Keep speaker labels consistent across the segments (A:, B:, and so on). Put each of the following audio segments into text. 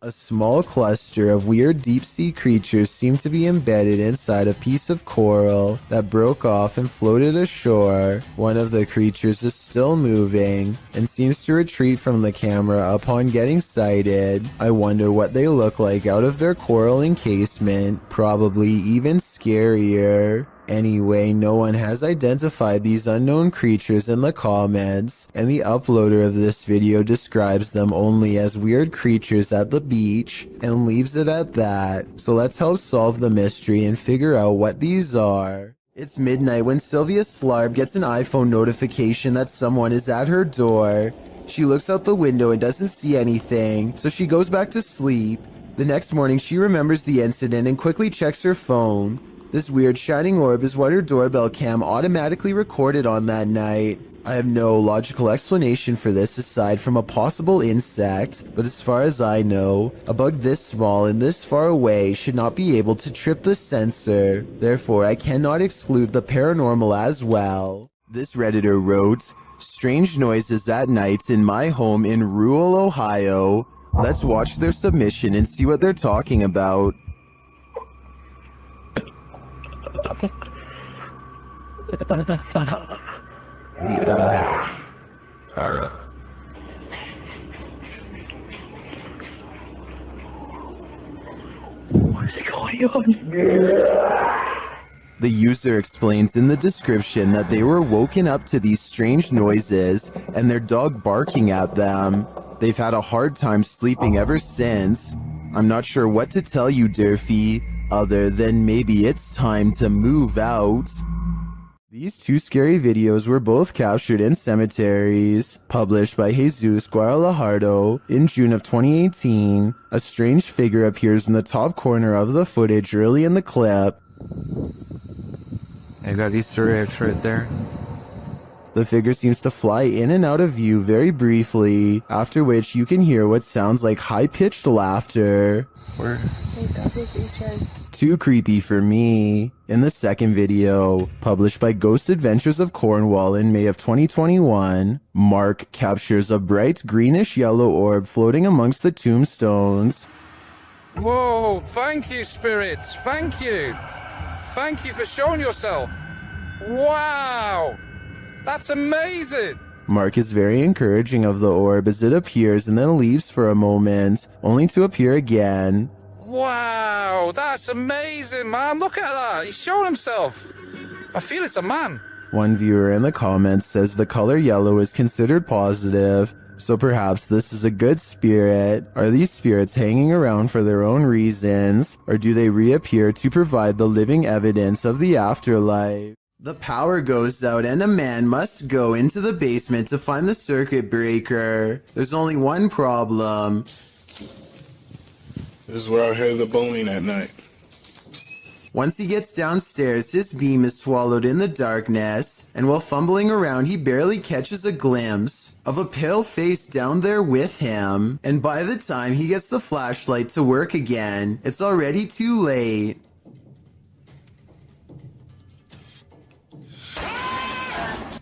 A: A small cluster of weird deep-sea creatures seem to be embedded inside a piece of coral that broke off and floated ashore. One of the creatures is still moving and seems to retreat from the camera upon getting sighted. I wonder what they look like out of their coral encasement, probably even scarier. Anyway, no one has identified these unknown creatures in the comments, and the uploader of this video describes them only as weird creatures at the beach and leaves it at that. So let's help solve the mystery and figure out what these are. It's midnight when Sylvia Slarb gets an iPhone notification that someone is at her door. She looks out the window and doesn't see anything, so she goes back to sleep. The next morning, she remembers the incident and quickly checks her phone. This weird shining orb is what her doorbell cam automatically recorded on that night. I have no logical explanation for this aside from a possible insect, but as far as I know, a bug this small and this far away should not be able to trip the sensor. Therefore, I cannot exclude the paranormal as well. This Redditor wrote, "Strange noises at night in my home in rural Ohio." Let's watch their submission and see what they're talking about.
B: What is going on?
A: The user explains in the description that they were woken up to these strange noises and their dog barking at them. They've had a hard time sleeping ever since. I'm not sure what to tell you, Durfee, other than maybe it's time to move out. These two scary videos were both captured in cemeteries, published by Jesus Guadalajardo in June of 2018. A strange figure appears in the top corner of the footage early in the clip.
C: I got Easter eggs right there.
A: The figure seems to fly in and out of view very briefly, after which you can hear what sounds like high-pitched laughter.
C: Where?
A: Too creepy for me. In the second video, published by Ghost Adventures of Cornwall in May of 2021, Mark captures a bright greenish-yellow orb floating amongst the tombstones.
D: Whoa, thank you, spirits. Thank you. Thank you for showing yourself. Wow, that's amazing.
A: Mark is very encouraging of the orb as it appears and then leaves for a moment, only to appear again.
D: Wow, that's amazing, man. Look at that. He's showing himself. I feel it's a man.
A: One viewer in the comments says the color yellow is considered positive, so perhaps this is a good spirit. Are these spirits hanging around for their own reasons, or do they reappear to provide the living evidence of the afterlife? The power goes out and a man must go into the basement to find the circuit breaker. There's only one problem.
E: This is where I heard the boning at night.
A: Once he gets downstairs, his beam is swallowed in the darkness, and while fumbling around, he barely catches a glimpse of a pale face down there with him. And by the time he gets the flashlight to work again, it's already too late.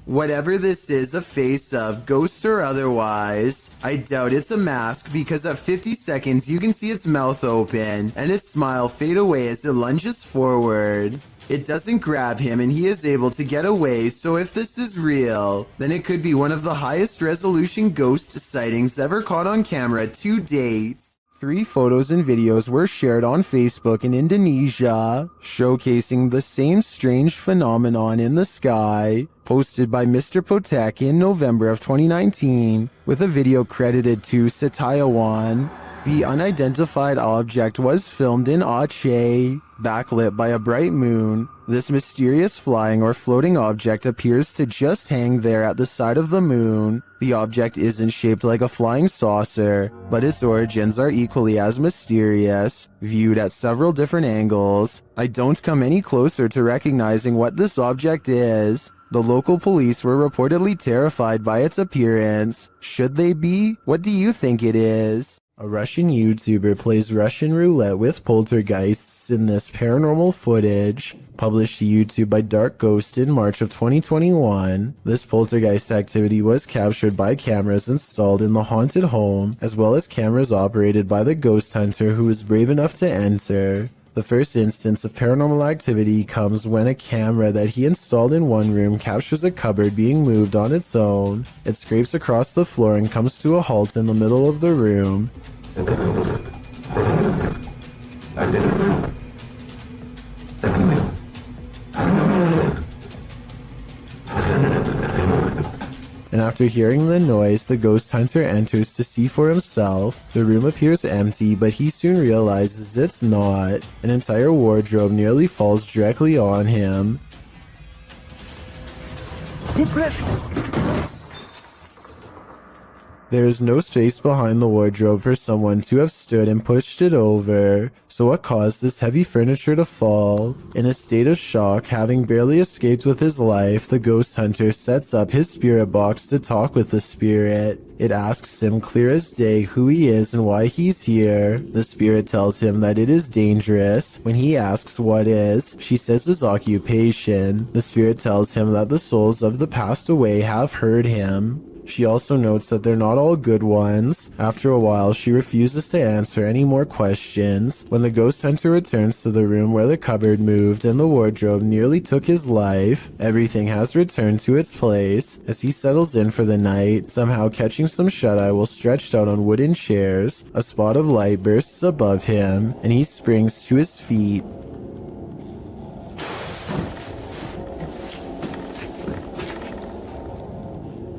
A: Whatever this is, a face of, ghost or otherwise, I doubt it's a mask because at 50 seconds you can see its mouth open and its smile fade away as it lunges forward. It doesn't grab him and he is able to get away, so if this is real, then it could be one of the highest resolution ghost sightings ever caught on camera to date. 3 photos and videos were shared on Facebook in Indonesia, showcasing the same strange phenomenon in the sky, posted by Mr. Potek in November of 2019, with a video credited to Setiawan. The unidentified object was filmed in Aceh, backlit by a bright moon. This mysterious flying or floating object appears to just hang there at the side of the moon. The object isn't shaped like a flying saucer, but its origins are equally as mysterious, viewed at several different angles. I don't come any closer to recognizing what this object is. The local police were reportedly terrified by its appearance. Should they be? What do you think it is? A Russian YouTuber plays Russian roulette with poltergeists in this paranormal footage, published to YouTube by Dark Ghost in March of 2021. This poltergeist activity was captured by cameras installed in the haunted home, as well as cameras operated by the ghost hunter who was brave enough to enter. The first instance of paranormal activity comes when a camera that he installed in one room captures a cupboard being moved on its own. It scrapes across the floor and comes to a halt in the middle of the room. And after hearing the noise, the ghost hunter enters to see for himself. The room appears empty, but he soon realizes it's not. An entire wardrobe nearly falls directly on him. There is no space behind the wardrobe for someone to have stood and pushed it over. So what caused this heavy furniture to fall? In a state of shock, having barely escaped with his life, the ghost hunter sets up his spirit box to talk with the spirit. It asks him clear as day who he is and why he's here. The spirit tells him that it is dangerous. When he asks what is, she says his occupation. The spirit tells him that the souls of the passed away have heard him. She also notes that they're not all good ones. After a while, she refuses to answer any more questions. When the ghost hunter returns to the room where the cupboard moved and the wardrobe nearly took his life, everything has returned to its place. As he settles in for the night, somehow catching some shut-eye while stretched out on wooden chairs, a spot of light bursts above him, and he springs to his feet.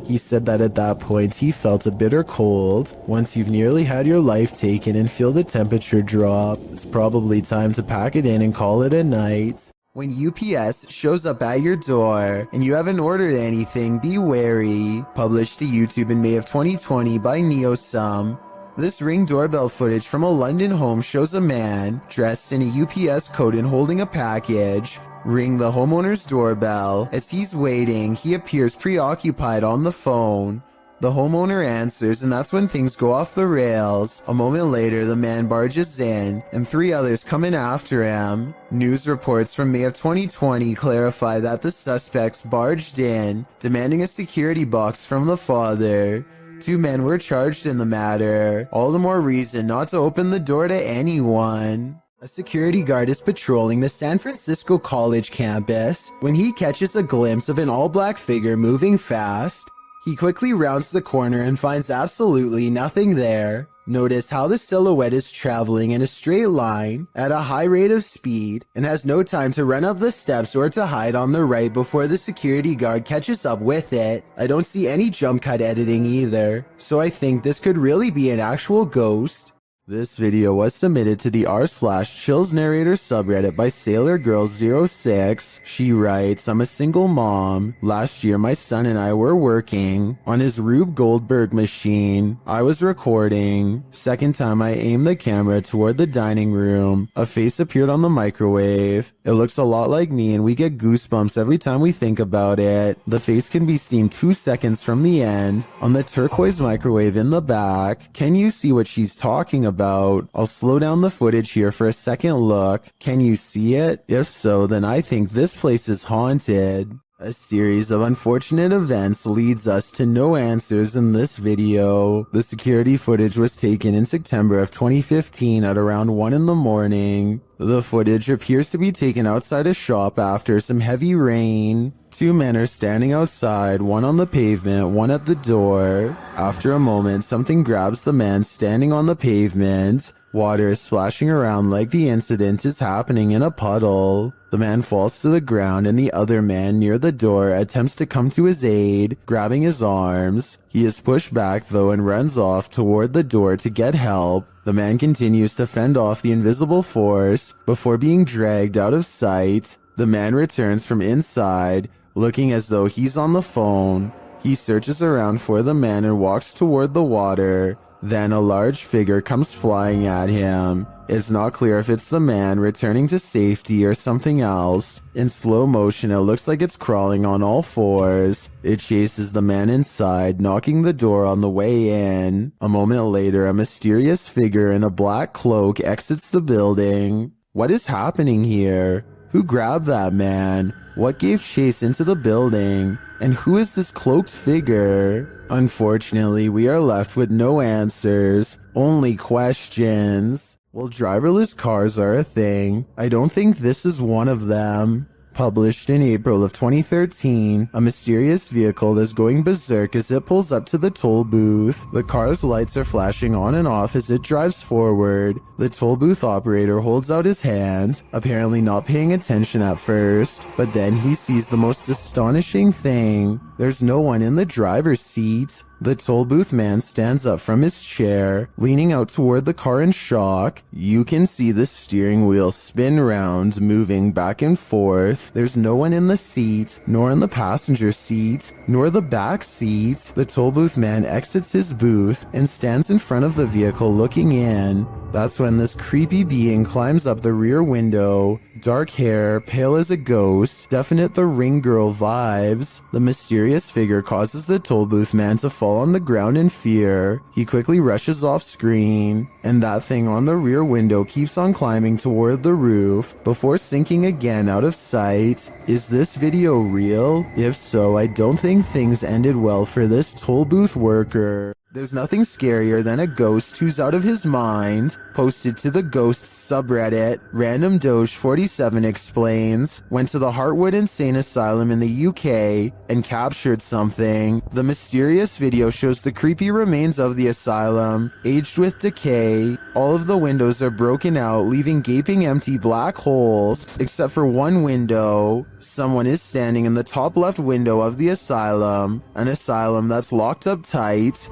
A: He said that at that point he felt a bitter cold. Once you've nearly had your life taken and feel the temperature drop, it's probably time to pack it in and call it a night. When UPS shows up at your door and you haven't ordered anything, be wary. Published to YouTube in May of 2020 by Neosum. This Ring doorbell footage from a London home shows a man dressed in a UPS coat and holding a package ring the homeowner's doorbell. As he's waiting, he appears preoccupied on the phone. The homeowner answers, and that's when things go off the rails. A moment later, the man barges in, and 3 others come in after him. News reports from May of 2020 clarify that the suspects barged in, demanding a security box from the father. 2 men were charged in the matter. All the more reason not to open the door to anyone. A security guard is patrolling the San Francisco College campus when he catches a glimpse of an all-black figure moving fast. He quickly rounds the corner and finds absolutely nothing there. Notice how the silhouette is traveling in a straight line at a high rate of speed and has no time to run up the steps or to hide on the right before the security guard catches up with it. I don't see any jump cut editing either, so I think this could really be an actual ghost. This video was submitted to the r/Chills Narrator subreddit by SailorGirl06. She writes, I'm a single mom. Last year my son and I were working on his Rube Goldberg machine. I was recording. Second time I aimed the camera toward the dining room. A face appeared on the microwave. It looks a lot like me and we get goosebumps every time we think about it. The face can be seen 2 seconds from the end on the turquoise microwave in the back. Can you see what she's talking about? I'll slow down the footage here for a second look. Can you see it? If so, then I think this place is haunted. A series of unfortunate events leads us to no answers in this video. The security footage was taken in September of 2015 at around 1 in the morning. The footage appears to be taken outside a shop after some heavy rain. 2 men are standing outside, one on the pavement, one at the door. After a moment, something grabs the man standing on the pavement. Water is splashing around like the incident is happening in a puddle. The man falls to the ground and the other man near the door attempts to come to his aid, grabbing his arms. He is pushed back though and runs off toward the door to get help. The man continues to fend off the invisible force before being dragged out of sight. The man returns from inside, looking as though he's on the phone. He searches around for the man and walks toward the water. Then a large figure comes flying at him. It's not clear if it's the man returning to safety or something else. In slow motion, it looks like it's crawling on all fours. It chases the man inside, knocking the door on the way in. A moment later, a mysterious figure in a black cloak exits the building. What is happening here? Who grabbed that man? What gave chase into the building? And who is this cloaked figure? Unfortunately, we are left with no answers, only questions. Well, driverless cars are a thing. I don't think this is one of them. Published in April of 2013, a mysterious vehicle is going berserk as it pulls up to the toll booth. The car's lights are flashing on and off as it drives forward. The toll booth operator holds out his hand, apparently not paying attention at first, but then he sees the most astonishing thing. There's no one in the driver's seat. The toll booth man stands up from his chair, leaning out toward the car in shock. You can see the steering wheel spin round, moving back and forth. There's no one in the seat, nor in the passenger seat, nor the back seat. The toll booth man exits his booth and stands in front of the vehicle looking in. That's when this creepy being climbs up the rear window. Dark hair, pale as a ghost, definite the Ring Girl vibes. The mysterious figure causes the toll booth man to fall on the ground in fear. He quickly rushes off screen, and that thing on the rear window keeps on climbing toward the roof before sinking again out of sight. Is this video real? If so, I don't think things ended well for this toll booth worker. There's nothing scarier than a ghost who's out of his mind. Posted to the Ghosts subreddit, Random Doge 47 explains, went to the Heartwood Insane Asylum in the UK and captured something. The mysterious video shows the creepy remains of the asylum, aged with decay. All of the windows are broken out, leaving gaping empty black holes, except for one window. Someone is standing in the top left window of the asylum, an asylum that's locked up tight.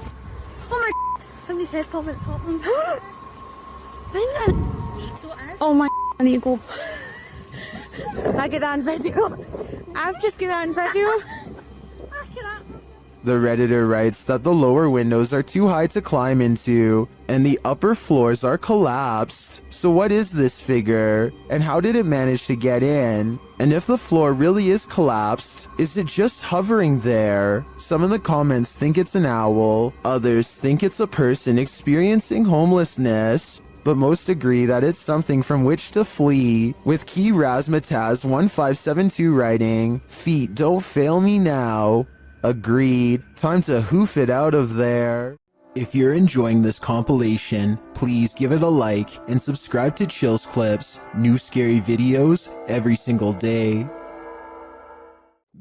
B: Oh my, somebody's head popped at the top one. Oh my, I need to go. I get that on video. I've just get that on video.
A: The Redditor writes that the lower windows are too high to climb into, and the upper floors are collapsed. So what is this figure? And how did it manage to get in? And if the floor really is collapsed, is it just hovering there? Some in the comments think it's an owl, others think it's a person experiencing homelessness, but most agree that it's something from which to flee, with Key Razmataz1572 writing, "Feet don't fail me now." Agreed. Time to hoof it out of there. If you're enjoying this compilation, please give it a like and subscribe to Chills Clips, new scary videos every single day.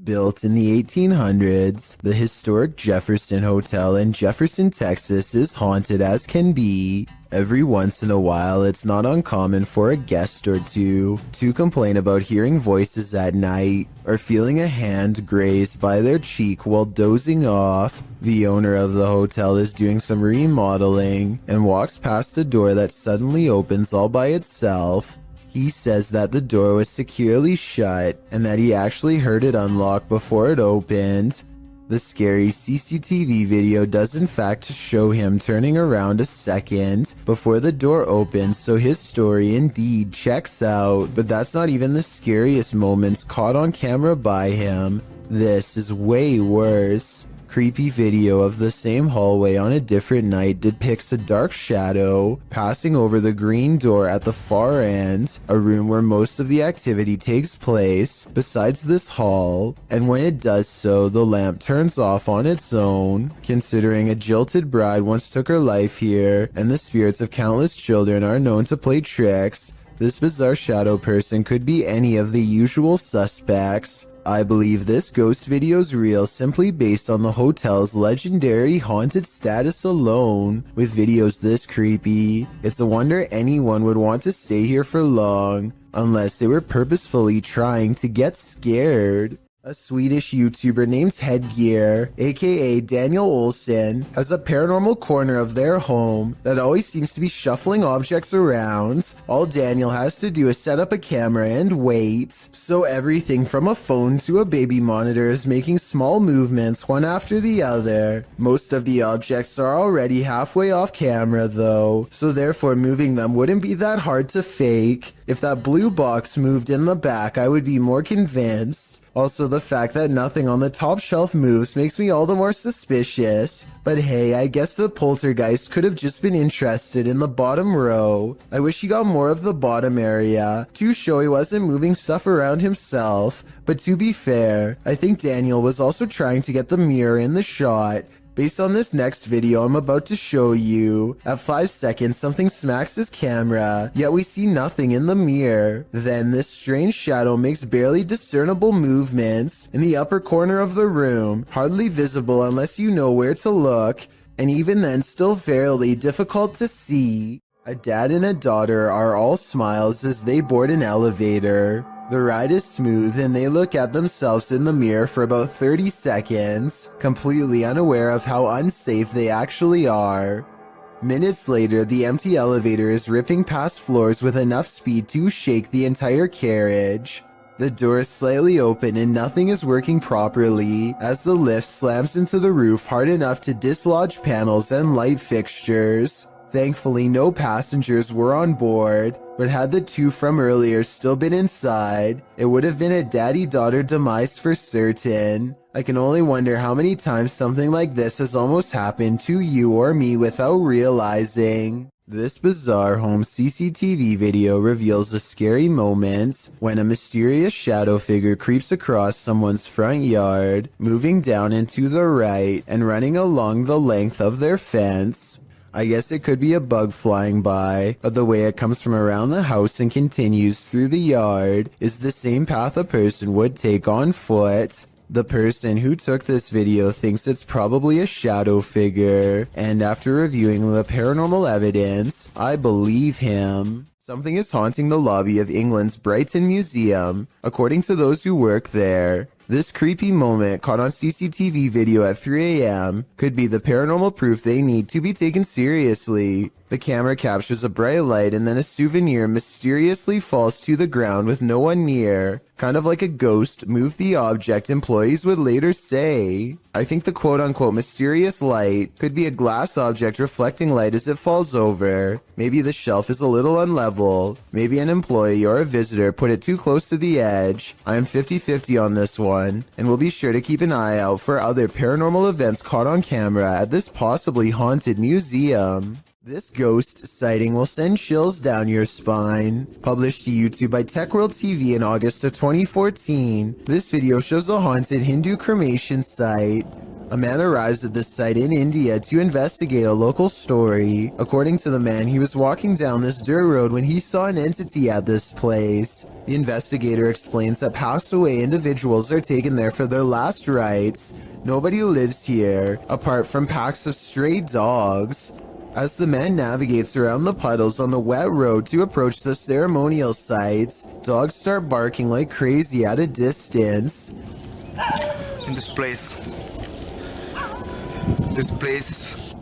A: Built in the 1800s, the historic Jefferson Hotel in Jefferson, Texas is haunted as can be. Every once in a while, it's not uncommon for a guest or two to complain about hearing voices at night or feeling a hand grazed by their cheek while dozing off. The owner of the hotel is doing some remodeling and walks past a door that suddenly opens all by itself. He says that the door was securely shut and that he actually heard it unlock before it opened. The scary CCTV video does in fact show him turning around a second before the door opens, so his story indeed checks out. But that's not even the scariest moments caught on camera by him. This is way worse. Creepy video of the same hallway on a different night depicts a dark shadow passing over the green door at the far end, a room where most of the activity takes place, besides this hall, and when it does so, the lamp turns off on its own. Considering a jilted bride once took her life here, and the spirits of countless children are known to play tricks, this bizarre shadow person could be any of the usual suspects. I believe this ghost video's real simply based on the hotel's legendary haunted status alone. With videos this creepy, it's a wonder anyone would want to stay here for long, unless they were purposefully trying to get scared. A Swedish YouTuber named Headgear, aka Daniel Olsson, has a paranormal corner of their home that always seems to be shuffling objects around. All Daniel has to do is set up a camera and wait. So everything from a phone to a baby monitor is making small movements one after the other. Most of the objects are already halfway off camera though, so therefore moving them wouldn't be that hard to fake. If that blue box moved in the back, I would be more convinced. Also, the fact that nothing on the top shelf moves makes me all the more suspicious. But hey, I guess the poltergeist could have just been interested in the bottom row. I wish he got more of the bottom area to show he wasn't moving stuff around himself. But to be fair, I think Daniel was also trying to get the mirror in the shot. Based on this next video I'm about to show you, at 5 seconds something smacks his camera, yet we see nothing in the mirror. Then this strange shadow makes barely discernible movements in the upper corner of the room, hardly visible unless you know where to look, and even then still fairly difficult to see. A dad and a daughter are all smiles as they board an elevator. The ride is smooth and they look at themselves in the mirror for about 30 seconds, completely unaware of how unsafe they actually are. Minutes later, the empty elevator is ripping past floors with enough speed to shake the entire carriage. The door is slightly open and nothing is working properly as the lift slams into the roof hard enough to dislodge panels and light fixtures. Thankfully, no passengers were on board, but had the two from earlier still been inside, it would have been a daddy-daughter demise for certain. I can only wonder how many times something like this has almost happened to you or me without realizing. This bizarre home CCTV video reveals a scary moment when a mysterious shadow figure creeps across someone's front yard, moving down and to the right and running along the length of their fence. I guess it could be a bug flying by, but the way it comes from around the house and continues through the yard is the same path a person would take on foot. The person who took this video thinks it's probably a shadow figure, and after reviewing the paranormal evidence, I believe him. Something is haunting the lobby of England's Brighton Museum, according to those who work there. This creepy moment caught on CCTV video at 3 a.m. could be the paranormal proof they need to be taken seriously. The camera captures a bright light and then a souvenir mysteriously falls to the ground with no one near. Kind of like a ghost moved the object, employees would later say. I think the quote-unquote mysterious light could be a glass object reflecting light as it falls over. Maybe the shelf is a little unlevel. Maybe an employee or a visitor put it too close to the edge. I am 50-50 on this one, and will be sure to keep an eye out for other paranormal events caught on camera at this possibly haunted museum. This ghost sighting will send chills down your spine. Published to YouTube by TechWorld TV in August of 2014, this video shows a haunted Hindu cremation site. A man arrives at this site in India to investigate a local story. According to the man, he was walking down this dirt road when he saw an entity at this place. The investigator explains that passed away individuals are taken there for their last rites. Nobody lives here, apart from packs of stray dogs. As the man navigates around the puddles on the wet road to approach the ceremonial sites, dogs start barking like crazy at a distance.
C: In this place.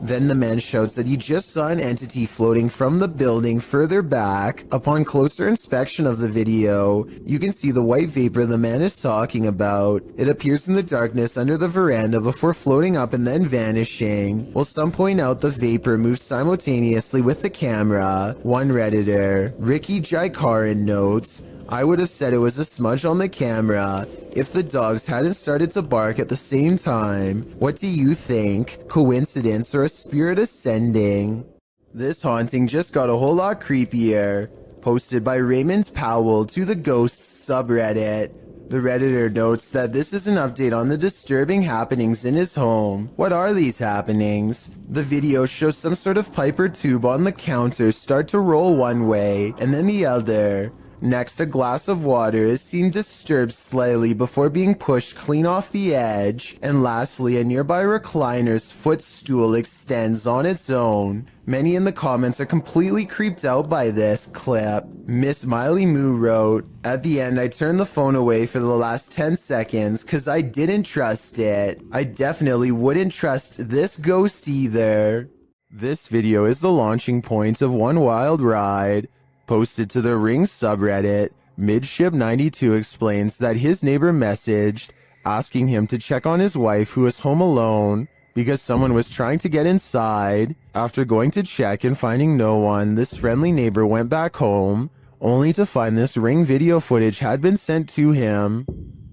A: Then the man shouts that he just saw an entity floating from the building further back. Upon closer inspection of the video, you can see the white vapor the man is talking about. It appears in the darkness under the veranda before floating up and then vanishing. While some point out the vapor moves simultaneously with the camera. One Redditor, Ricky Jaikaran, notes, I would have said it was a smudge on the camera if the dogs hadn't started to bark at the same time. What do you think? Coincidence or a spirit ascending? This haunting just got a whole lot creepier. Posted by Raymond Powell to the Ghosts subreddit. The Redditor notes that this is an update on the disturbing happenings in his home. What are these happenings? The video shows some sort of pipe or tube on the counter start to roll one way and then the other. Next, a glass of water is seen disturbed slightly before being pushed clean off the edge. And lastly, a nearby recliner's footstool extends on its own. Many in the comments are completely creeped out by this clip. Miss Miley Moo wrote, "At the end, I turned the phone away for the last 10 seconds because I didn't trust it. I definitely wouldn't trust this ghost either." This video is the launching point of one wild ride. Posted to the Ring subreddit, Midship92 explains that his neighbor messaged asking him to check on his wife who was home alone because someone was trying to get inside. After going to check and finding no one, this friendly neighbor went back home, only to find this Ring video footage had been sent to him.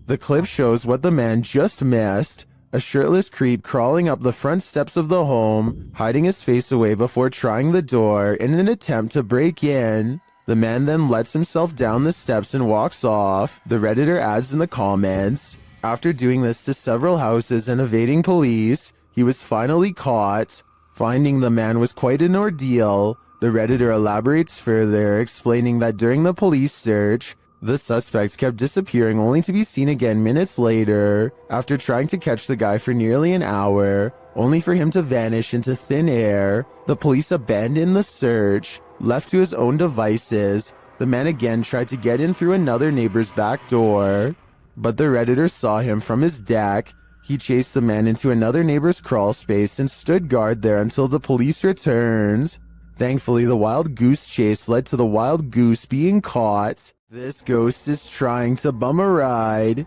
A: The clip shows what the man just missed, a shirtless creep crawling up the front steps of the home, hiding his face away before trying the door in an attempt to break in. The man then lets himself down the steps and walks off. The Redditor adds in the comments, after doing this to several houses and evading police, he was finally caught. Finding the man was quite an ordeal. The Redditor elaborates further, explaining that during the police search, the suspect kept disappearing only to be seen again minutes later, after trying to catch the guy for nearly an hour, only for him to vanish into thin air. The police abandoned the search. Left to his own devices, the man again tried to get in through another neighbor's back door, but the Redditor saw him from his deck. He chased the man into another neighbor's crawl space and stood guard there until the police returned. Thankfully, the wild goose chase led to the wild goose being caught. This ghost is trying to bum a ride.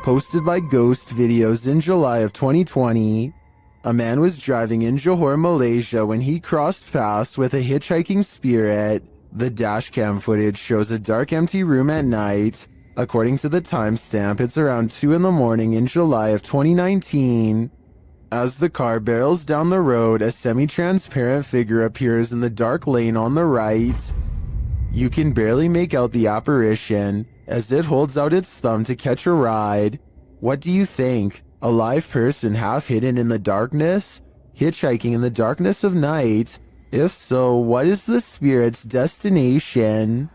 A: Posted by Ghost Videos in July of 2020. A man was driving in Johor, Malaysia when he crossed paths with a hitchhiking spirit. The dashcam footage shows a dark, empty room at night. According to the timestamp, it's around 2 in the morning in July of 2019. As the car barrels down the road, a semi-transparent figure appears in the dark lane on the right. You can barely make out the apparition as it holds out its thumb to catch a ride. What do you think? A live person half hidden in the darkness? Hitchhiking in the darkness of night? If so, what is the spirit's destination?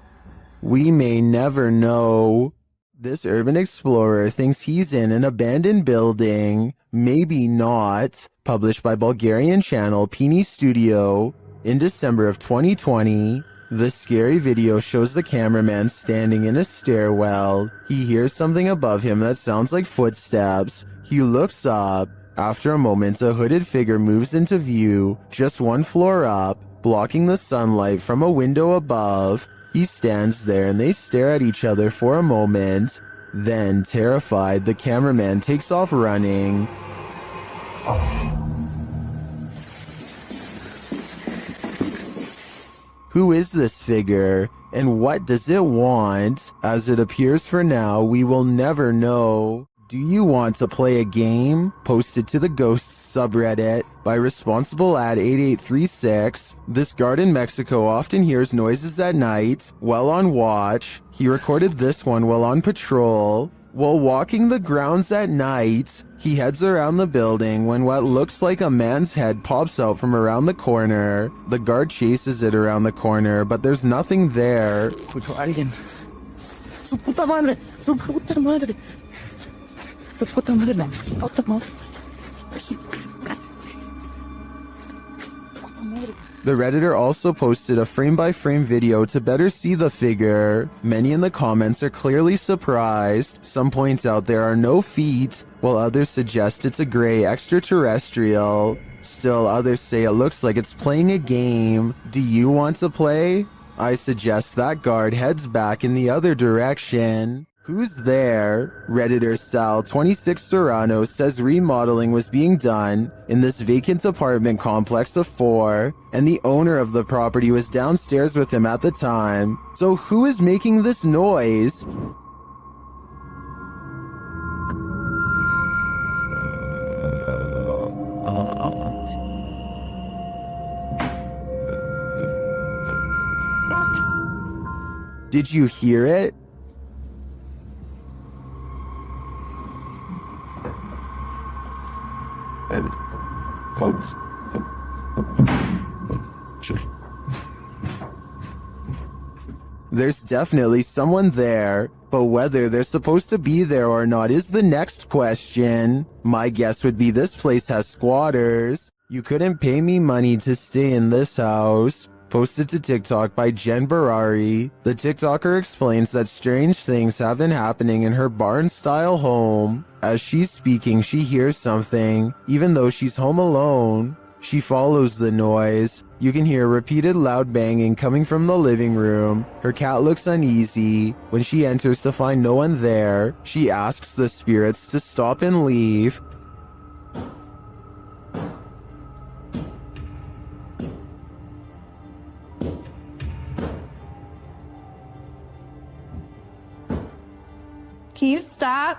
A: We may never know. This urban explorer thinks he's in an abandoned building. Maybe not. Published by Bulgarian channel Pini Studio in December of 2020. The scary video shows the cameraman standing in a stairwell. He hears something above him that sounds like footsteps. He looks up. After a moment, a hooded figure moves into view, just one floor up, blocking the sunlight from a window above. He stands there and they stare at each other for a moment. Then, terrified, the cameraman takes off running. Who is this figure, and what does it want? As it appears for now, we will never know. Do you want to play a game? Posted to the Ghosts subreddit by responsible@8836. This guard in Mexico often hears noises at night while on watch. He recorded this one while on patrol. While walking the grounds at night, he heads around the building when what looks like a man's head pops out from around the corner. The guard chases it around the corner, but there's nothing there.
F: Escucho a alguien. Su puta madre, su puta madre. Su puta madre, su puta madre.
A: The Redditor also posted a frame-by-frame video to better see the figure. Many in the comments are clearly surprised. Some point out there are no feet, while others suggest it's a gray extraterrestrial. Still, others say it looks like it's playing a game. Do you want to play? I suggest that guard heads back in the other direction. Who's there? Redditor Sal 26 Serrano says remodeling was being done in this vacant apartment complex of 4, and the owner of the property was downstairs with him at the time. So who is making this noise? Did you hear it? There's definitely someone there, but whether they're supposed to be there or not is the next question. My guess would be this place has squatters. You couldn't pay me money to stay in this house. Posted to TikTok by Jen Barari. The TikToker explains that strange things have been happening in her barn-style home. As she's speaking, she hears something, even though she's home alone. She follows the noise. You can hear repeated loud banging coming from the living room. Her cat looks uneasy. When she enters to find no one there, she asks the spirits to stop and leave.
B: Can you stop?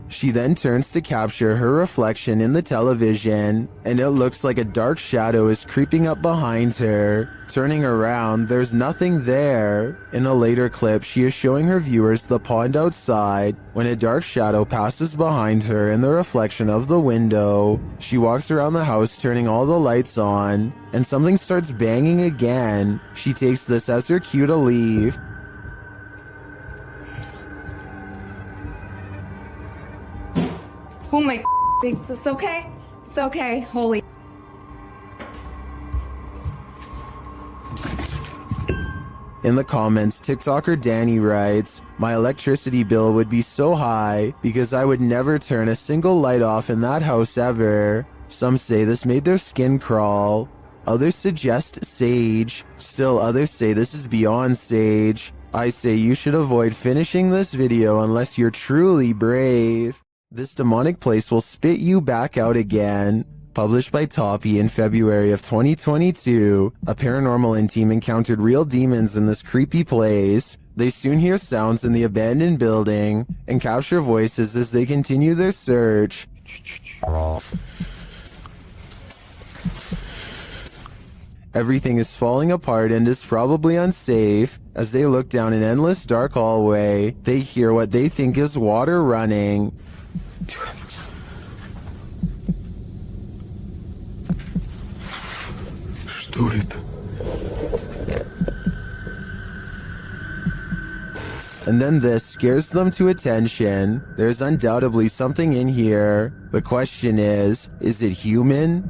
A: She then turns to capture her reflection in the television, and it looks like a dark shadow is creeping up behind her. Turning around, there's nothing there. In a later clip, she is showing her viewers the pond outside when a dark shadow passes behind her in the reflection of the window. She walks around the house turning all the lights on, and something starts banging again. She takes this as her cue to leave.
B: Oh my things. It's okay. It's okay. Holy.
A: In the comments, TikToker Danny writes, "My electricity bill would be so high because I would never turn a single light off in that house ever." Some say this made their skin crawl. Others suggest sage. Still others say this is beyond sage. I say you should avoid finishing this video unless you're truly brave. This demonic place will spit you back out again. Published by Toppy in February of 2022, a paranormal team encountered real demons in this creepy place. They soon hear sounds in the abandoned building and capture voices as they continue their search. Everything is falling apart and is probably unsafe. As they look down an endless dark hallway, they hear what they think is water running.
E: Что это?
A: And then this scares them to attention. There's undoubtedly something in here. The question is it human?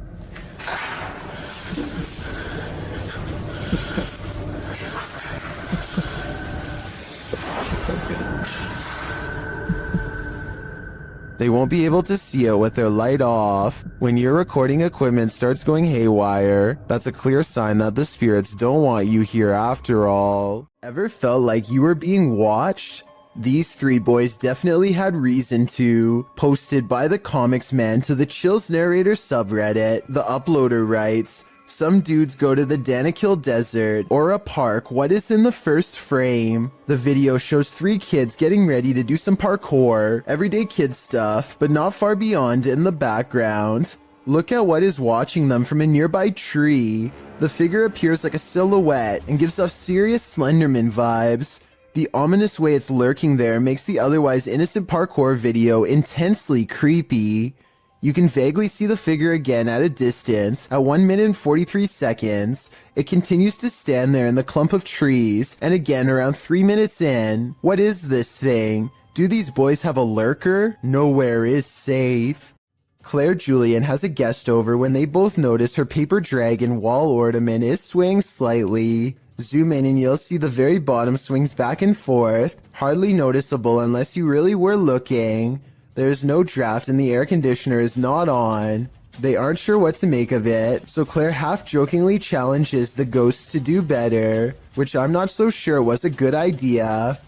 A: They won't be able to see it with their light off. When your recording equipment starts going haywire, that's a clear sign that the spirits don't want you here after all. Ever felt like you were being watched? These three boys definitely had reason to. Posted by the Comics Man to the Chills Narrator subreddit, the uploader writes, "Some dudes go to the Danakil Desert or a park. What is in the first frame? The video shows three kids getting ready to do some parkour, everyday kid stuff, but not far beyond in the background. Look at what is watching them from a nearby tree. The figure appears like a silhouette and gives off serious Slenderman vibes. The ominous way it's lurking there makes the otherwise innocent parkour video intensely creepy. You can vaguely see the figure again at a distance. At 1 minute and 43 seconds, it continues to stand there in the clump of trees, and again around 3 minutes in. What is this thing? Do these boys have a lurker? Nowhere is safe." Claire Julian has a guest over when they both notice her paper dragon wall ornament is swaying slightly. Zoom in and you'll see the very bottom swings back and forth, hardly noticeable unless you really were looking. There's no draft and the air conditioner is not on. They aren't sure what to make of it, so Claire half-jokingly challenges the ghosts to do better, which I'm not so sure was a good idea.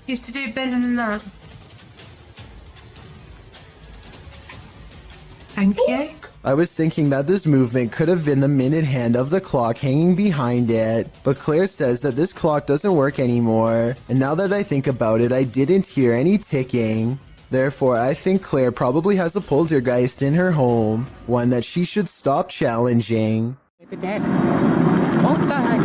B: You have to do better than that. Thank you.
A: I was thinking that this movement could have been the minute hand of the clock hanging behind it, but Claire says that this clock doesn't work anymore, and now that I think about it, I didn't hear any ticking. Therefore, I think Claire probably has a poltergeist in her home, one that she should stop challenging.
B: What the heck?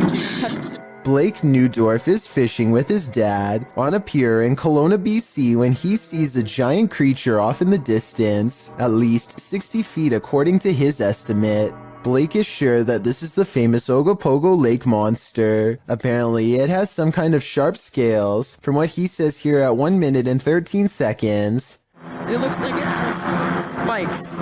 A: Blake Newdorf is fishing with his dad on a pier in Kelowna, BC when he sees a giant creature off in the distance, at least 60 feet according to his estimate. Blake is sure that this is the famous Ogopogo lake monster. Apparently, it has some kind of sharp scales, from what he says here at 1 minute and 13 seconds.
B: It looks like it has spikes.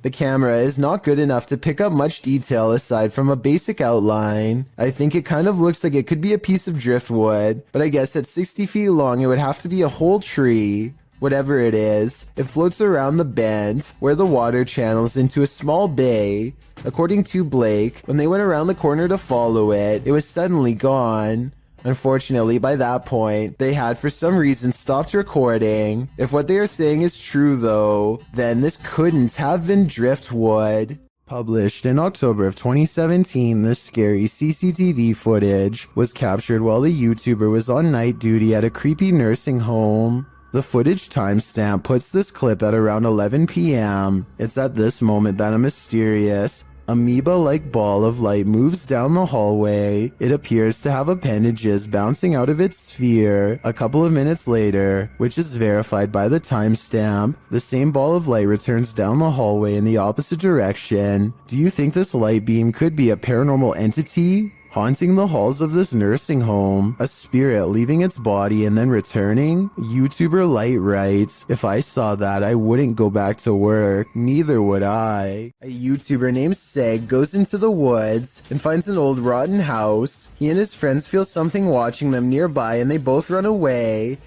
A: The camera is not good enough to pick up much detail aside from a basic outline. I think it kind of looks like it could be a piece of driftwood, but I guess at 60 feet long it would have to be a whole tree. Whatever it is, it floats around the bend where the water channels into a small bay. According to Blake, when they went around the corner to follow it, it was suddenly gone. Unfortunately, by that point, they had for some reason stopped recording. If what they are saying is true though, then this couldn't have been driftwood. Published in October of 2017, this scary CCTV footage was captured while the YouTuber was on night duty at a creepy nursing home. The footage timestamp puts this clip at around 11 p.m. It's at this moment that a mysterious, amoeba-like ball of light moves down the hallway. It appears to have appendages bouncing out of its sphere. A couple of minutes later, which is verified by the timestamp, the same ball of light returns down the hallway in the opposite direction. Do you think this light beam could be a paranormal entity haunting the halls of this nursing home? A spirit leaving its body and then returning? YouTuber Light writes, if I saw that, I wouldn't go back to work. Neither would I. A YouTuber named Seg goes into the woods and finds an old rotten house. He and his friends feel something watching them nearby and they both run away.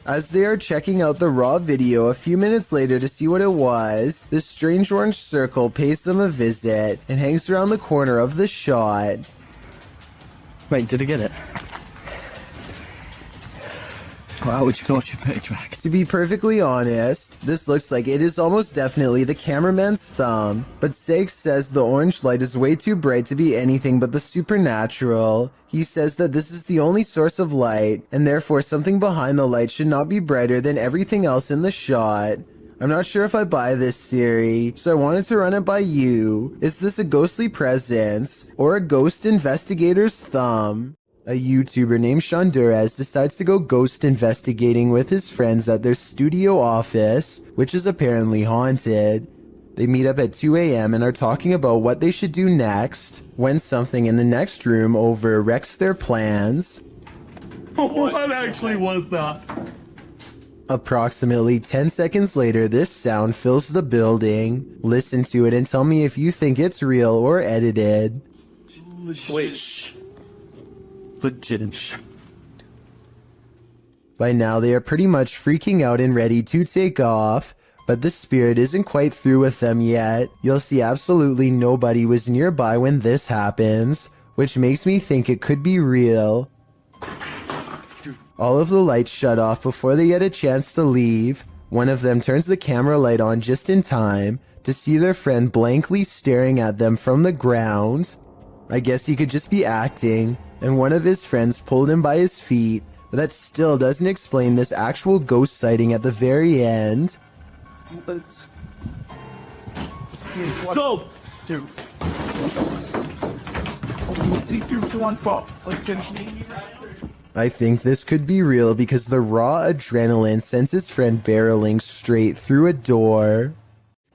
A: As they are checking out the raw video a few minutes later to see what it was, this strange orange circle pays them a visit and hangs around the corner of the shot.
F: Wait, did I get it? How would you know what you put track?
A: To be perfectly honest, this looks like it is almost definitely the cameraman's thumb, but Seg says the orange light is way too bright to be anything but the supernatural. He says that this is the only source of light, and therefore something behind the light should not be brighter than everything else in the shot. I'm not sure if I buy this theory, so I wanted to run it by you. Is this a ghostly presence or a ghost investigator's thumb? A YouTuber named Shondurez decides to go ghost investigating with his friends at their studio office, which is apparently haunted. They meet up at 2 a.m. and are talking about what they should do next, when something in the next room over wrecks their plans.
F: What actually was that?
A: Approximately 10 seconds later, this sound fills the building. Listen to it and tell me if you think it's real or edited.
F: Wait. Legit.
A: By now, they are pretty much freaking out and ready to take off, but the spirit isn't quite through with them yet. You'll see absolutely nobody was nearby when this happens, which makes me think it could be real. All of the lights shut off before they get a chance to leave. One of them turns the camera light on just in time to see their friend blankly staring at them from the ground. I guess he could just be acting, and one of his friends pulled him by his feet, but that still doesn't explain this actual ghost sighting at the very end.
F: Go! Dude. See through to one fall.
A: I think this could be real because the raw adrenaline sends his friend barreling straight through a door.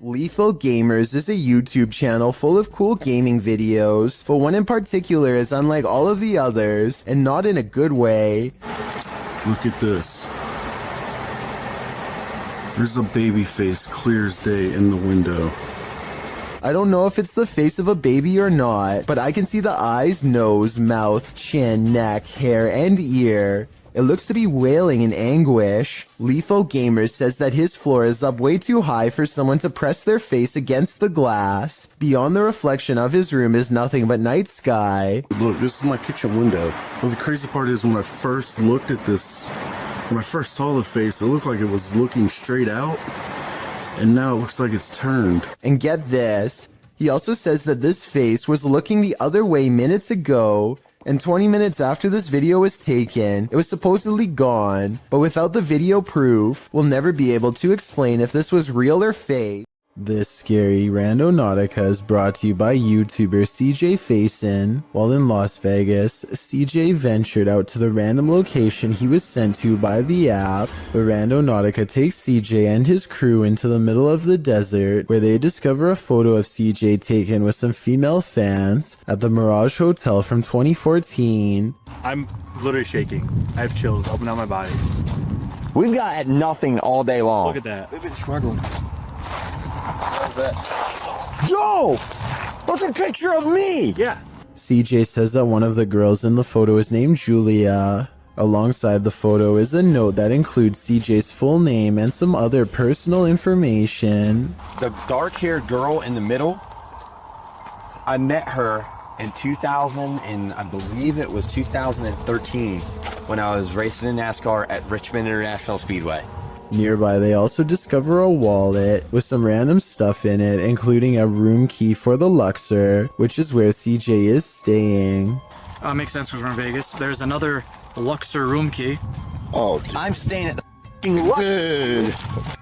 A: Lethal Gamers is a YouTube channel full of cool gaming videos, but one in particular is unlike all of the others, and not in a good way.
G: Look at this. There's a baby face clear as day in the window.
A: I don't know if it's the face of a baby or not, but I can see the eyes, nose, mouth, chin, neck, hair, and ear. It looks to be wailing in anguish. Lethal Gamers says that his floor is up way too high for someone to press their face against the glass. Beyond the reflection of his room is nothing but night sky.
G: Look, this is my kitchen window. Well, the crazy part is when I first looked at this, when I first saw the face, it looked like it was looking straight out. And now it looks like it's turned.
A: And get this, he also says that this face was looking the other way minutes ago, and 20 minutes after this video was taken, it was supposedly gone, but without the video proof, we'll never be able to explain if this was real or fake. This scary Randonautica is brought to you by YouTuber CJ Faison. While in Las Vegas, CJ ventured out to the random location he was sent to by the app, but Randonautica takes CJ and his crew into the middle of the desert, where they discover a photo of CJ taken with some female fans at the Mirage Hotel from 2014.
H: I'm literally shaking. I have chills up and down my body.
I: We've got nothing all day long.
H: Look at that. We've been struggling.
I: Yo! That's a picture of me!
H: Yeah.
A: CJ says that one of the girls in the photo is named Julia. Alongside the photo is a note that includes CJ's full name and some other personal information.
I: The dark-haired girl in the middle, I met her in 2000, and I believe it was 2013, when I was racing in NASCAR at Richmond International Speedway.
A: Nearby, they also discover a wallet with some random stuff in it, including a room key for the Luxor, which is where CJ is staying.
J: Makes sense because we're in Vegas. There's another Luxor room key.
I: Oh, I'm staying at the f***ing Luxor.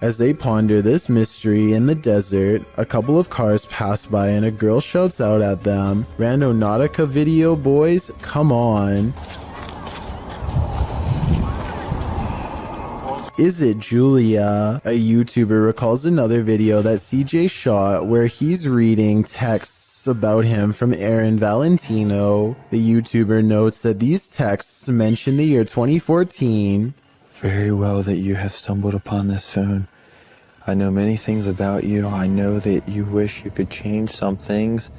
A: As they ponder this mystery in the desert, a couple of cars pass by and a girl shouts out at them, "Randonautica video, boys, come on." Is it Julia? A YouTuber recalls another video that CJ shot where he's reading texts about him from Aaron Valentino. The YouTuber notes that these texts mention the year 2014.
K: Very well that you have stumbled upon this phone. I know many things about you. I know that you wish you could change some things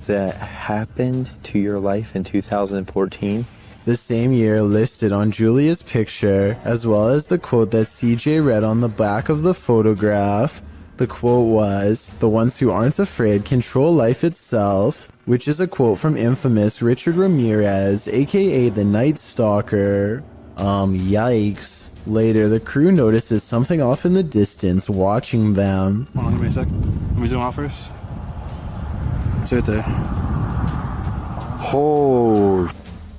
K: that happened to your life in 2014.
A: The same year listed on Julia's picture, as well as the quote that CJ read on the back of the photograph. The quote was, "The ones who aren't afraid control life itself," which is a quote from infamous Richard Ramirez, aka the Night Stalker. Yikes. Later, the crew notices something off in the distance watching them.
H: Hold on, give me a sec. Let me zoom out first. It's right there.
K: Oh.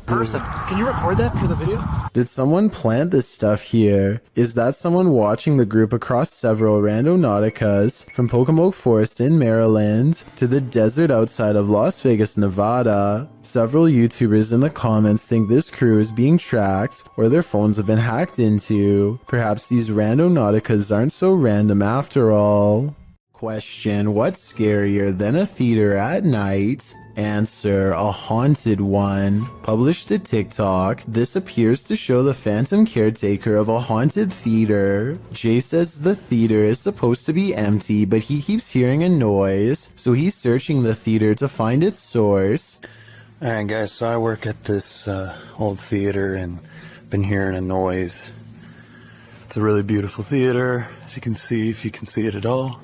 J: Person, can you record that for the video?
A: Did someone plant this stuff here? Is that someone watching the group across several Randonauticas, from Pocomoke Forest in Maryland to the desert outside of Las Vegas, Nevada? Several YouTubers in the comments think this crew is being tracked or their phones have been hacked into. Perhaps these Randonauticas aren't so random after all. Question: what's scarier than a theater at night? Answer: a haunted one. Published to TikTok, this appears to show the phantom caretaker of a haunted theater. Jay says the theater is supposed to be empty, but he keeps hearing a noise, so he's searching the theater to find its source.
K: Alright guys, so I work at this old theater and been hearing a noise. It's a really beautiful theater, as you can see, if you can see it at all.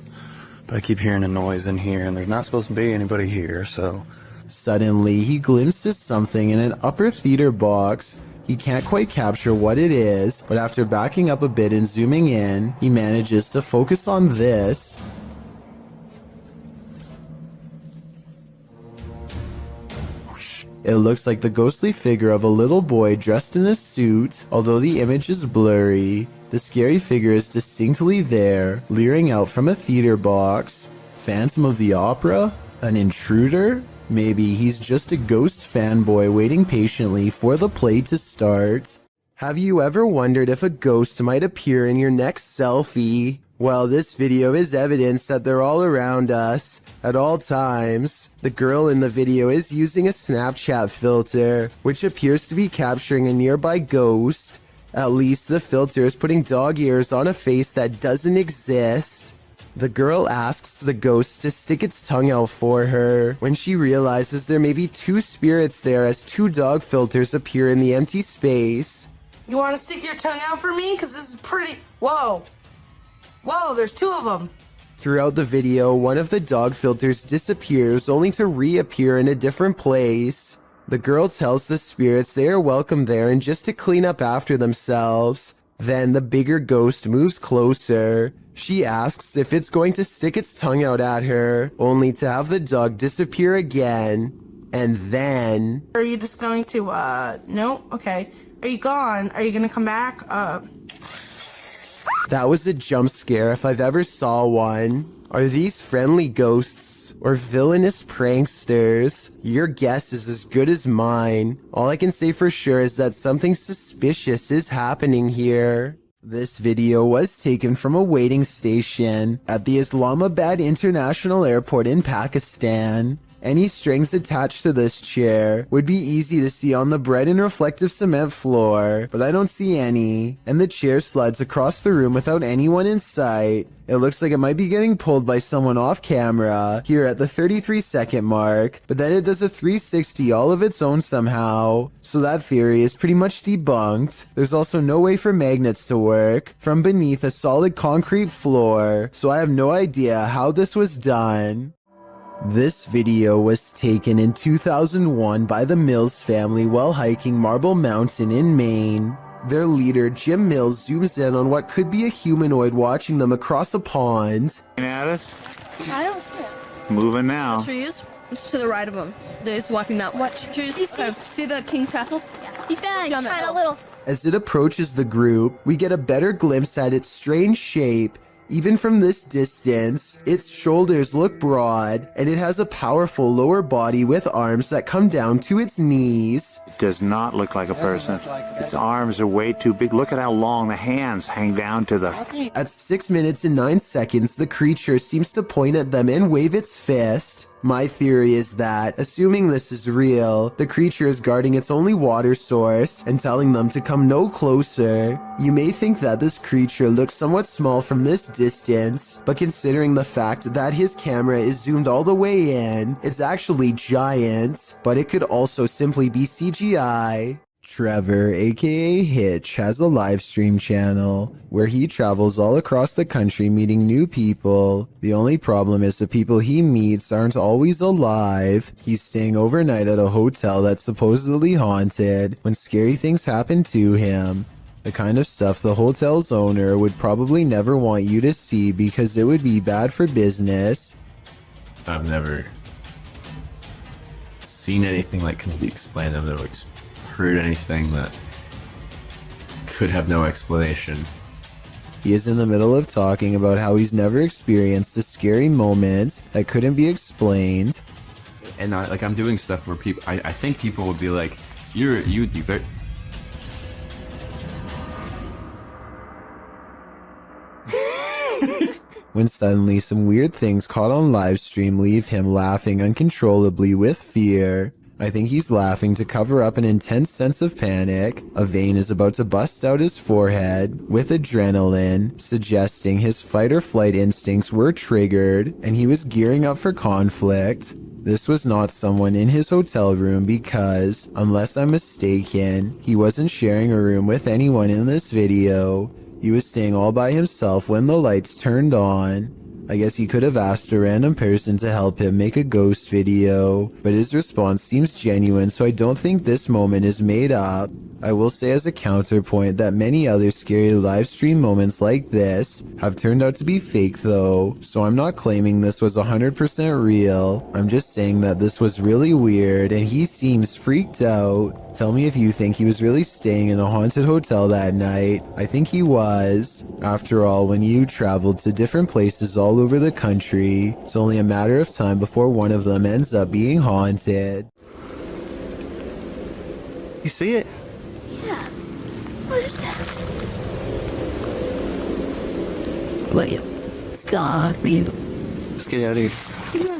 K: But I keep hearing a noise in here and there's not supposed to be anybody here, so...
A: Suddenly, he glimpses something in an upper theater box. He can't quite capture what it is, but after backing up a bit and zooming in, he manages to focus on this. It looks like the ghostly figure of a little boy dressed in a suit, although the image is blurry. The scary figure is distinctly there, leering out from a theater box. Phantom of the Opera? An intruder? Maybe he's just a ghost fanboy waiting patiently for the play to start. Have you ever wondered if a ghost might appear in your next selfie? Well, this video is evidence that they're all around us, at all times. The girl in the video is using a Snapchat filter, which appears to be capturing a nearby ghost. At least the filter is putting dog ears on a face that doesn't exist. The girl asks the ghost to stick its tongue out for her when she realizes there may be two spirits there as two dog filters appear in the empty space.
L: You want to stick your tongue out for me? Because this is pretty... Whoa. Whoa, there's two of them.
A: Throughout the video, one of the dog filters disappears only to reappear in a different place. The girl tells the spirits they are welcome there and just to clean up after themselves. Then the bigger ghost moves closer. She asks if it's going to stick its tongue out at her, only to have the dog disappear again. And then...
L: Are you just going to, no? Okay. Are you gone? Are you gonna come back?
A: That was a jump scare if I've ever saw one. Are these friendly ghosts or villainous pranksters? Your guess is as good as mine. All I can say for sure is that something suspicious is happening here. This video was taken from a waiting station at the Islamabad International Airport in Pakistan. Any strings attached to this chair would be easy to see on the bright and reflective cement floor, but I don't see any, and the chair slides across the room without anyone in sight. It looks like it might be getting pulled by someone off camera here at the 33-second mark, but then it does a 360 all of its own somehow. So that theory is pretty much debunked. There's also no way for magnets to work from beneath a solid concrete floor, so I have no idea how this was done. This video was taken in 2001 by the Mills family while hiking Marble Mountain in Maine. Their leader, Jim Mills, zooms in on what could be a humanoid watching them across a pond.
C: At us?
M: I don't see it.
C: Moving now.
M: Trees? It's to the right of them. They're just walking that way. Trees? See the King's Castle? He's down kind of little.
A: As it approaches the group, we get a better glimpse at its strange shape. Even from this distance, its shoulders look broad, and it has a powerful lower body with arms that come down to its knees.
C: It does not look like a person. Its arms are way too big. Look at how long the hands hang down to the...
A: At 6 minutes and 9 seconds, the creature seems to point at them and wave its fist. My theory is that, assuming this is real, the creature is guarding its only water source and telling them to come no closer. You may think that this creature looks somewhat small from this distance, but considering the fact that his camera is zoomed all the way in, it's actually giant, but it could also simply be CGI. Trevor, aka Hitch, has a live stream channel where he travels all across the country meeting new people. The only problem is the people he meets aren't always alive. He's staying overnight at a hotel that's supposedly haunted when scary things happen to him. The kind of stuff the hotel's owner would probably never want you to see because it would be bad for business.
N: I've never seen anything like can be explained. I've never heard anything that could have no explanation.
A: He is in the middle of talking about how he's never experienced a scary moment that couldn't be explained.
N: And I'm doing stuff where people, I think people would be like, you'd be very...
A: When suddenly some weird things caught on livestream leave him laughing uncontrollably with fear. I think he's laughing to cover up an intense sense of panic. A vein is about to bust out his forehead with adrenaline, suggesting his fight or flight instincts were triggered and he was gearing up for conflict. This was not someone in his hotel room because, unless I'm mistaken, he wasn't sharing a room with anyone in this video. He was staying all by himself when the lights turned on. I guess he could have asked a random person to help him make a ghost video, but his response seems genuine, so I don't think this moment is made up. I will say as a counterpoint that many other scary livestream moments like this have turned out to be fake though, so I'm not claiming this was 100% real. I'm just saying that this was really weird and he seems freaked out. Tell me if you think he was really staying in a haunted hotel that night. I think he was. After all, when you traveled to different places all over the country, it's only a matter of time before one of them ends up being haunted.
C: You see it?
M: Yeah. What is that?
F: Wait. Stop me.
C: Let's get out of here.
M: Yeah.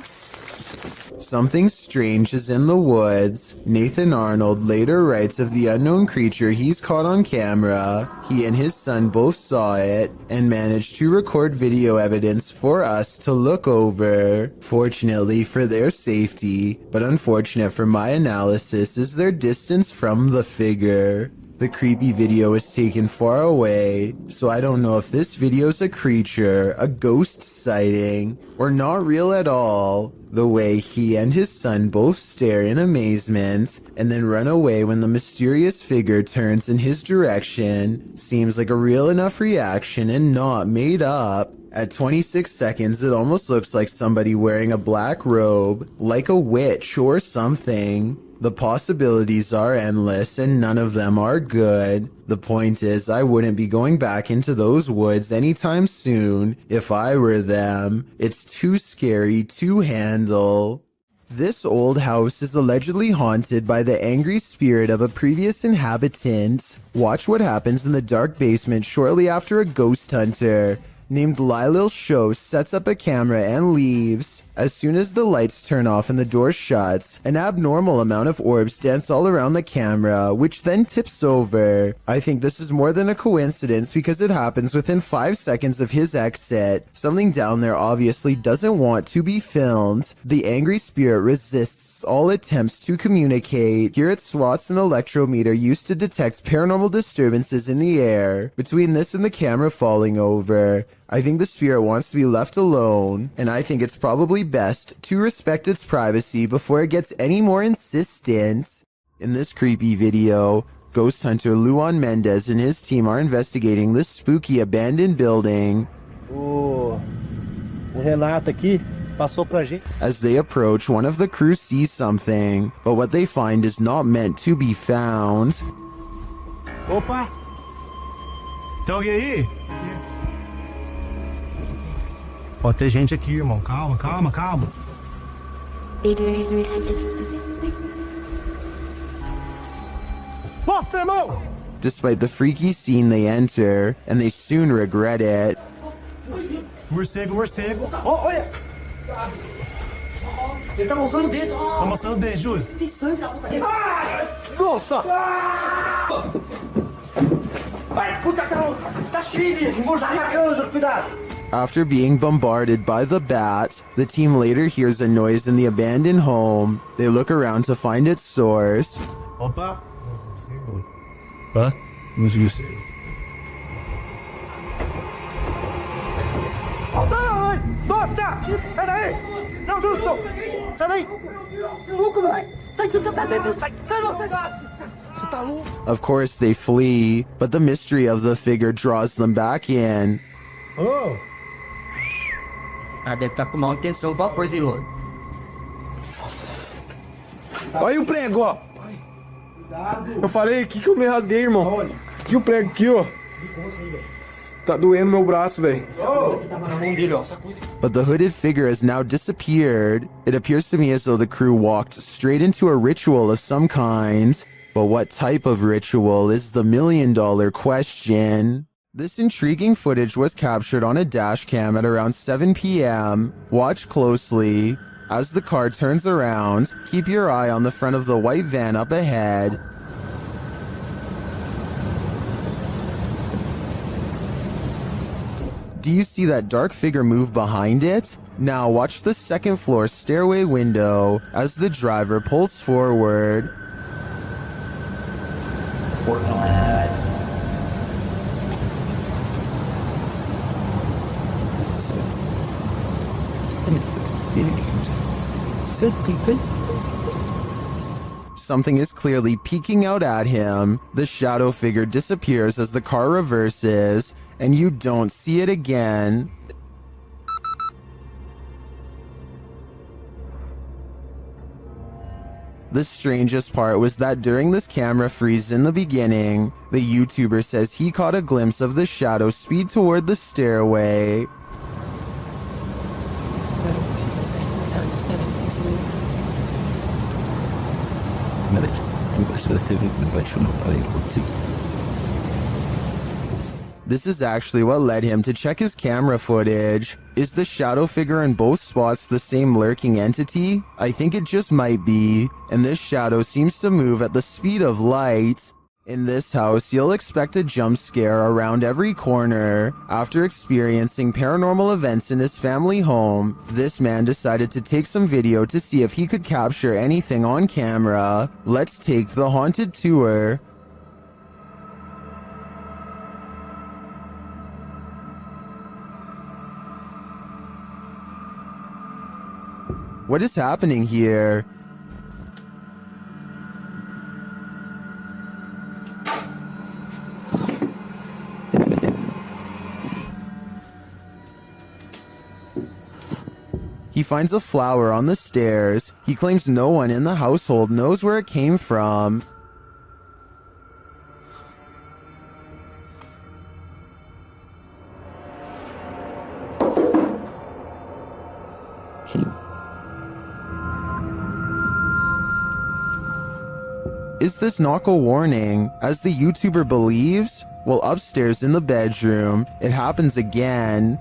A: Something strange is in the woods. Nathan Arnold later writes of the unknown creature he's caught on camera. He and his son both saw it and managed to record video evidence for us to look over. Fortunately for their safety, but unfortunate for my analysis, is their distance from the figure. The creepy video was taken far away, so I don't know if this video's a creature, a ghost sighting, or not real at all. The way he and his son both stare in amazement and then run away when the mysterious figure turns in his direction seems like a real enough reaction and not made up. At 26 seconds, it almost looks like somebody wearing a black robe, like a witch or something. The possibilities are endless and none of them are good. The point is, I wouldn't be going back into those woods anytime soon if I were them. It's too scary to handle. This old house is allegedly haunted by the angry spirit of a previous inhabitant. Watch what happens in the dark basement shortly after a ghost hunter named Lylil Show sets up a camera and leaves. As soon as the lights turn off and the door shuts, an abnormal amount of orbs dance all around the camera, which then tips over. I think this is more than a coincidence because it happens within 5 seconds of his exit. Something down there obviously doesn't want to be filmed. The angry spirit resists all attempts to communicate. Here it swats an electrometer used to detect paranormal disturbances in the air. Between this and the camera falling over, I think the spirit wants to be left alone, and I think it's probably best to respect its privacy before it gets any more insistent. In this creepy video, ghost hunter Luan Mendez and his team are investigating this spooky abandoned building.
F: Renato aqui passou pra gente.
A: As they approach, one of the crew sees something, but what they find is not meant to be found.
F: Opa! Tem alguém aí? Pode ter gente aqui, irmão. Calma, calma, calma. Mostra, irmão!
A: Despite the freaky scene they enter, and they soon regret it.
F: Morcego, morcego. Oh, olha!
L: Ele tá mostrando o dedo.
F: Tá mostrando o dedo, Júlio.
L: Tem sangue na boca dele.
F: Nossa!
L: Vai, puta, tá cheio de engordar na cama, cuidado.
A: After being bombarded by the bat, the team later hears a noise in the abandoned home. They look around to find its source.
F: Opa! Hã? Não viu isso. Nossa! Sai daí! Não, Wilson! Sai daí! Louco, moleque! Sai aqui, sai logo! Você tá louco?
A: Of course, they flee, but the mystery of the figure draws them back in.
F: Oh!
L: Ah, deve estar com má intenção, vapor, Zilô.
F: Olha aí o prego, ó! Eu falei aqui que eu me rasguei, irmão. Aqui o prego, aqui, ó. Tá doendo meu braço, velho.
A: But the hooded figure has now disappeared. It appears to me as though the crew walked straight into a ritual of some kind. But what type of ritual is the million-dollar question? This intriguing footage was captured on a dash cam at around 7 p.m. Watch closely. As the car turns around, keep your eye on the front of the white van up ahead. Do you see that dark figure move behind it? Now watch the second floor stairway window as the driver pulls forward. Something is clearly peeking out at him. The shadow figure disappears as the car reverses, and you don't see it again. The strangest part was that during this camera freeze in the beginning, the YouTuber says he caught a glimpse of the shadow speed toward the stairway. This is actually what led him to check his camera footage. Is the shadow figure in both spots the same lurking entity? I think it just might be, and this shadow seems to move at the speed of light. In this house, you'll expect a jump scare around every corner. After experiencing paranormal events in his family home, this man decided to take some video to see if he could capture anything on camera. Let's take the haunted tour. What is happening here? He finds a flower on the stairs. He claims no one in the household knows where it came from. Is this knock a warning, as the YouTuber believes? Well, upstairs in the bedroom, it happens again.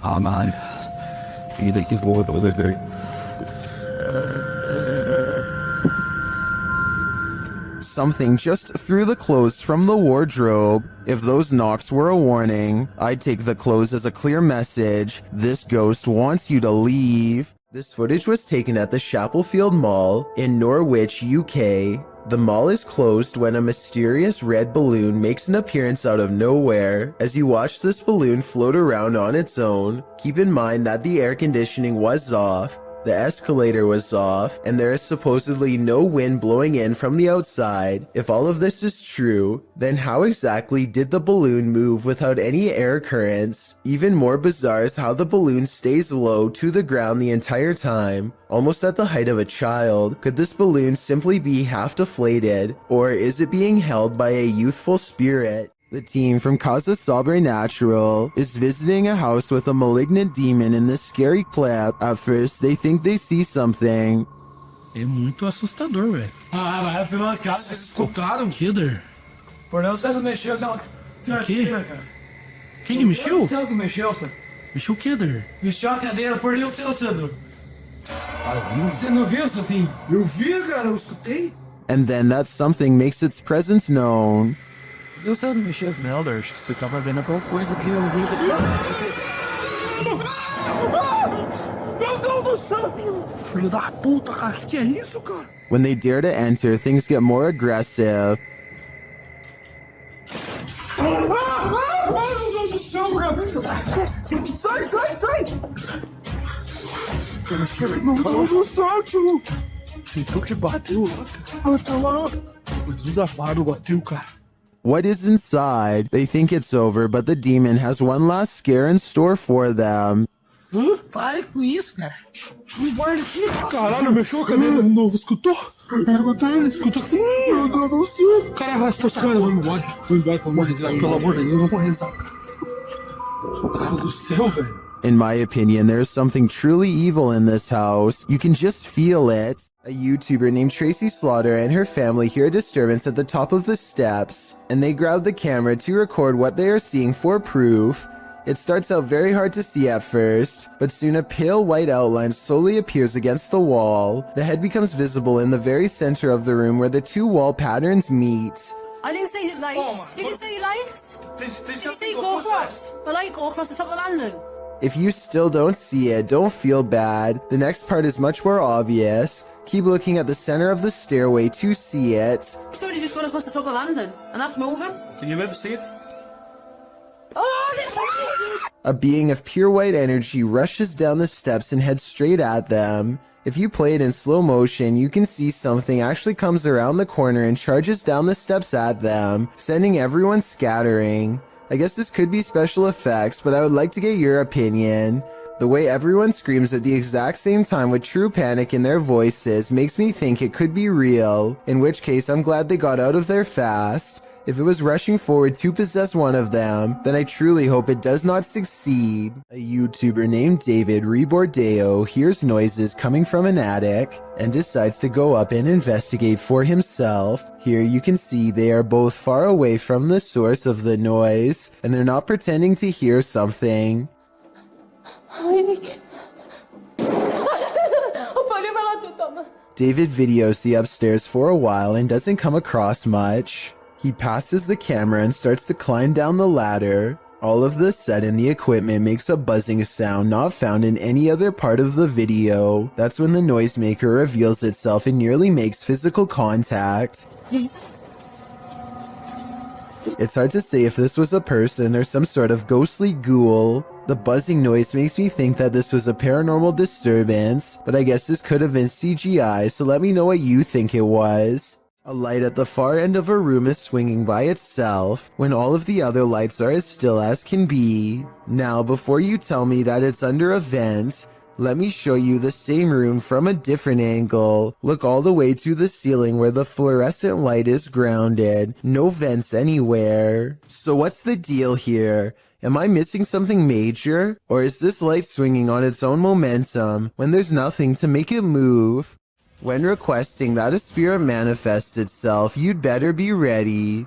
O: Oh man, you think you've won with it?
A: Something just threw the clothes from the wardrobe. If those knocks were a warning, I'd take the clothes as a clear message. This ghost wants you to leave. This footage was taken at the Chapelfield Mall in Norwich, UK. The mall is closed when a mysterious red balloon makes an appearance out of nowhere. As you watch this balloon float around on its own, keep in mind that the air conditioning was off, the escalator was off, and there is supposedly no wind blowing in from the outside. If all of this is true, then how exactly did the balloon move without any air currents? Even more bizarre is how the balloon stays low to the ground the entire time, almost at the height of a child. Could this balloon simply be half deflated, or is it being held by a youthful spirit? The team from Casa Sobrenatural is visiting a house with a malignant demon in this scary clip. At first, they think they see something.
P: É muito assustador, velho.
F: Ah, vai se lascar, vocês escutaram?
P: Kidder.
F: Por não, você não mexeu, não.
P: O quê? Quem que mexeu?
F: Você que mexeu, Sandro.
P: Mexeu o Kidder?
F: Mexeu a cadeira, por Deus, seu Sandro. Você não viu, Sofinho? Eu vi, cara, eu escutei.
A: And then that something makes its presence known.
P: Eu sei, não mexeu as Melder. Acho que você tava vendo alguma coisa que eu vi.
F: Meu Deus do céu! Filho da puta, cara, que é isso, cara?
A: When they dare to enter, things get more aggressive.
F: Meu Deus do céu, cara! Sai, sai, sai! Meu Deus do céu, tio!
P: Então que bateu lá, cara.
F: Tá lá!
P: O desafado bateu, cara.
A: What is inside? They think it's over, but the demon has one last scare in store for them.
P: Hã? Pare com isso, cara. Me guarda aqui.
F: Caralho, mexeu a cadeira de novo, escutou? Escutou que meu Deus do céu. Cara, arrastou essa câmera, vamos embora. Vamos embora, vamos rezar, pelo amor de Deus, vamos rezar. Cara do céu, velho.
A: In my opinion, there's something truly evil in this house. You can just feel it. A YouTuber named Tracy Slaughter and her family hear a disturbance at the top of the steps, and they grab the camera to record what they are seeing for proof. It starts out very hard to see at first, but soon a pale white outline slowly appears against the wall. The head becomes visible in the very center of the room where the two wall patterns meet.
L: I didn't see lights.
F: Oh,
L: Did you see lights? Did you see go across? The light go across the top of the landing.
A: If you still don't see it, don't feel bad. The next part is much more obvious. Keep looking at the center of the stairway to see it.
L: Somebody just gone across the top of the landing, and that's moving.
P: Can you ever see it?
L: Oh,
A: A being of pure white energy rushes down the steps and heads straight at them. If you play it in slow motion, you can see something actually comes around the corner and charges down the steps at them, sending everyone scattering. I guess this could be special effects, but I would like to get your opinion. The way everyone screams at the exact same time with true panic in their voices makes me think it could be real, in which case I'm glad they got out of there fast. If it was rushing forward to possess one of them, then I truly hope it does not succeed. A YouTuber named David Rebordeo hears noises coming from an attic and decides to go up and investigate for himself. Here you can see they are both far away from the source of the noise, and they're not pretending to hear something. David videos the upstairs for a while and doesn't come across much. He passes the camera and starts to climb down the ladder. All of the sudden, the equipment makes a buzzing sound not found in any other part of the video. That's when the noisemaker reveals itself and nearly makes physical contact. It's hard to say if this was a person or some sort of ghostly ghoul. The buzzing noise makes me think that this was a paranormal disturbance, but I guess this could have been CGI, so let me know what you think it was. A light at the far end of a room is swinging by itself when all of the other lights are as still as can be. Now, before you tell me that it's under a vent, let me show you the same room from a different angle. Look all the way to the ceiling where the fluorescent light is grounded. No vents anywhere. So what's the deal here? Am I missing something major? Or is this light swinging on its own momentum when there's nothing to make it move? When requesting that a spirit manifest itself, you'd better be ready.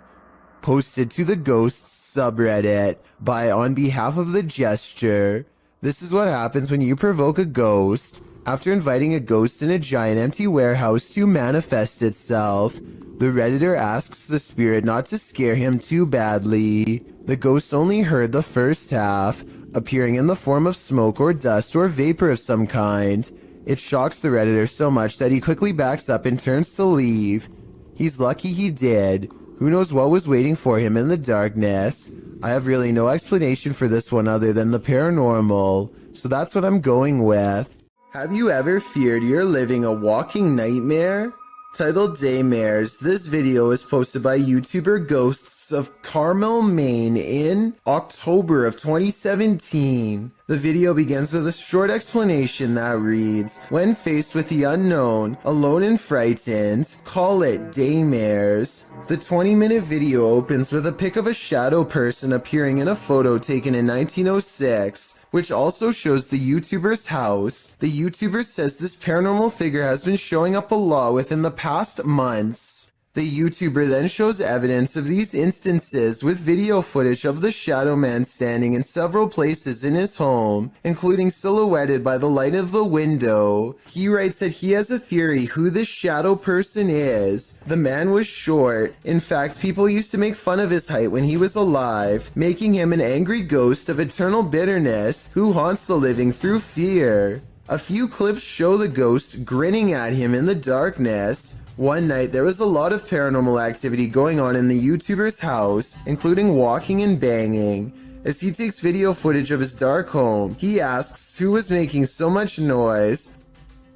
A: Posted to the Ghosts subreddit by On Behalf of the Gesture. This is what happens when you provoke a ghost. After inviting a ghost in a giant empty warehouse to manifest itself, the Redditor asks the spirit not to scare him too badly. The ghost only heard the first half, appearing in the form of smoke or dust or vapor of some kind. It shocks the Redditor so much that he quickly backs up and turns to leave. He's lucky he did. Who knows what was waiting for him in the darkness? I have really no explanation for this one other than the paranormal, so that's what I'm going with. Have you ever feared you're living a walking nightmare? Titled Daymares, this video is posted by YouTuber Ghosts of Carmel, Maine in October of 2017. The video begins with a short explanation that reads, when faced with the unknown, alone and frightened, call it Daymares. The 20-minute video opens with a pic of a shadow person appearing in a photo taken in 1906. Which also shows the YouTuber's house. The YouTuber says this paranormal figure has been showing up a lot within the past months. The YouTuber then shows evidence of these instances with video footage of the shadow man standing in several places in his home, including silhouetted by the light of the window. He writes that he has a theory who this shadow person is. The man was short. In fact, people used to make fun of his height when he was alive, making him an angry ghost of eternal bitterness who haunts the living through fear. A few clips show the ghost grinning at him in the darkness. One night, there was a lot of paranormal activity going on in the YouTuber's house, including walking and banging. As he takes video footage of his dark home, he asks who was making so much noise.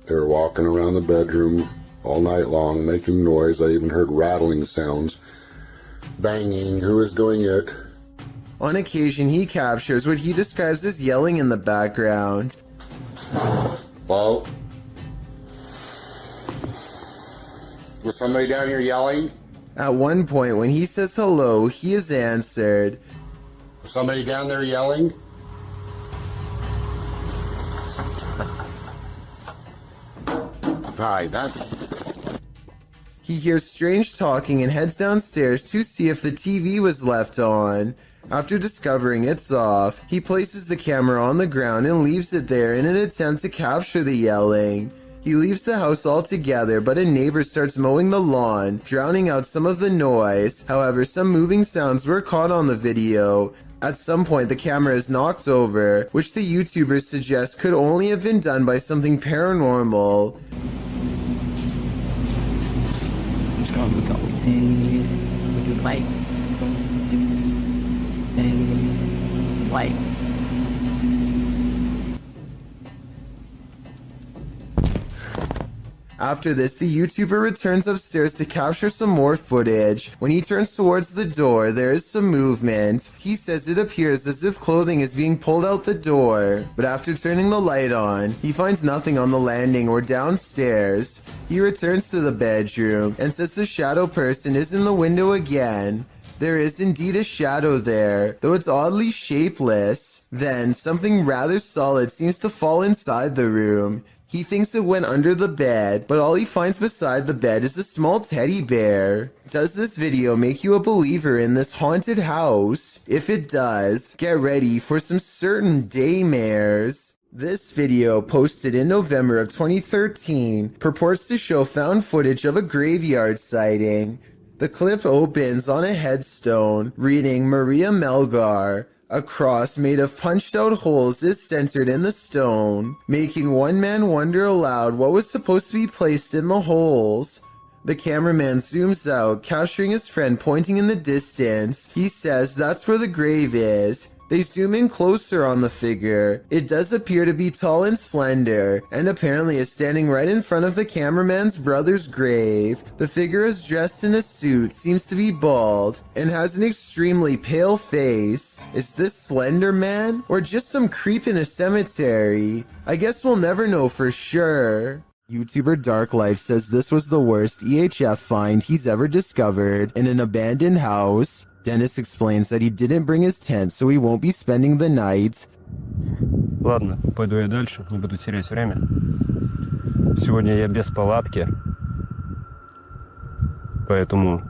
Q: They were walking around the bedroom all night long, making noise. I even heard rattling sounds. Banging. Who was doing it?
A: On occasion, he captures what he describes as yelling in the background.
Q: Well, was somebody down here yelling?
A: At one point, when he says hello, he is answered.
Q: Somebody down there yelling? Hi,
A: He hears strange talking and heads downstairs to see if the TV was left on. After discovering it's off, he places the camera on the ground and leaves it there in an attempt to capture the yelling. He leaves the house altogether, but a neighbor starts mowing the lawn, drowning out some of the noise. However, some moving sounds were caught on the video. At some point, the camera is knocked over, which the YouTubers suggest could only have been done by something paranormal.
R: White.
A: After this, the YouTuber returns upstairs to capture some more footage. When he turns towards the door, there is some movement. He says it appears as if clothing is being pulled out the door. But after turning the light on, he finds nothing on the landing or downstairs. He returns to the bedroom and says the shadow person is in the window again. There is indeed a shadow there, though it's oddly shapeless. Then, something rather solid seems to fall inside the room. He thinks it went under the bed, but all he finds beside the bed is a small teddy bear. Does this video make you a believer in this haunted house? If it does, get ready for some certain daymares. This video, posted in November of 2013, purports to show found footage of a graveyard sighting. The clip opens on a headstone reading Maria Melgar. A cross made of punched out holes is centered in the stone, making one man wonder aloud what was supposed to be placed in the holes. The cameraman zooms out, capturing his friend pointing in the distance. He says that's where the grave is. They zoom in closer on the figure. It does appear to be tall and slender, and apparently is standing right in front of the cameraman's brother's grave. The figure is dressed in a suit, seems to be bald, and has an extremely pale face. Is this Slender Man, or just some creep in a cemetery? I guess we'll never know for sure. YouTuber Dark Life says this was the worst EHF find he's ever discovered in an abandoned house. Dennis explains that he didn't bring his tent, so he won't be spending the night.
S: Ладно, пойду я дальше, не буду терять время. Сегодня я без палатки, поэтому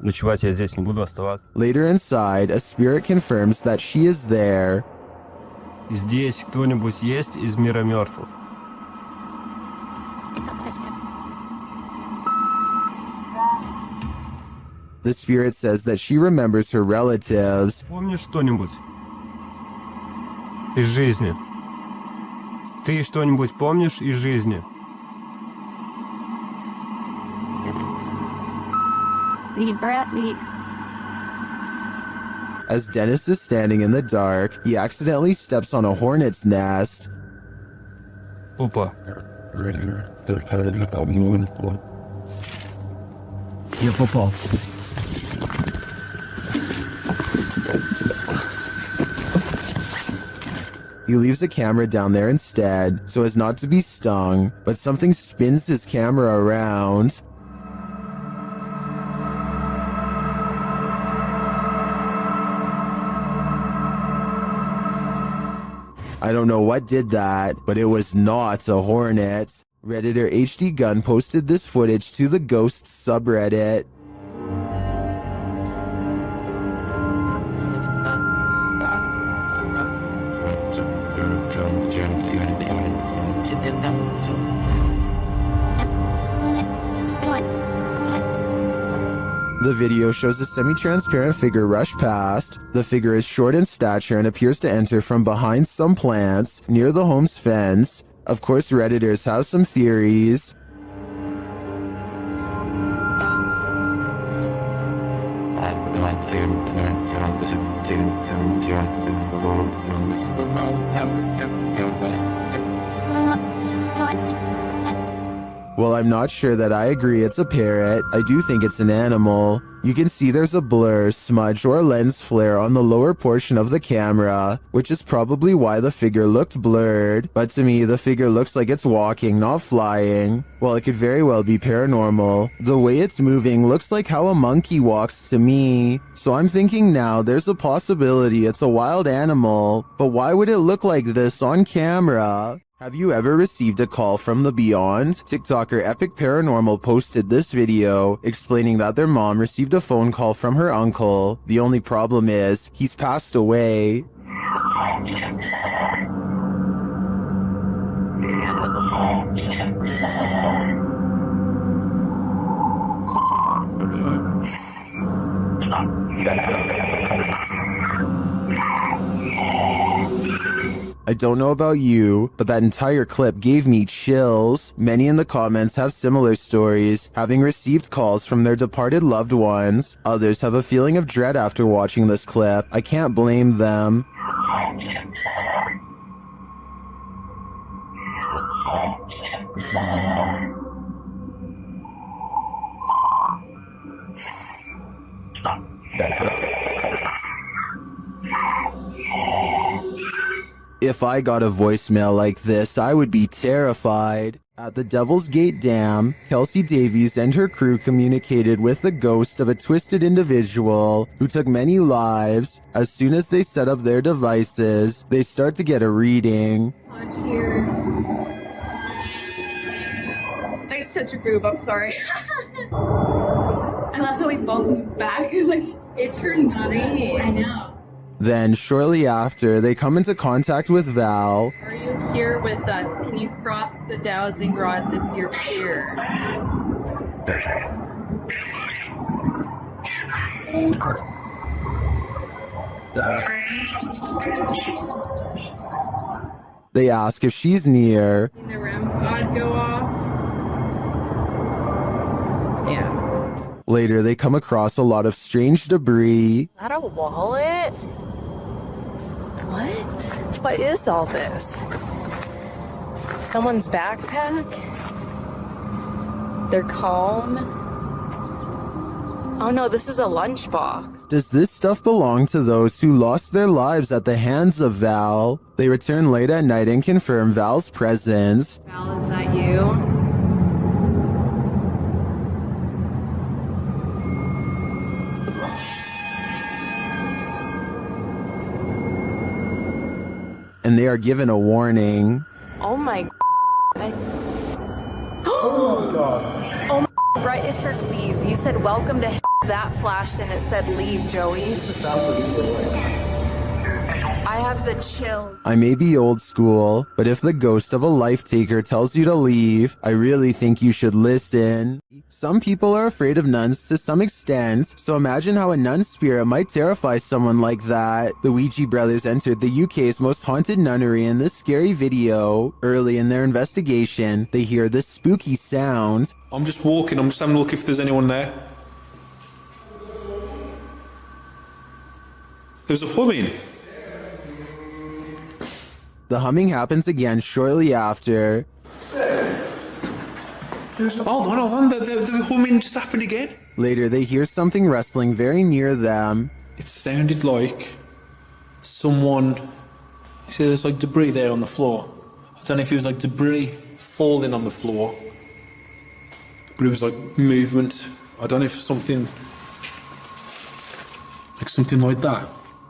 S: ночевать я здесь не буду оставаться.
A: Later inside, a spirit confirms that she is there.
S: Здесь кто-нибудь есть из мира мертвых?
A: The spirit says that she remembers her relatives.
S: Помнишь что-нибудь из жизни? Ты что-нибудь помнишь из жизни?
A: As Dennis is standing in the dark, he accidentally steps on a hornet's nest.
S: Опа.
O: Я попал.
A: He leaves a camera down there instead, so as not to be stung, but something spins his camera around. I don't know what did that, but it was not a hornet. Redditor HD Gun posted this footage to the Ghosts subreddit. The video shows a semi-transparent figure rush past. The figure is short in stature and appears to enter from behind some plants near the home's fence. Of course, Redditors have some theories. Well, I'm not sure that I agree it's a parrot. I do think it's an animal. You can see there's a blur, smudge, or lens flare on the lower portion of the camera, which is probably why the figure looked blurred. But to me, the figure looks like it's walking, not flying. Well, it could very well be paranormal. The way it's moving looks like how a monkey walks to me. So I'm thinking now there's a possibility it's a wild animal. But why would it look like this on camera? Have you ever received a call from the beyond? TikToker Epic Paranormal posted this video explaining that their mom received a phone call from her uncle. The only problem is, he's passed away. I don't know about you, but that entire clip gave me chills. Many in the comments have similar stories, having received calls from their departed loved ones. Others have a feeling of dread after watching this clip. I can't blame them. If I got a voicemail like this, I would be terrified. At the Devil's Gate Dam, Kelsey Davies and her crew communicated with the ghost of a twisted individual who took many lives. As soon as they set up their devices, they start to get a reading.
T: I such a boob, I'm sorry. I love how we both moved back. Like, it turned green. I know.
A: Then, shortly after, they come into contact with Val.
T: Are you here with us? Can you cross the dowsing rods if you're here?
A: They ask if she's near.
T: In the REM pods go off. Yeah.
A: Later, they come across a lot of strange debris.
L: Is that a wallet? What is all this? Someone's backpack? They're calm. Oh no, this is a lunchbox.
A: Does this stuff belong to those who lost their lives at the hands of Val? They return late at night and confirm Val's presence.
T: Val, is that you?
A: And they are given a warning.
L: Oh my
F: Oh my god.
L: Oh my right, it says leave. You said welcome to that flashed and it said leave, Joey. I have the chills.
A: I may be old school, but if the ghost of a life taker tells you to leave, I really think you should listen. Some people are afraid of nuns to some extent, so imagine how a nun spirit might terrify someone like that. The Ouija brothers entered the UK's most haunted nunnery in this scary video. Early in their investigation, they hear this spooky sound.
F: I'm just walking, I'm just having a look if there's anyone there. There's a humming.
A: The humming happens again shortly after.
F: Hold on, the humming just happened again.
A: Later, they hear something rustling very near them.
F: It sounded like someone. You see, there's like debris there on the floor. I don't know if it was like debris falling on the floor, but it was like movement. I don't know if something like that.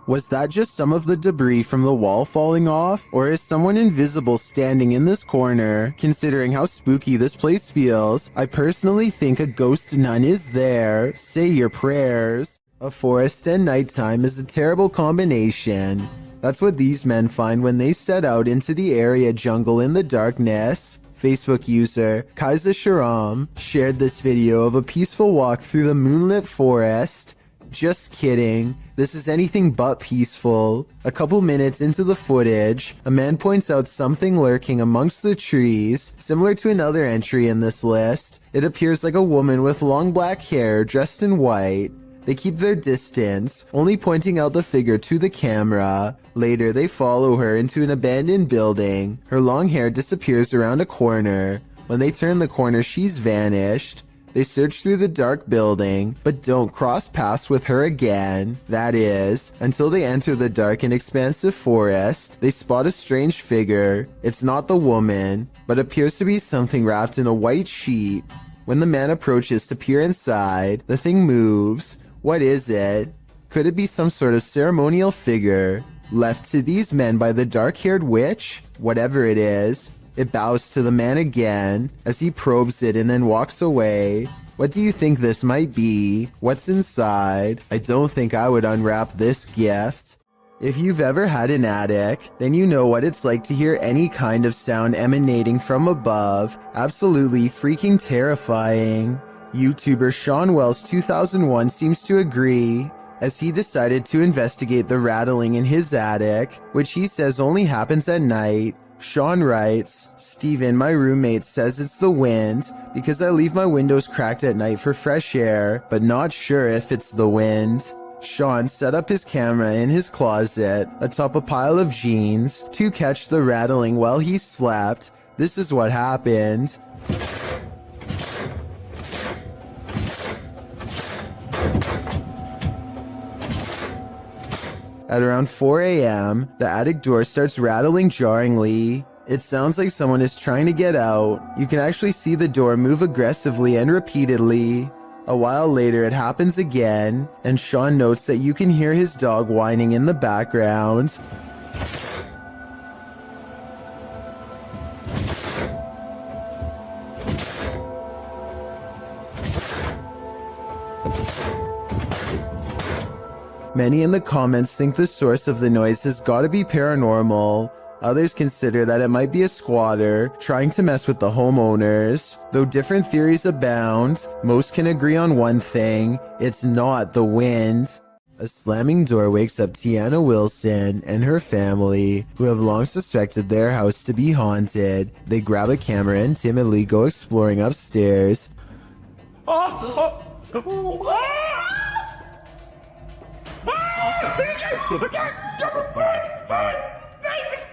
A: Was that just some of the debris from the wall falling off? Or is someone invisible standing in this corner? Considering how spooky this place feels, I personally think a ghost nun is there. Say your prayers. A forest and nighttime is a terrible combination. That's what these men find when they set out into the area jungle in the darkness. Facebook user Kaiser Sharam shared this video of a peaceful walk through the moonlit forest. Just kidding. This is anything but peaceful. A couple minutes into the footage, a man points out something lurking amongst the trees, similar to another entry in this list. It appears like a woman with long black hair dressed in white. They keep their distance, only pointing out the figure to the camera. Later, they follow her into an abandoned building. Her long hair disappears around a corner. When they turn the corner, she's vanished. They search through the dark building, but don't cross paths with her again. That is, until they enter the dark and expansive forest, they spot a strange figure. It's not the woman, but appears to be something wrapped in a white sheet. When the man approaches to peer inside, the thing moves. What is it? Could it be some sort of ceremonial figure? Left to these men by the dark-haired witch? Whatever it is. It bows to the man again as he probes it and then walks away. What do you think this might be? What's inside? I don't think I would unwrap this gift. If you've ever had an attic, then you know what it's like to hear any kind of sound emanating from above. Absolutely freaking terrifying. YouTuber Sean Wells 2001 seems to agree, as he decided to investigate the rattling in his attic, which he says only happens at night. Sean writes, Steven, my roommate, says it's the wind because I leave my windows cracked at night for fresh air, but not sure if it's the wind. Sean set up his camera in his closet atop a pile of jeans to catch the rattling while he slept. This is what happened. At around 4 a.m., the attic door starts rattling jarringly. It sounds like someone is trying to get out. You can actually see the door move aggressively and repeatedly. A while later, it happens again, and Sean notes that you can hear his dog whining in the background. Many in the comments think the source of the noise has got to be paranormal. Others consider that it might be a squatter trying to mess with the homeowners. Though different theories abound, most can agree on one thing: it's not the wind. A slamming door wakes up Tiana Wilson and her family, who have long suspected their house to be haunted. They grab a camera and timidly go exploring upstairs.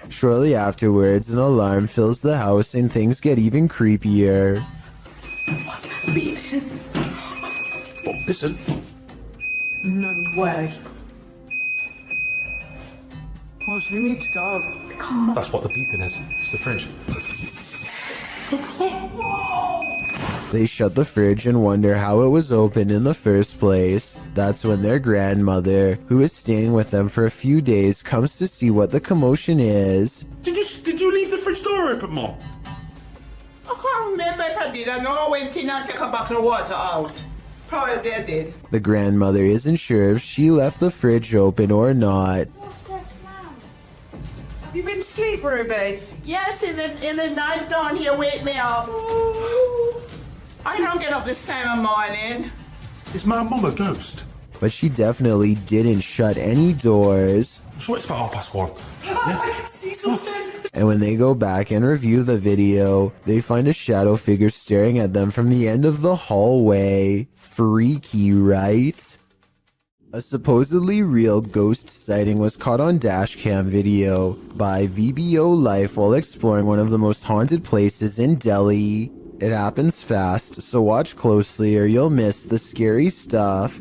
A: Shortly afterwards, an alarm fills the house and things get even creepier.
F: Listen.
L: No way.
F: Oh, she needs dog. That's what the beacon is. It's the fridge.
A: They shut the fridge and wonder how it was opened in the first place. That's when their grandmother, who is staying with them for a few days, comes to see what the commotion is.
F: Did you leave the fridge door open, Mom?
L: I can't remember if I did. I know I went in and took a bucket of water out. Probably I did.
A: The grandmother isn't sure if she left the fridge open or not.
L: Have you been asleep, Ruby? Yes, in the night dawn here wake me up. I don't get up this time of morning.
F: Is my mum a ghost?
A: But she definitely didn't shut any doors.
F: So it's about 1:30.
L: I can see something.
A: And when they go back and review the video, they find a shadow figure staring at them from the end of the hallway. Freaky, right? A supposedly real ghost sighting was caught on dashcam video by VBO Life while exploring one of the most haunted places in Delhi. It happens fast, so watch closely or you'll miss the scary stuff.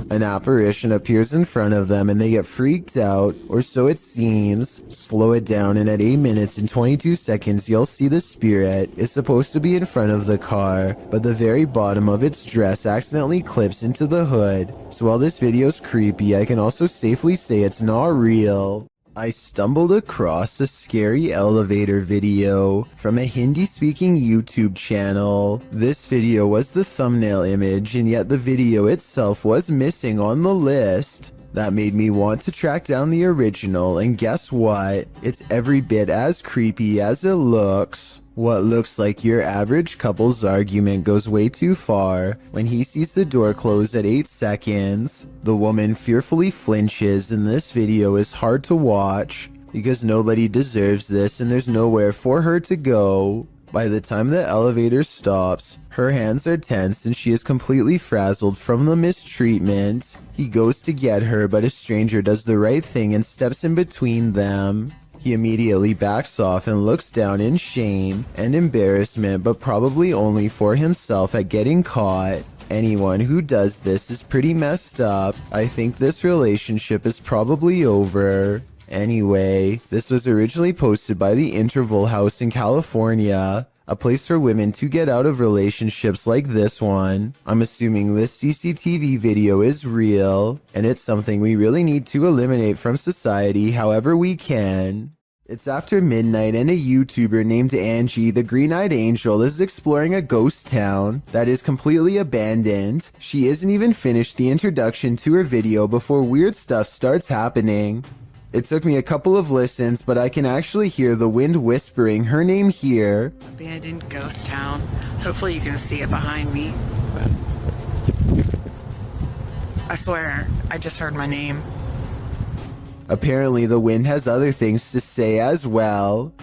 A: An apparition appears in front of them and they get freaked out, or so it seems. Slow it down and at 8 minutes and 22 seconds you'll see the spirit is supposed to be in front of the car, but the very bottom of its dress accidentally clips into the hood. So while this video's creepy, I can also safely say it's not real. I stumbled across a scary elevator video from a Hindi-speaking YouTube channel. This video was the thumbnail image, and yet the video itself was missing on the list. That made me want to track down the original, and guess what? It's every bit as creepy as it looks. What looks like your average couple's argument goes way too far when he sees the door close at 8 seconds. The woman fearfully flinches, and this video is hard to watch because nobody deserves this and there's nowhere for her to go. By the time the elevator stops, her hands are tense and she is completely frazzled from the mistreatment. He goes to get her, but a stranger does the right thing and steps in between them. He immediately backs off and looks down in shame and embarrassment, but probably only for himself at getting caught. Anyone who does this is pretty messed up. I think this relationship is probably over. Anyway, this was originally posted by the Interval House in California, a place for women to get out of relationships like this one. I'm assuming this CCTV video is real, and it's something we really need to eliminate from society however we can. It's after midnight and a YouTuber named Angie, the Green-Eyed Angel, is exploring a ghost town that is completely abandoned. She isn't even finished the introduction to her video before weird stuff starts happening. It took me a couple of listens, but I can actually hear the wind whispering her name here.
U: Abandoned ghost town. Hopefully you can see it behind me. I swear, I just heard my name.
A: Apparently the wind has other things to say as well.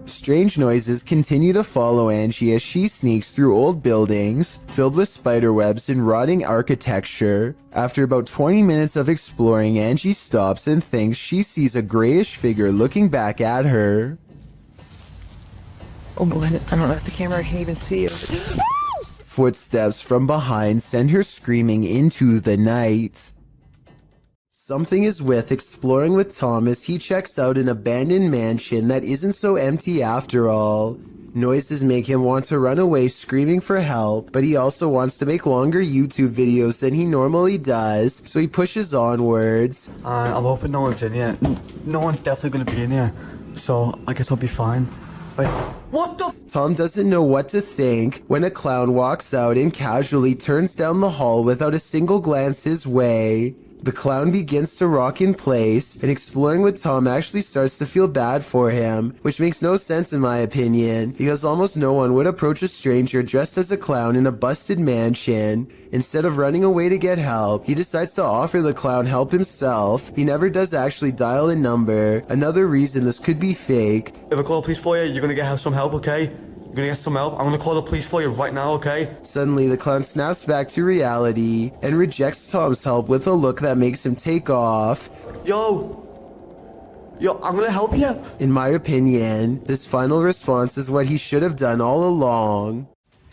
A: Strange noises continue to follow Angie as she sneaks through old buildings filled with spider webs and rotting architecture. After about 20 minutes of exploring, Angie stops and thinks she sees a grayish figure looking back at her.
U: Oh boy, I don't know if the camera can even see it.
A: Footsteps from behind send her screaming into the night. Something is with exploring with Tom as he checks out an abandoned mansion that isn't so empty after all. Noises make him want to run away screaming for help, but he also wants to make longer YouTube videos than he normally does, so he pushes onwards.
V: I'm hoping no one's in here. No one's definitely going to be in here, so I guess I'll be fine. Wait,
A: What the? Tom doesn't know what to think when a clown walks out and casually turns down the hall without a single glance his way. The clown begins to rock in place, and exploring with Tom actually starts to feel bad for him, which makes no sense in my opinion, because almost no one would approach a stranger dressed as a clown in a busted mansion. Instead of running away to get help, he decides to offer the clown help himself. He never does actually dial a number, another reason this could be fake.
D: If I call the police for you, you're gonna get some help, okay? You're gonna get some help. I'm gonna call the police for you right now, okay?
A: Suddenly, the clown snaps back to reality and rejects Tom's help with a look that makes him take off.
D: Yo, I'm gonna help you.
A: In my opinion, this final response is what he should have done all along.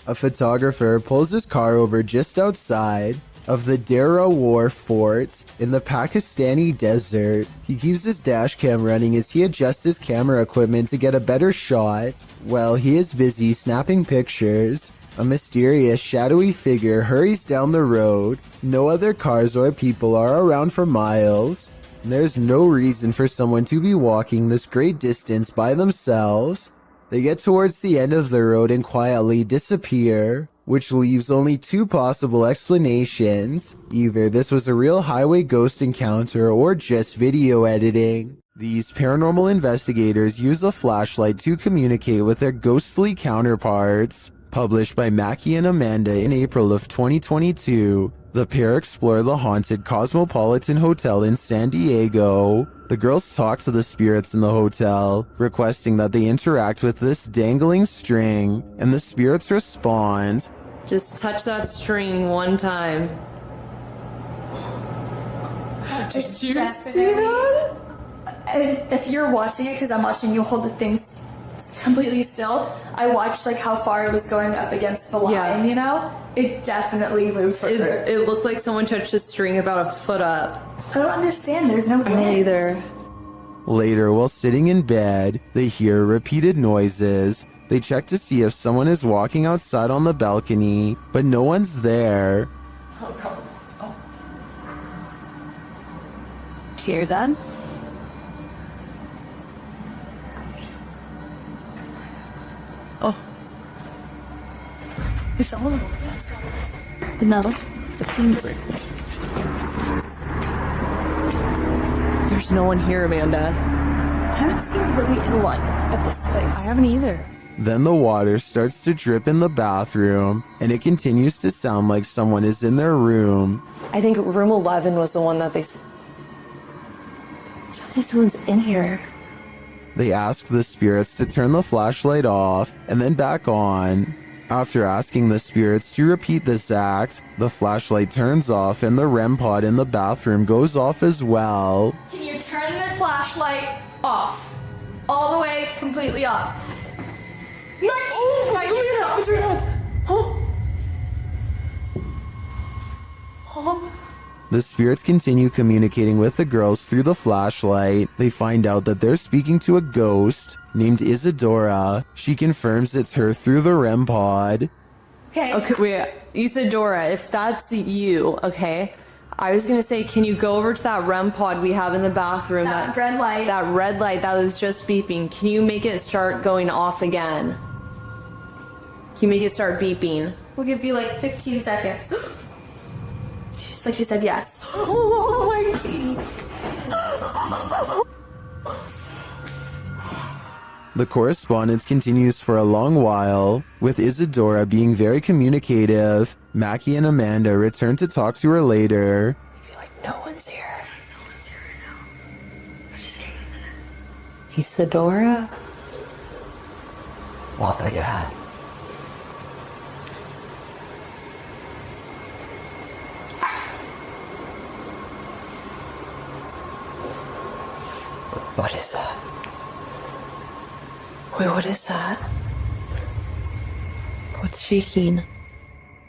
A: A photographer pulls his car over just outside of the Dera War Fort in the Pakistani desert. He keeps his dash cam running as he adjusts his camera equipment to get a better shot. While he is busy snapping pictures, a mysterious shadowy figure hurries down the road. No other cars or people are around for miles. There's no reason for someone to be walking this great distance by themselves. They get towards the end of the road and quietly disappear, which leaves only two possible explanations. Either this was a real highway ghost encounter or just video editing. These paranormal investigators use a flashlight to communicate with their ghostly counterparts. Published by Mackie and Amanda in April of 2022, the pair explore the haunted Cosmopolitan Hotel in San Diego. The girls talk to the spirits in the hotel, requesting that they interact with this dangling string, and the spirits respond.
V: Just touch that string one time.
T: Did you see that? And if you're watching it, because I'm watching you hold the things completely still, I watched like how far it was going up against the line, you know? It definitely moved further.
V: It looked like someone touched the string about a foot up.
T: I don't understand, there's no wind.
V: Me either.
A: Later, while sitting in bed, they hear repeated noises. They check to see if someone is walking outside on the balcony, but no one's there.
T: Oh, God. Oh.
V: Cheers, Ed. Oh.
T: It's all no.
V: There's no one here, Amanda.
T: I haven't seen really anyone at this place.
V: I haven't either.
A: Then the water starts to drip in the bathroom, and it continues to sound like someone is in their room.
V: I think room 11 was the one that they...
T: Someone's in here.
A: They ask the spirits to turn the flashlight off and then back on. After asking the spirits to repeat this act, the flashlight turns off and the REM pod in the bathroom goes off as well.
T: Can you turn the flashlight off? All the way, completely off.
A: The spirits continue communicating with the girls through the flashlight. They find out that they're speaking to a ghost named Isadora. She confirms it's her through the REM pod.
V: Okay, wait. Isadora, if that's you, okay? I was gonna say, can you go over to that REM pod we have in the bathroom?
T: That red light.
V: That red light that was just beeping. Can you make it start going off again? Can you make it start beeping?
T: We'll give you like 15 seconds. She's like, she said yes. Oh my God.
A: The correspondence continues for a long while, with Isadora being very communicative. Mackie and Amanda return to talk to her later.
V: No one's here. Isadora?
O: What was that? What is that?
V: Wait, what is that? What's shaking?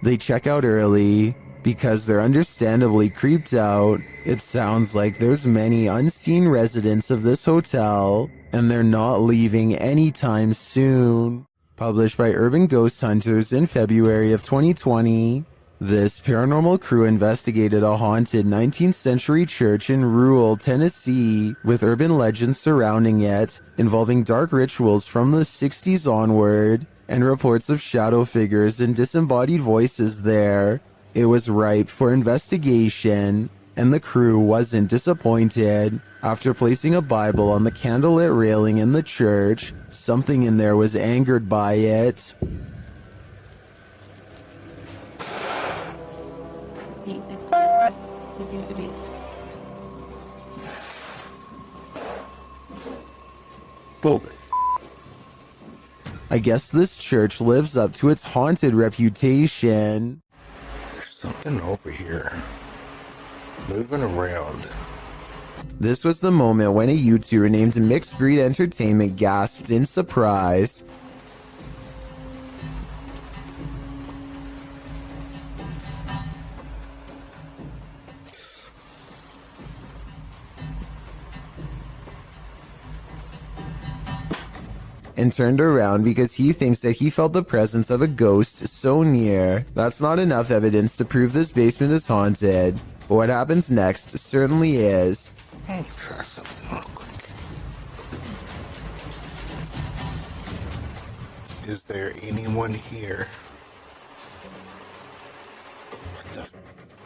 A: They check out early because they're understandably creeped out. It sounds like there's many unseen residents of this hotel, and they're not leaving anytime soon. Published by Urban Ghost Hunters in February of 2020. This paranormal crew investigated a haunted 19th century church in rural Tennessee with urban legends surrounding it, involving dark rituals from the 60s onward, and reports of shadow figures and disembodied voices there. It was ripe for investigation, and the crew wasn't disappointed. After placing a Bible on the candlelit railing in the church, something in there was angered by it. I guess this church lives up to its haunted reputation.
Q: There's something over here. Moving around.
A: This was the moment when a YouTuber named Mixed Breed Entertainment gasped in surprise. And turned around because he thinks that he felt the presence of a ghost so near. That's not enough evidence to prove this basement is haunted, but what happens next certainly is.
Q: I'll try something real quick. Is there anyone here?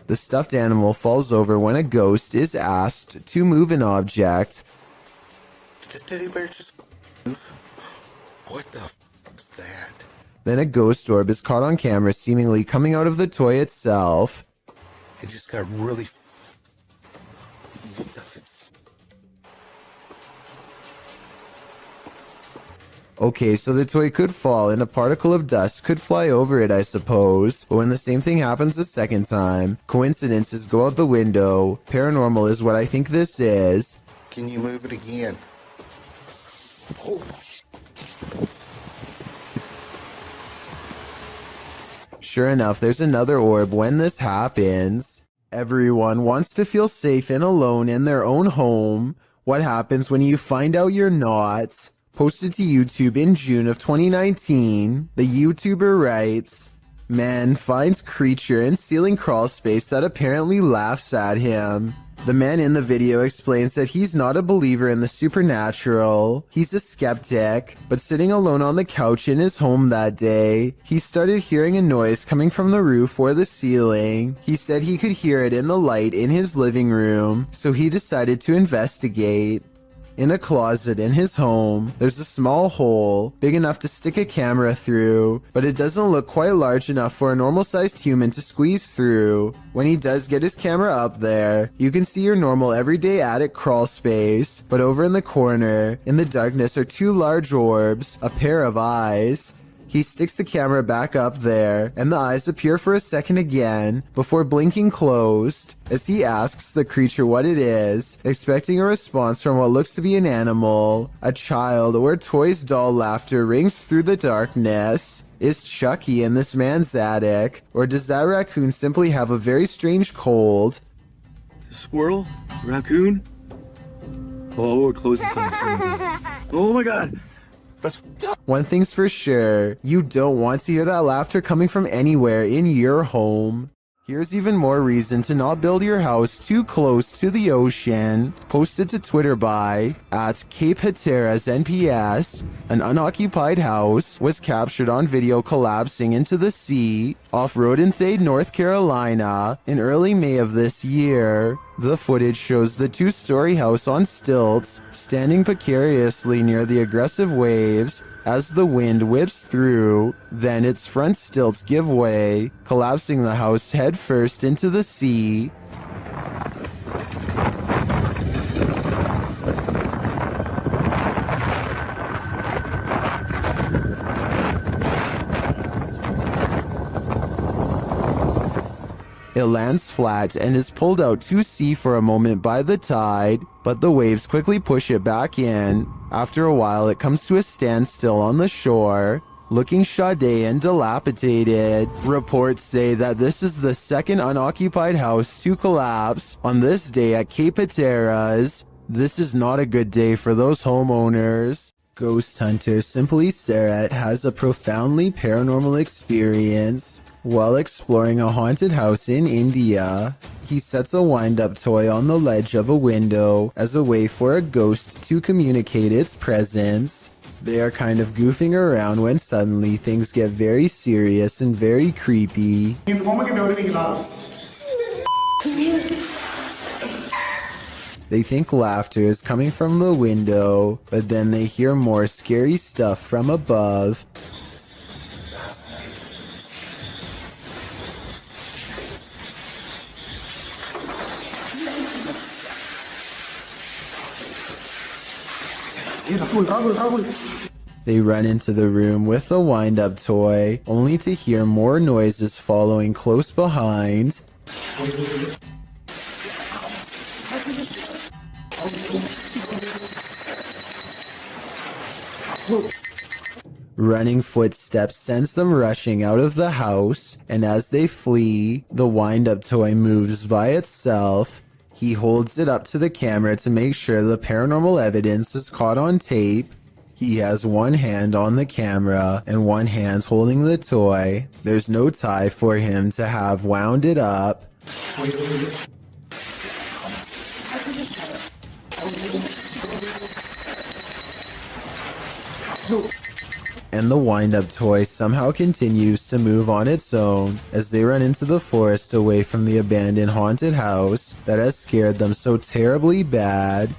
A: The stuffed animal falls over when a ghost is asked to move an object.
Q: Did the teddy bear just move? What the is that?
A: Then a ghost orb is caught on camera seemingly coming out of the toy itself.
Q: It just got really...
A: Okay, so the toy could fall and a particle of dust could fly over it, I suppose. But when the same thing happens a second time, coincidences go out the window. Paranormal is what I think this is.
Q: Can you move it again? Oh.
A: Sure enough, there's another orb when this happens. Everyone wants to feel safe and alone in their own home. What happens when you find out you're not? Posted to YouTube in June of 2019, the YouTuber writes, "Man finds creature in ceiling crawl space that apparently laughs at him." The man in the video explains that he's not a believer in the supernatural. He's a skeptic, but sitting alone on the couch in his home that day, he started hearing a noise coming from the roof or the ceiling. He said he could hear it in the light in his living room, so he decided to investigate. In a closet in his home, there's a small hole, big enough to stick a camera through, but it doesn't look quite large enough for a normal-sized human to squeeze through. When he does get his camera up there, you can see your normal everyday attic crawl space, but over in the corner, in the darkness, are two large orbs, a pair of eyes. He sticks the camera back up there, and the eyes appear for a second again, before blinking closed, as he asks the creature what it is, expecting a response from what looks to be an animal. A child or a toy's doll laughter rings through the darkness. Is Chucky in this man's attic, or does that raccoon simply have a very strange cold?
P: Squirrel? Raccoon? Oh, we're closing something. Oh my god!
A: One thing's for sure, you don't want to hear that laughter coming from anywhere in your home. Here's even more reason to not build your house too close to the ocean. Posted to Twitter by @CapeHatteras NPS, an unoccupied house was captured on video collapsing into the sea off Rodenthade, North Carolina in early May of this year. The footage shows the two-story house on stilts, standing precariously near the aggressive waves as the wind whips through. Then its front stilts give way, collapsing the house headfirst into the sea. It lands flat and is pulled out to sea for a moment by the tide, but the waves quickly push it back in. After a while, it comes to a standstill on the shore, looking shoddy and dilapidated. Reports say that this is the second unoccupied house to collapse on this day at Cape Hatteras. This is not a good day for those homeowners. Ghost hunter Simply Sarah has a profoundly paranormal experience While exploring a haunted house in India, he sets a wind-up toy on the ledge of a window as a way for a ghost to communicate its presence. They are kind of goofing around when suddenly things get very serious and very creepy. They think laughter is coming from the window, but then they hear more scary stuff from above. They run into the room with the wind-up toy, only to hear more noises following close behind. Running footsteps sends them rushing out of the house, and as they flee, the wind-up toy moves by itself. He holds it up to the camera to make sure the paranormal evidence is caught on tape. He has one hand on the camera and one hand holding the toy. There's no tie for him to have wound it up. And the wind-up toy somehow continues to move on its own as they run into the forest away from the abandoned haunted house that has scared them so terribly bad.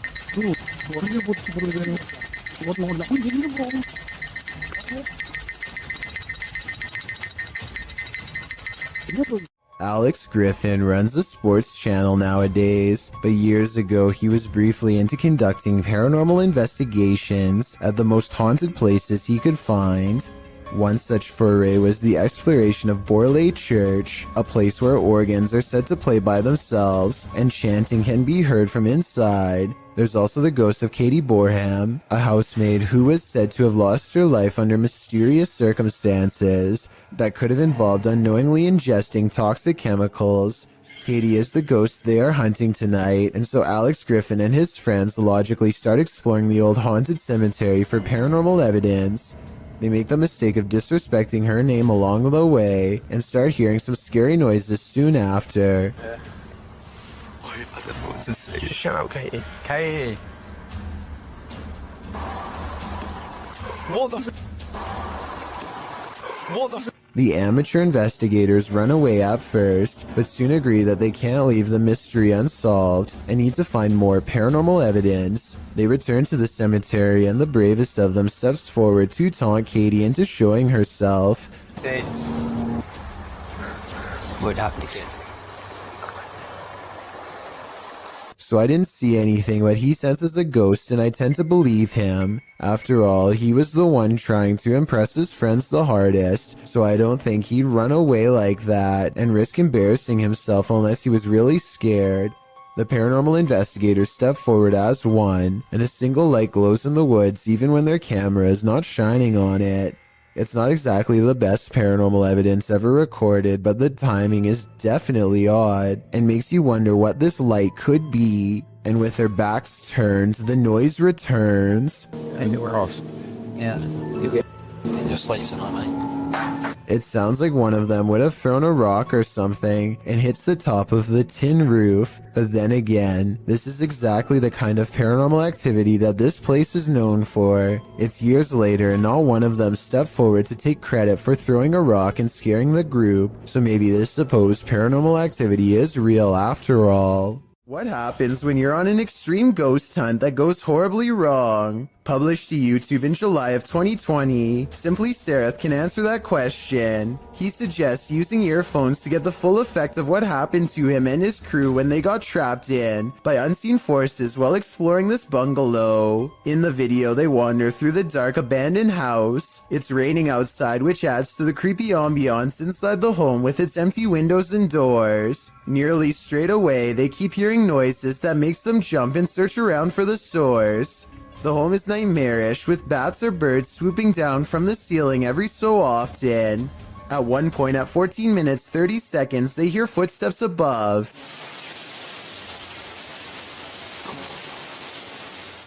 A: Alex Griffin runs a sports channel nowadays, but years ago he was briefly into conducting paranormal investigations at the most haunted places he could find. One such foray was the exploration of Borley Church, a place where organs are said to play by themselves and chanting can be heard from inside. There's also the ghost of Katie Borham, a housemaid who was said to have lost her life under mysterious circumstances that could have involved unknowingly ingesting toxic chemicals. Katie is the ghost they are hunting tonight, and so Alex Griffin and his friends logically start exploring the old haunted cemetery for paranormal evidence. They make the mistake of disrespecting her name along the way and start hearing some scary noises soon after.
I: Shut up, Katie. Katie. What the
A: The amateur investigators run away at first, but soon agree that they can't leave the mystery unsolved and need to find more paranormal evidence. They return to the cemetery and the bravest of them steps forward to taunt Katie into showing herself.
B: What happened again?
A: So I didn't see anything, but he says it's a ghost and I tend to believe him. After all, he was the one trying to impress his friends the hardest, so I don't think he'd run away like that and risk embarrassing himself unless he was really scared. The paranormal investigators step forward as one, and a single light glows in the woods even when their camera is not shining on it. It's not exactly the best paranormal evidence ever recorded, but the timing is definitely odd and makes you wonder what this light could be. And with their backs turned, the noise returns.
B: I knew we're off. Yeah. Just like on mine.
A: It sounds like one of them would have thrown a rock or something and hits the top of the tin roof. But then again, this is exactly the kind of paranormal activity that this place is known for. It's years later and not one of them stepped forward to take credit for throwing a rock and scaring the group, so maybe this supposed paranormal activity is real after all. What happens when you're on an extreme ghost hunt that goes horribly wrong? Published to YouTube in July of 2020, Simply Sereth can answer that question. He suggests using earphones to get the full effect of what happened to him and his crew when they got trapped in by unseen forces while exploring this bungalow. In the video, they wander through the dark abandoned house. It's raining outside, which adds to the creepy ambiance inside the home with its empty windows and doors. Nearly straight away, they keep hearing noises that makes them jump and search around for the source. The home is nightmarish, with bats or birds swooping down from the ceiling every so often. At one point, at 14 minutes 30 seconds, they hear footsteps above.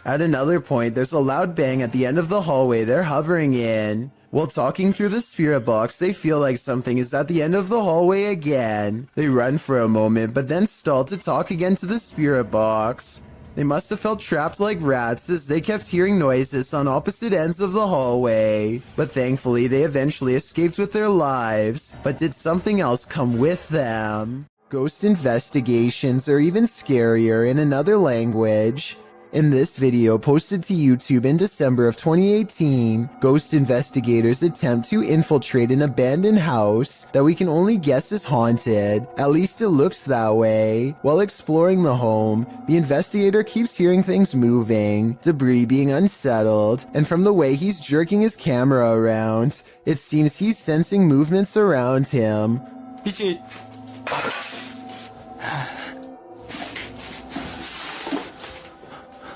A: At another point, there's a loud bang at the end of the hallway they're hovering in. While talking through the spirit box, they feel like something is at the end of the hallway again. They run for a moment, but then stall to talk again to the spirit box. They must have felt trapped like rats as they kept hearing noises on opposite ends of the hallway. But thankfully, they eventually escaped with their lives. But did something else come with them? Ghost investigations are even scarier in another language. In this video posted to YouTube in December of 2018, ghost investigators attempt to infiltrate an abandoned house that we can only guess is haunted. At least it looks that way. While exploring the home, the investigator keeps hearing things moving, debris being unsettled, and from the way he's jerking his camera around, it seems he's sensing movements around him.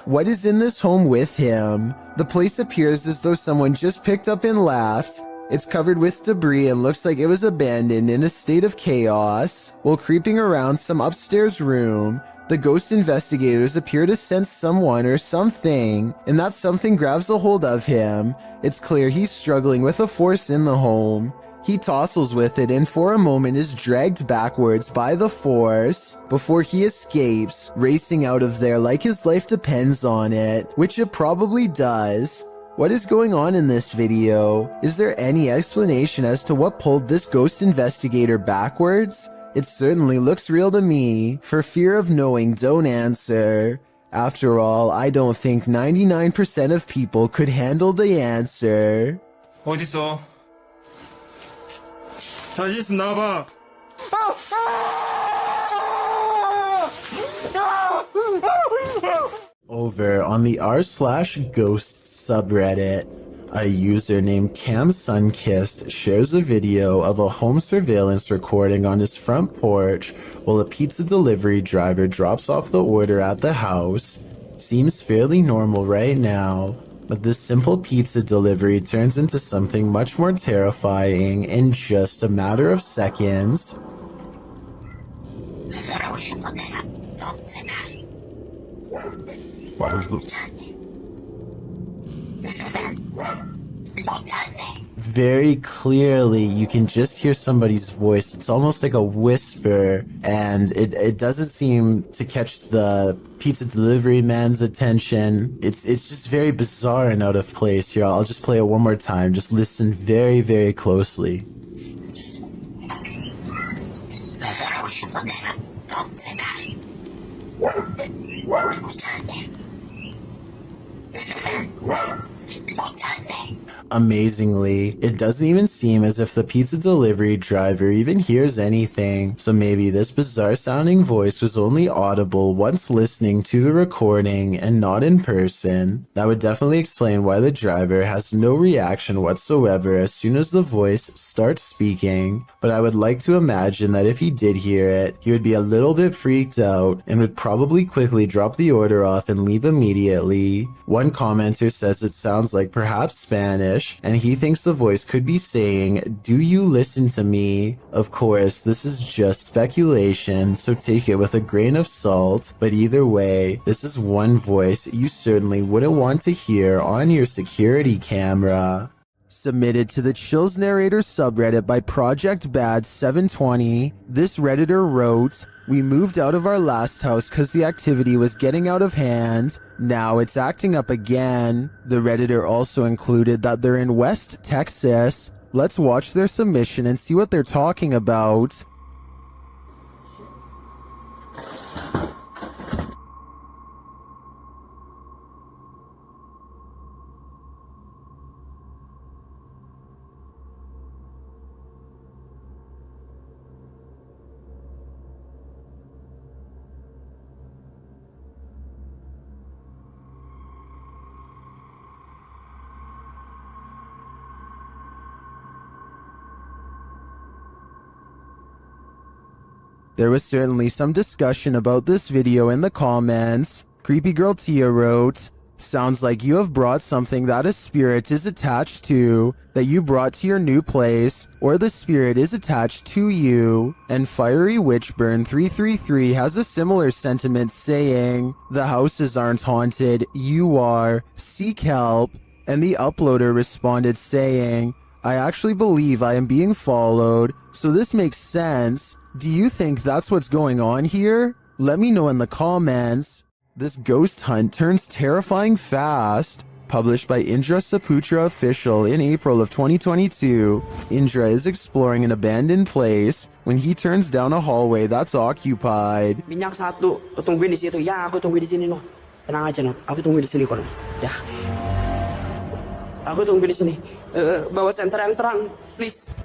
A: What is in this home with him? The place appears as though someone just picked up and left. It's covered with debris and looks like it was abandoned in a state of chaos. While creeping around some upstairs room, the ghost investigators appear to sense someone or something, and that something grabs a hold of him. It's clear he's struggling with a force in the home. He tussles with it and for a moment is dragged backwards by the force before he escapes, racing out of there like his life depends on it, which it probably does. What is going on in this video? Is there any explanation as to what pulled this ghost investigator backwards? It certainly looks real to me. For fear of knowing, don't answer. After all, I don't think 99% of people could handle the answer.
F: 어딨어? 자신 있으면 나와봐.
A: Over on the r/ghosts subreddit, a user named CamSunkissed shares a video of a home surveillance recording on his front porch while a pizza delivery driver drops off the order at the house. Seems fairly normal right now, but this simple pizza delivery turns into something much more terrifying in just a matter of seconds. Very clearly, you can just hear somebody's voice. It's almost like a whisper, and it doesn't seem to catch the pizza delivery man's attention. It's just very bizarre and out of place here. I'll just play it one more time. Just listen very, very closely. Amazingly, it doesn't even seem as if the pizza delivery driver even hears anything, so maybe this bizarre sounding voice was only audible once listening to the recording and not in person. That would definitely explain why the driver has no reaction whatsoever as soon as the voice starts speaking, but I would like to imagine that if he did hear it, he would be a little bit freaked out and would probably quickly drop the order off and leave immediately. One commenter says it sounds like perhaps Spanish, and he thinks the voice could be saying, "Do you listen to me?" Of course, this is just speculation, so take it with a grain of salt, but either way, this is one voice you certainly wouldn't want to hear on your security camera. Submitted to the Chills Narrator subreddit by Project Bad 720, this Redditor wrote, "We moved out of our last house because the activity was getting out of hand. Now it's acting up again." The Redditor also included that they're in West Texas. Let's watch their submission and see what they're talking about. There was certainly some discussion about this video in the comments. Creepy Girl Tia wrote, "Sounds like you have brought something that a spirit is attached to, that you brought to your new place, or the spirit is attached to you." And Fiery Witchburn 333 has a similar sentiment saying, "The houses aren't haunted, you are. Seek help." And the uploader responded saying, I actually believe I am being followed, so this makes sense. Do you think that's what's going on here? Let me know in the comments. This ghost hunt turns terrifying fast. Published by Indra Saputra Official in April of 2022, Indra is exploring an abandoned place when he turns down a hallway that's occupied.
E: Minyak satu, tungguin di situ. Ya, aku tungguin di sini, no. Tenang aja, no. Aku tungguin di sini, kono. Ya. Aku tungguin di sini. Bawa senter yang terang, please.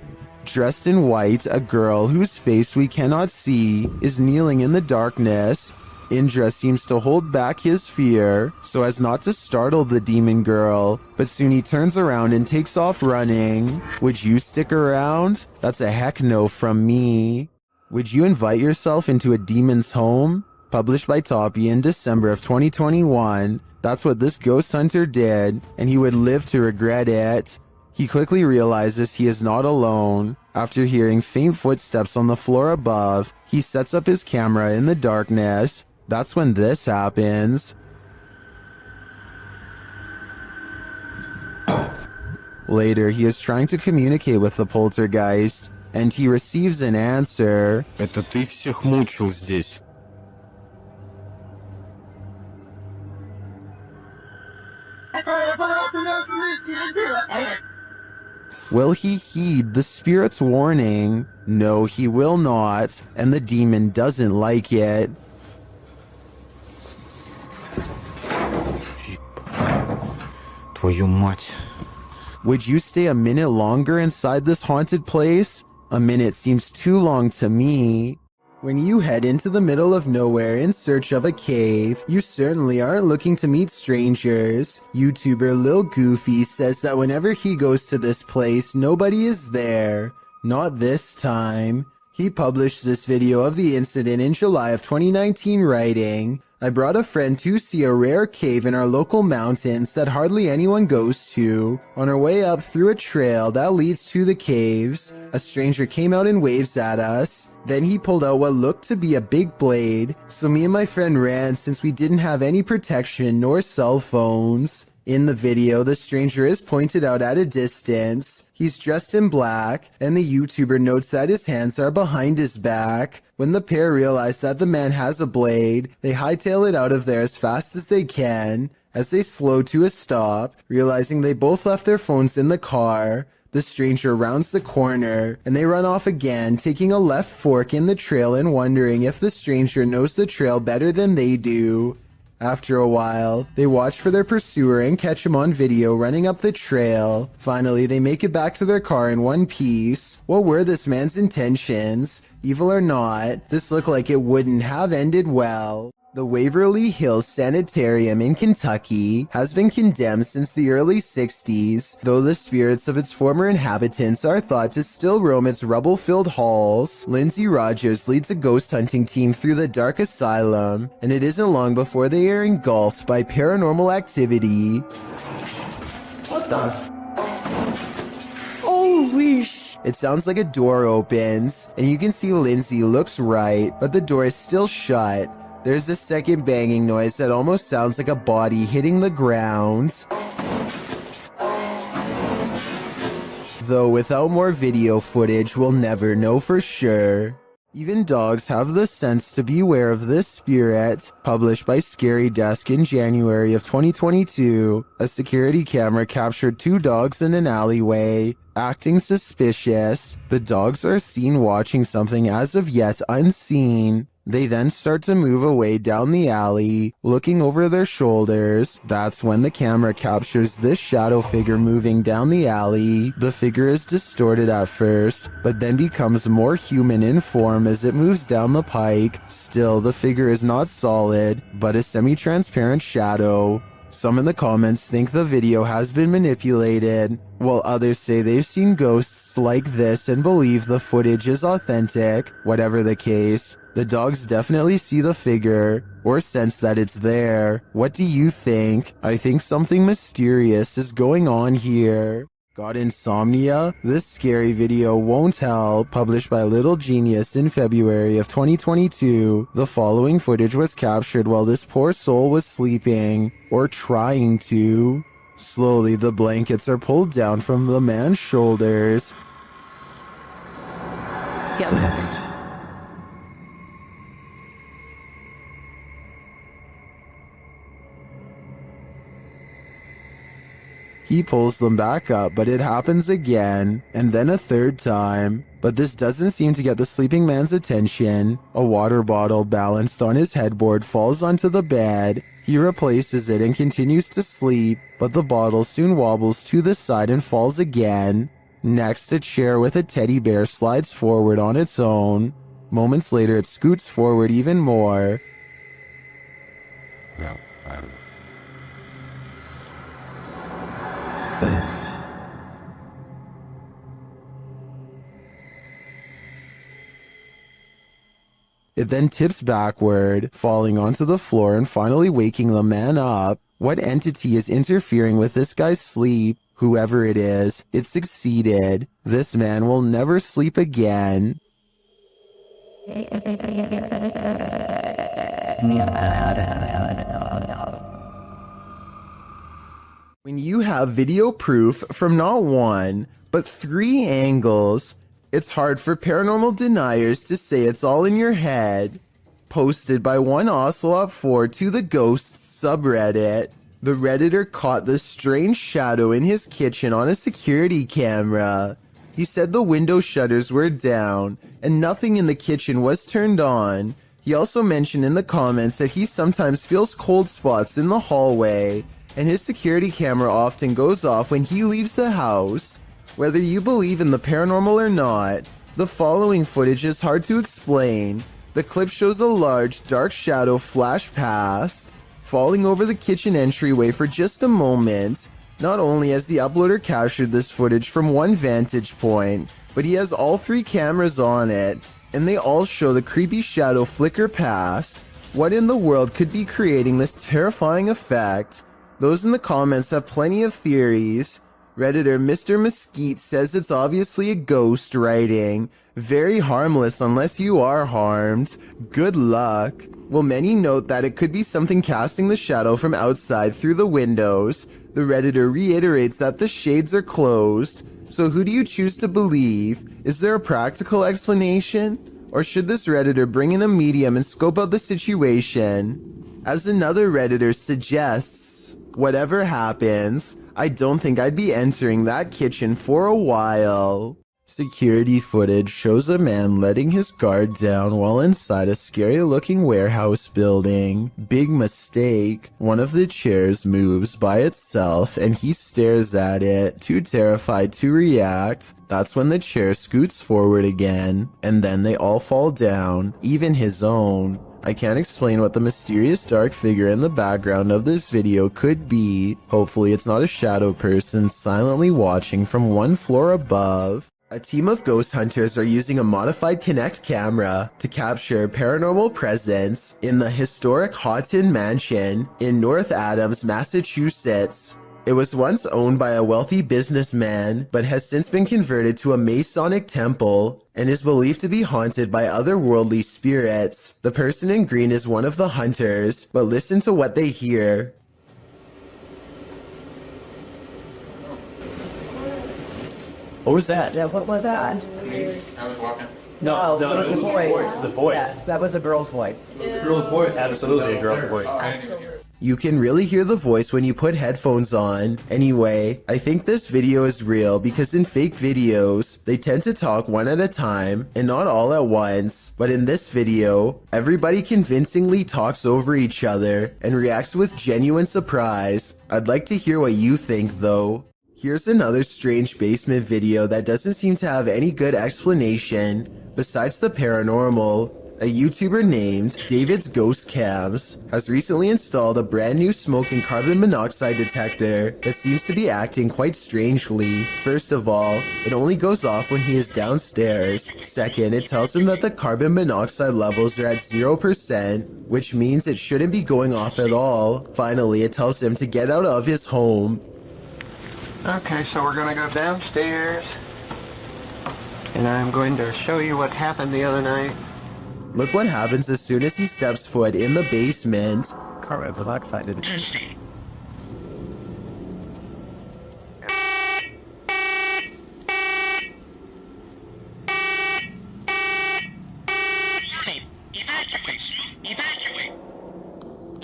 A: Dressed in white, a girl whose face we cannot see is kneeling in the darkness. Indra seems to hold back his fear so as not to startle the demon girl, but soon he turns around and takes off running. Would you stick around? That's a heck no from me. Would you invite yourself into a demon's home? Published by Toppy in December of 2021. That's what this ghost hunter did, and he would live to regret it. He quickly realizes he is not alone. After hearing faint footsteps on the floor above, he sets up his camera in the darkness. That's when this happens. Later, he is trying to communicate with the poltergeist, and he receives an answer.
C: Это ты всех мучил здесь.
A: Will he heed the spirit's warning? No, he will not, and the demon doesn't like it.
B: Твою мать.
A: Would you stay a minute longer inside this haunted place? A minute seems too long to me. When you head into the middle of nowhere in search of a cave, you certainly aren't looking to meet strangers. YouTuber Lil Goofy says that whenever he goes to this place, nobody is there. Not this time. He published this video of the incident in July of 2019 writing, I brought a friend to see a rare cave in our local mountains that hardly anyone goes to. On our way up through a trail that leads to the caves, a stranger came out and waves at us. Then he pulled out what looked to be a big blade, so me and my friend ran since we didn't have any protection nor cell phones. In the video, the stranger is pointed out at a distance. He's dressed in black, and the YouTuber notes that his hands are behind his back. When the pair realize that the man has a blade, they hightail it out of there as fast as they can. As they slow to a stop, realizing they both left their phones in the car, the stranger rounds the corner, and they run off again, taking a left fork in the trail and wondering if the stranger knows the trail better than they do. After a while, they watch for their pursuer and catch him on video running up the trail. Finally, they make it back to their car in one piece. What were this man's intentions? Evil or not, this looked like it wouldn't have ended well. The Waverly Hills Sanitarium in Kentucky has been condemned since the early 60s, though the spirits of its former inhabitants are thought to still roam its rubble-filled halls. Lindsay Rogers leads a ghost hunting team through the dark asylum, and it isn't long before they are engulfed by paranormal activity.
L: What the? Holy sh!
A: It sounds like a door opens, and you can see Lindsay looks right, but the door is still shut. There's a second banging noise that almost sounds like a body hitting the ground. Though without more video footage, we'll never know for sure. Even dogs have the sense to beware of this spirit. Published by Scary Desk in January of 2022, a security camera captured two dogs in an alleyway, acting suspicious. The dogs are seen watching something as of yet unseen. They then start to move away down the alley, looking over their shoulders. That's when the camera captures this shadow figure moving down the alley. The figure is distorted at first, but then becomes more human in form as it moves down the pike. Still, the figure is not solid, but a semi-transparent shadow. Some in the comments think the video has been manipulated, while others say they've seen ghosts like this and believe the footage is authentic. Whatever the case, the dogs definitely see the figure, or sense that it's there. What do you think? I think something mysterious is going on here. Got insomnia? This scary video won't help. Published by Little Genius in February of 2022, the following footage was captured while this poor soul was sleeping, or trying to. Slowly, the blankets are pulled down from the man's shoulders. He pulls them back up, but it happens again, and then a third time. But this doesn't seem to get the sleeping man's attention. A water bottle balanced on his headboard falls onto the bed. He replaces it and continues to sleep, but the bottle soon wobbles to the side and falls again. Next, a chair with a teddy bear slides forward on its own. Moments later, it scoots forward even more. It then tips backward, falling onto the floor and finally waking the man up. What entity is interfering with this guy's sleep? Whoever it is, it succeeded. This man will never sleep again. When you have video proof from not one, but 3 angles, it's hard for paranormal deniers to say it's all in your head. Posted by one Ocelot4 to the Ghosts subreddit, the Redditor caught this strange shadow in his kitchen on a security camera. He said the window shutters were down and nothing in the kitchen was turned on. He also mentioned in the comments that he sometimes feels cold spots in the hallway, and his security camera often goes off when he leaves the house. Whether you believe in the paranormal or not, the following footage is hard to explain. The clip shows a large, dark shadow flash past, falling over the kitchen entryway for just a moment. Not only has the uploader captured this footage from one vantage point, but he has all 3 cameras on it, and they all show the creepy shadow flicker past. What in the world could be creating this terrifying effect? Those in the comments have plenty of theories. Redditor Mr. Mesquite says it's obviously a ghost writing. Very harmless unless you are harmed. Good luck. Well, many note that it could be something casting the shadow from outside through the windows. The Redditor reiterates that the shades are closed. So who do you choose to believe? Is there a practical explanation? Or should this Redditor bring in a medium and scope out the situation? As another Redditor suggests, whatever happens, I don't think I'd be entering that kitchen for a while. Security footage shows a man letting his guard down while inside a scary-looking warehouse building. Big mistake. One of the chairs moves by itself and he stares at it, too terrified to react. That's when the chair scoots forward again, and then they all fall down, even his own. I can't explain what the mysterious dark figure in the background of this video could be. Hopefully it's not a shadow person silently watching from one floor above. A team of ghost hunters are using a modified Kinect camera to capture paranormal presence in the historic Houghton Mansion in North Adams, Massachusetts. It was once owned by a wealthy businessman, but has since been converted to a Masonic temple and is believed to be haunted by otherworldly spirits. The person in green is one of the hunters, but listen to what they hear.
B: What was that?
G: Yeah, what was that?
B: I was walking.
G: No,
B: No,
G: it was a voice.
B: The voice.
G: Yes, that was a girl's voice.
B: Girl's voice. Absolutely a girl's voice.
A: You can really hear the voice when you put headphones on. Anyway, I think this video is real because in fake videos, they tend to talk one at a time and not all at once. But in this video, everybody convincingly talks over each other and reacts with genuine surprise. I'd like to hear what you think though. Here's another strange basement video that doesn't seem to have any good explanation besides the paranormal. A YouTuber named David's Ghost Cams has recently installed a brand new smoke and carbon monoxide detector that seems to be acting quite strangely. First of all, it only goes off when he is downstairs. Second, it tells him that the carbon monoxide levels are at 0%, which means it shouldn't be going off at all. Finally, it tells him to get out of his home.
H: Okay, so we're gonna go downstairs, and I'm going to show you what happened the other night.
A: Look what happens as soon as he steps foot in the basement.
H: Carbon monoxide is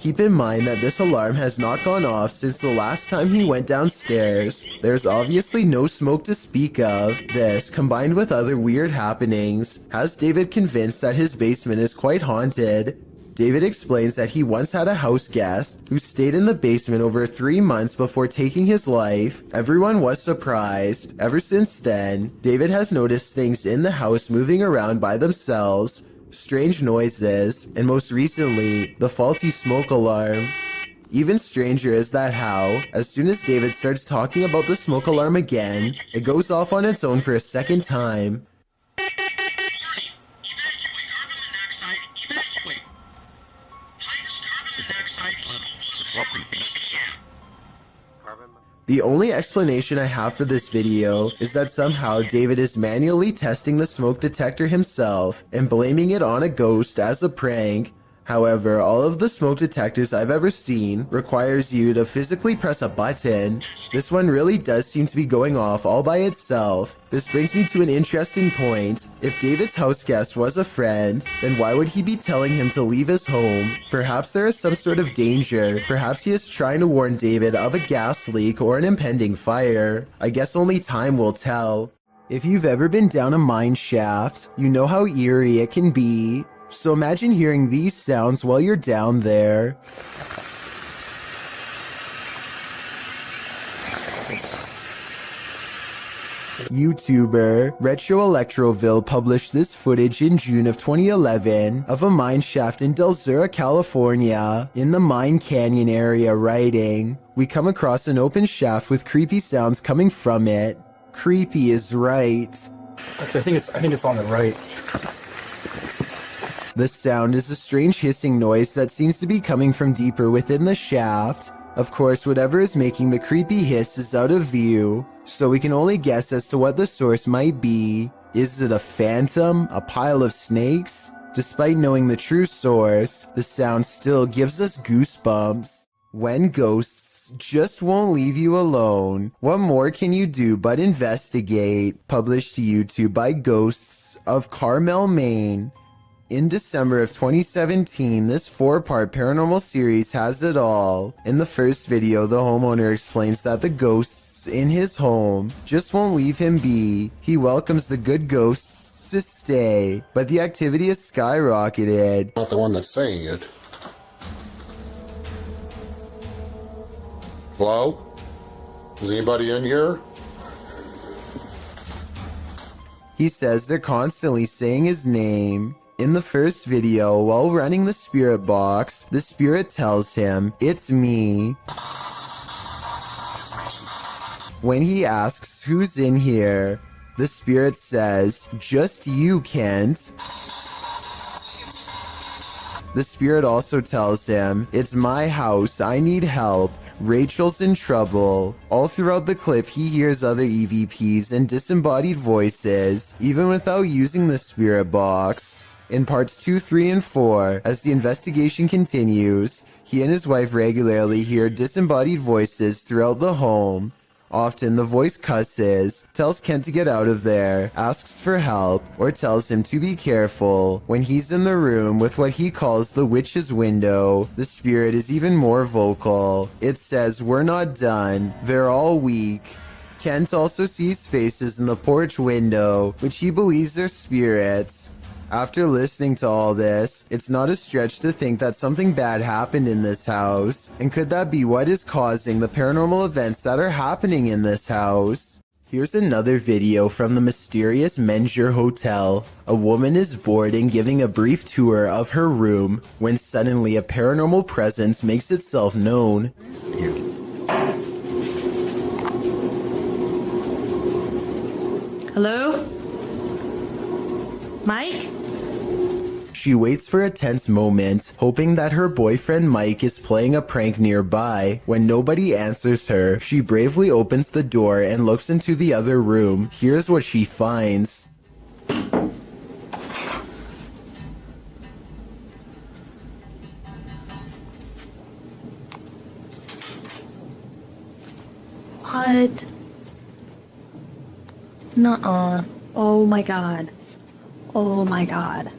A: keep in mind that this alarm has not gone off since the last time he went downstairs. There's obviously no smoke to speak of. This, combined with other weird happenings, has David convinced that his basement is quite haunted. David explains that he once had a house guest who stayed in the basement over 3 months before taking his life. Everyone was surprised. Ever since then, David has noticed things in the house moving around by themselves, strange noises, and most recently, the faulty smoke alarm. Even stranger is that how, as soon as David starts talking about the smoke alarm again, it goes off on its own for a second time. The only explanation I have for this video is that somehow David is manually testing the smoke detector himself and blaming it on a ghost as a prank. However, all of the smoke detectors I've ever seen requires you to physically press a button. This one really does seem to be going off all by itself. This brings me to an interesting point. If David's house guest was a friend, then why would he be telling him to leave his home? Perhaps there is some sort of danger. Perhaps he is trying to warn David of a gas leak or an impending fire. I guess only time will tell. If you've ever been down a mine shaft, you know how eerie it can be. So imagine hearing these sounds while you're down there. YouTuber Retro Electroville published this footage in June of 2011 of a mine shaft in Del Sur, California, in the Mine Canyon area, writing, "We come across an open shaft with creepy sounds coming from it." Creepy is right.
F: Actually, I think it's on the right.
A: The sound is a strange hissing noise that seems to be coming from deeper within the shaft. Of course, whatever is making the creepy hiss is out of view, so we can only guess as to what the source might be. Is it a phantom? A pile of snakes? Despite knowing the true source, the sound still gives us goosebumps. When ghosts just won't leave you alone, what more can you do but investigate? Published to YouTube by Ghosts of Carmel, Maine. In December of 2017, this 4-part paranormal series has it all. In the first video, the homeowner explains that the ghosts in his home just won't leave him be. He welcomes the good ghosts to stay, but the activity has skyrocketed.
Q: Not the one that's saying it. Hello? Is anybody in here?
A: He says they're constantly saying his name. In the first video, while running the spirit box, the spirit tells him, "It's me." When he asks who's in here, the spirit says, "Just you, Kent." The spirit also tells him, "It's my house, I need help. Rachel's in trouble." All throughout the clip, he hears other EVPs and disembodied voices, even without using the spirit box. In parts 2, 3, and 4, as the investigation continues, he and his wife regularly hear disembodied voices throughout the home. Often the voice cusses, tells Kent to get out of there, asks for help, or tells him to be careful. When he's in the room with what he calls the witch's window, the spirit is even more vocal. It says, "We're not done. They're all weak." Kent also sees faces in the porch window, which he believes are spirits. After listening to all this, it's not a stretch to think that something bad happened in this house. And could that be what is causing the paranormal events that are happening in this house? Here's another video from the mysterious Menjur Hotel. A woman is bored and giving a brief tour of her room when suddenly a paranormal presence makes itself known.
U: Hello? Mike?
A: She waits for a tense moment, hoping that her boyfriend Mike is playing a prank nearby. When nobody answers her, she bravely opens the door and looks into the other room. Here's what she finds.
U: What? Nuh-uh. Oh my god. Oh my god.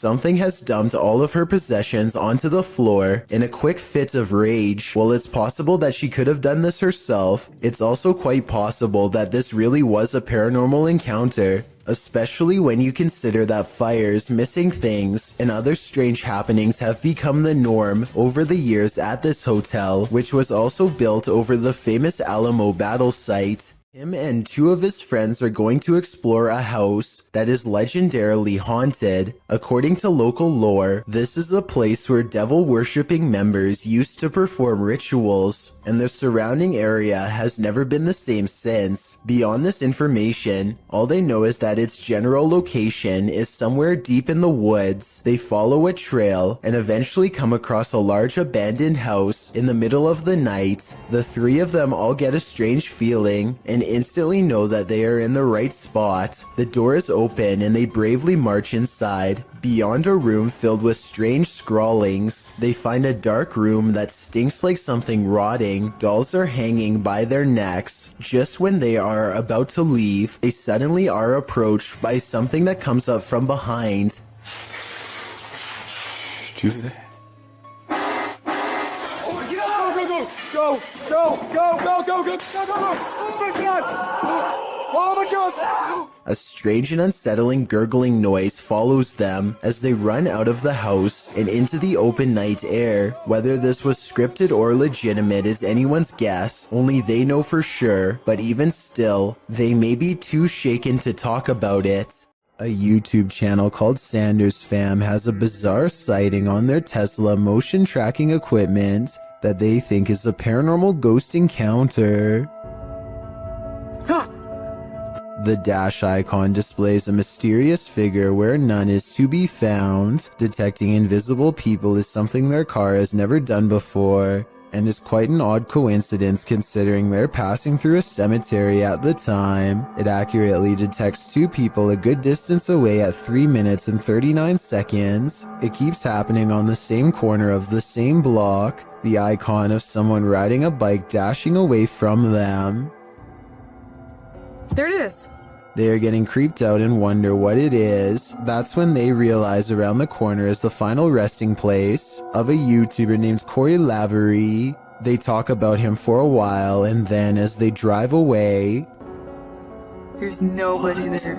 A: something has dumped all of her possessions onto the floor in a quick fit of rage. While it's possible that she could have done this herself, it's also quite possible that this really was a paranormal encounter, especially when you consider that fires, missing things, and other strange happenings have become the norm over the years at this hotel, which was also built over the famous Alamo battle site. Him and two of his friends are going to explore a house that is legendarily haunted. According to local lore, this is a place where devil-worshipping members used to perform rituals, and the surrounding area has never been the same since. Beyond this information, all they know is that its general location is somewhere deep in the woods. They follow a trail and eventually come across a large abandoned house in the middle of the night. The three of them all get a strange feeling and instantly know that they are in the right spot. The door is open and they bravely march inside. Beyond a room filled with strange scrawlings, they find a dark room that stinks like something rotting. Dolls are hanging by their necks. Just when they are about to leave, they suddenly are approached by something that comes up from behind.
C: Do that.
F: Go! Oh my god! Oh my god!
A: A strange and unsettling gurgling noise follows them as they run out of the house and into the open night air. Whether this was scripted or legitimate is anyone's guess, only they know for sure, but even still, they may be too shaken to talk about it. A YouTube channel called Sanders Fam has a bizarre sighting on their Tesla motion tracking equipment that they think is a paranormal ghost encounter. The dash icon displays a mysterious figure where none is to be found. Detecting invisible people is something their car has never done before, and is quite an odd coincidence considering they're passing through a cemetery at the time. It accurately detects two people a good distance away at 3 minutes and 39 seconds. It keeps happening on the same corner of the same block. The icon of someone riding a bike dashing away from them.
M: There it is.
A: They are getting creeped out and wonder what it is. That's when they realize around the corner is the final resting place of a YouTuber named Corey Lavery. They talk about him for a while, and then as they drive away,
M: There's nobody there.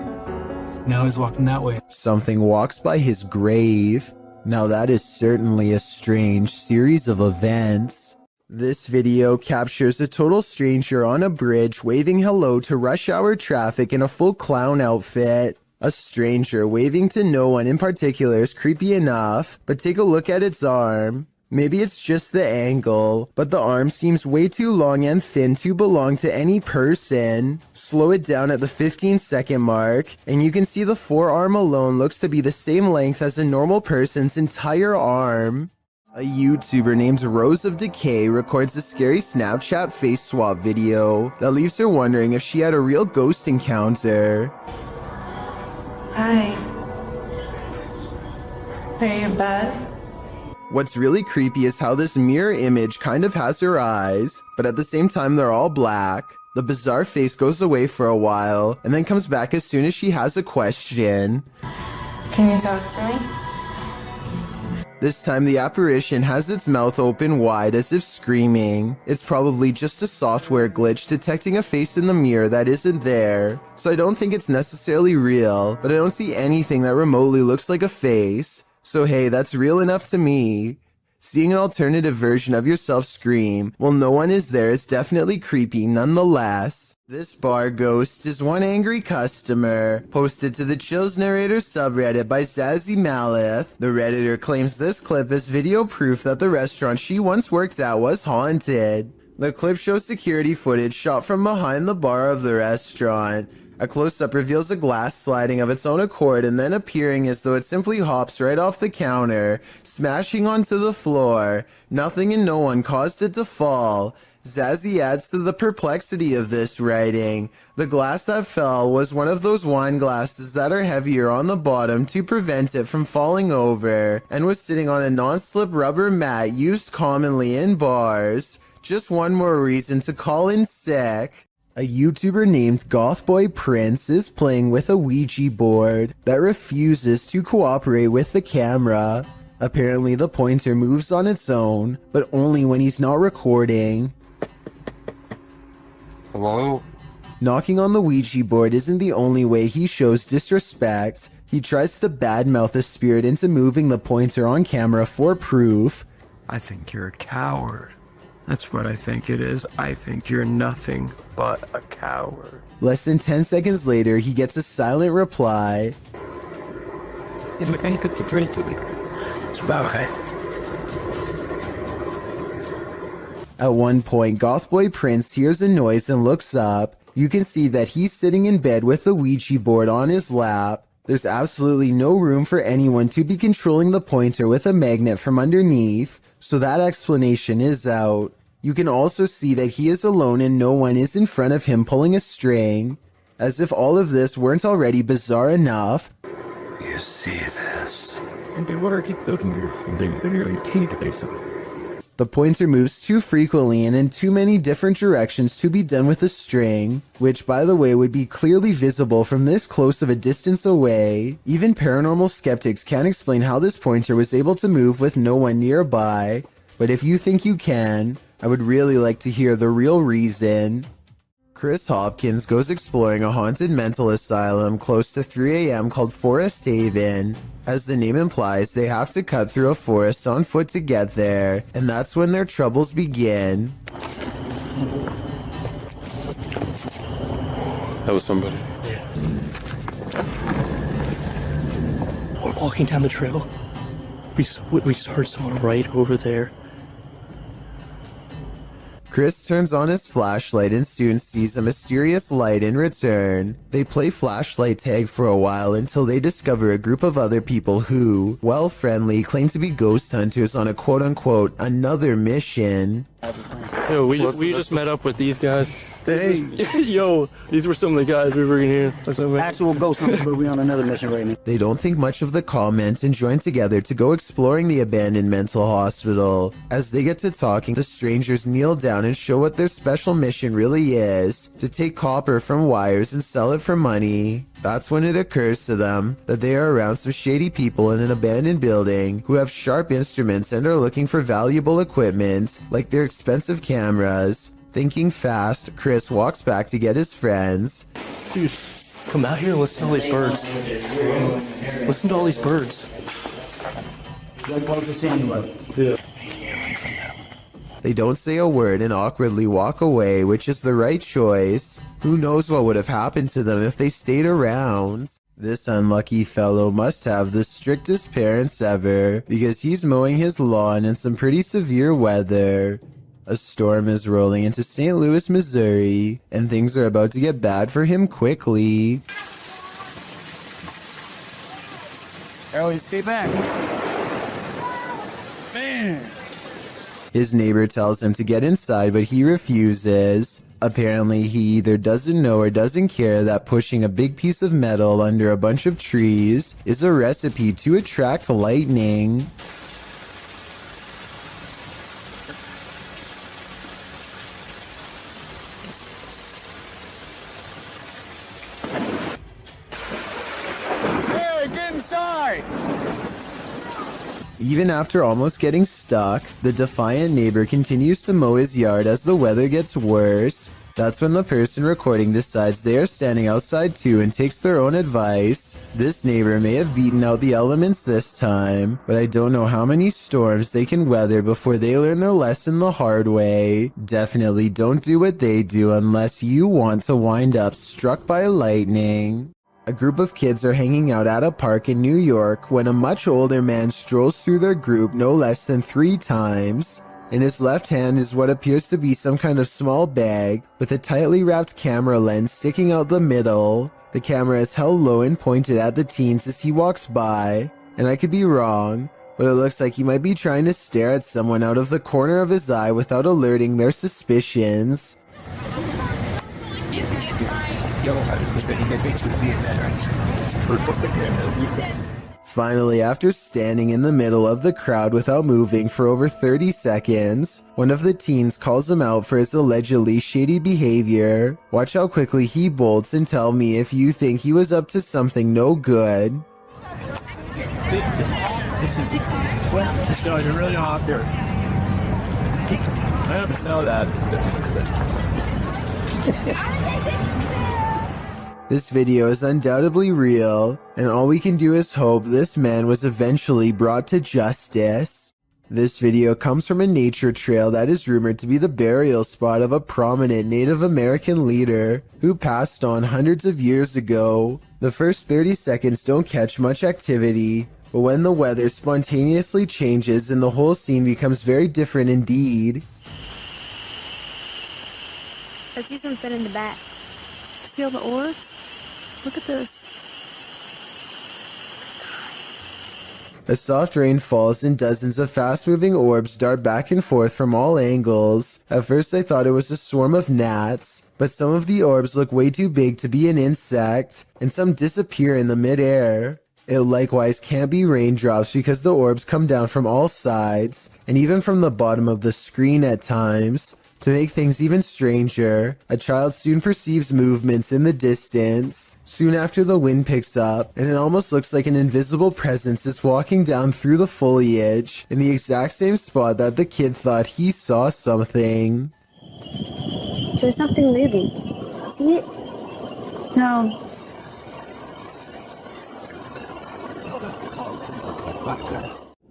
P: Now he's walking that way.
A: something walks by his grave. Now that is certainly a strange series of events. This video captures a total stranger on a bridge waving hello to rush hour traffic in a full clown outfit. A stranger waving to no one in particular is creepy enough, but take a look at its arm. Maybe it's just the angle, but the arm seems way too long and thin to belong to any person. Slow it down at the 15-second mark, and you can see the forearm alone looks to be the same length as a normal person's entire arm. A YouTuber named Rose of Decay records a scary Snapchat face swap video that leaves her wondering if she had a real ghost encounter.
L: Hi. Are you in bed?
A: What's really creepy is how this mirror image kind of has her eyes, but at the same time they're all black. The bizarre face goes away for a while, and then comes back as soon as she has a question.
L: Can you talk to me?
A: This time the apparition has its mouth open wide as if screaming. It's probably just a software glitch detecting a face in the mirror that isn't there. So I don't think it's necessarily real, but I don't see anything that remotely looks like a face. So hey, that's real enough to me. Seeing an alternative version of yourself scream while no one is there is definitely creepy nonetheless. This bar ghost is one angry customer, posted to the Chills Narrator subreddit by Zazzy Malith. The Redditor claims this clip is video proof that the restaurant she once worked at was haunted. The clip shows security footage shot from behind the bar of the restaurant. A close-up reveals a glass sliding of its own accord and then appearing as though it simply hops right off the counter, smashing onto the floor. Nothing and no one caused it to fall. Zazzy adds to the perplexity of this writing. The glass that fell was one of those wine glasses that are heavier on the bottom to prevent it from falling over, and was sitting on a non-slip rubber mat used commonly in bars. Just one more reason to call in sick. A YouTuber named Gothboy Prince is playing with a Ouija board that refuses to cooperate with the camera. Apparently the pointer moves on its own, but only when he's not recording.
S: Hello?
A: Knocking on the Ouija board isn't the only way he shows disrespect. He tries to badmouth the spirit into moving the pointer on camera for proof.
S: I think you're a coward. That's what I think it is. I think you're nothing but a coward.
A: Less than 10 seconds later, he gets a silent reply. At one point, Gothboy Prince hears a noise and looks up. You can see that he's sitting in bed with the Ouija board on his lap. There's absolutely no room for anyone to be controlling the pointer with a magnet from underneath, so that explanation is out. You can also see that he is alone and no one is in front of him pulling a string. As if all of this weren't already bizarre enough.
O: You see this?
A: The pointer moves too frequently and in too many different directions to be done with a string, which by the way would be clearly visible from this close of a distance away. Even paranormal skeptics can't explain how this pointer was able to move with no one nearby, but if you think you can, I would really like to hear the real reason. Chris Hopkins goes exploring a haunted mental asylum close to 3 a.m. called Forest Haven. As the name implies, they have to cut through a forest on foot to get there, and that's when their troubles begin.
S: That was somebody.
J: We're walking down the trail. We heard someone right over there.
A: Chris turns on his flashlight and soon sees a mysterious light in return. They play flashlight tag for a while until they discover a group of other people who, while friendly, claim to be ghost hunters on a quote-unquote another mission.
J: Yo, we just met up with these guys.
A: Hey.
J: Yo, these were some of the guys we were in here.
E: Actual ghost hunters, but we're on another mission right now.
A: They don't think much of the comment and join together to go exploring the abandoned mental hospital. As they get to talking, the strangers kneel down and show what their special mission really is: to take copper from wires and sell it for money. That's when it occurs to them that they are around some shady people in an abandoned building who have sharp instruments and are looking for valuable equipment, like their expensive cameras. Thinking fast, Chris walks back to get his friends.
J: Dude, come out here and listen to all these birds. Listen to all these birds.
E: Yeah.
A: They don't say a word and awkwardly walk away, which is the right choice. Who knows what would have happened to them if they stayed around? This unlucky fellow must have the strictest parents ever, because he's mowing his lawn in some pretty severe weather. A storm is rolling into St. Louis, Missouri, and things are about to get bad for him quickly.
G: Ellie, stay back. Man.
A: His neighbor tells him to get inside, but he refuses. Apparently, he either doesn't know or doesn't care that pushing a big piece of metal under a bunch of trees is a recipe to attract lightning. Even after almost getting stuck, the defiant neighbor continues to mow his yard as the weather gets worse. That's when the person recording decides they are standing outside too and takes their own advice. This neighbor may have beaten out the elements this time, but I don't know how many storms they can weather before they learn their lesson the hard way. Definitely don't do what they do unless you want to wind up struck by lightning. A group of kids are hanging out at a park in New York when a much older man strolls through their group no less than 3 times. In his left hand is what appears to be some kind of small bag with a tightly wrapped camera lens sticking out the middle. The camera is held low and pointed at the teens as he walks by, and I could be wrong, but it looks like he might be trying to stare at someone out of the corner of his eye without alerting their suspicions. Finally, after standing in the middle of the crowd without moving for over 30 seconds, one of the teens calls him out for his allegedly shady behavior. Watch how quickly he bolts and tell me if you think he was up to something no good.
F: This is well, you're really off there. I don't know that.
A: This video is undoubtedly real, and all we can do is hope this man was eventually brought to justice. This video comes from a nature trail that is rumored to be the burial spot of a prominent Native American leader who passed on hundreds of years ago. The first 30 seconds don't catch much activity, but when the weather spontaneously changes and the whole scene becomes very different indeed.
M: I see something in the back. See all the orbs? Look at this.
A: A soft rain falls and dozens of fast-moving orbs dart back and forth from all angles. At first I thought it was a swarm of gnats, but some of the orbs look way too big to be an insect, and some disappear in the mid-air. It likewise can't be raindrops because the orbs come down from all sides, and even from the bottom of the screen at times. To make things even stranger, a child soon perceives movements in the distance. Soon after, the wind picks up, and it almost looks like an invisible presence is walking down through the foliage in the exact same spot that the kid thought he saw something.
M: There's something moving. See it? No.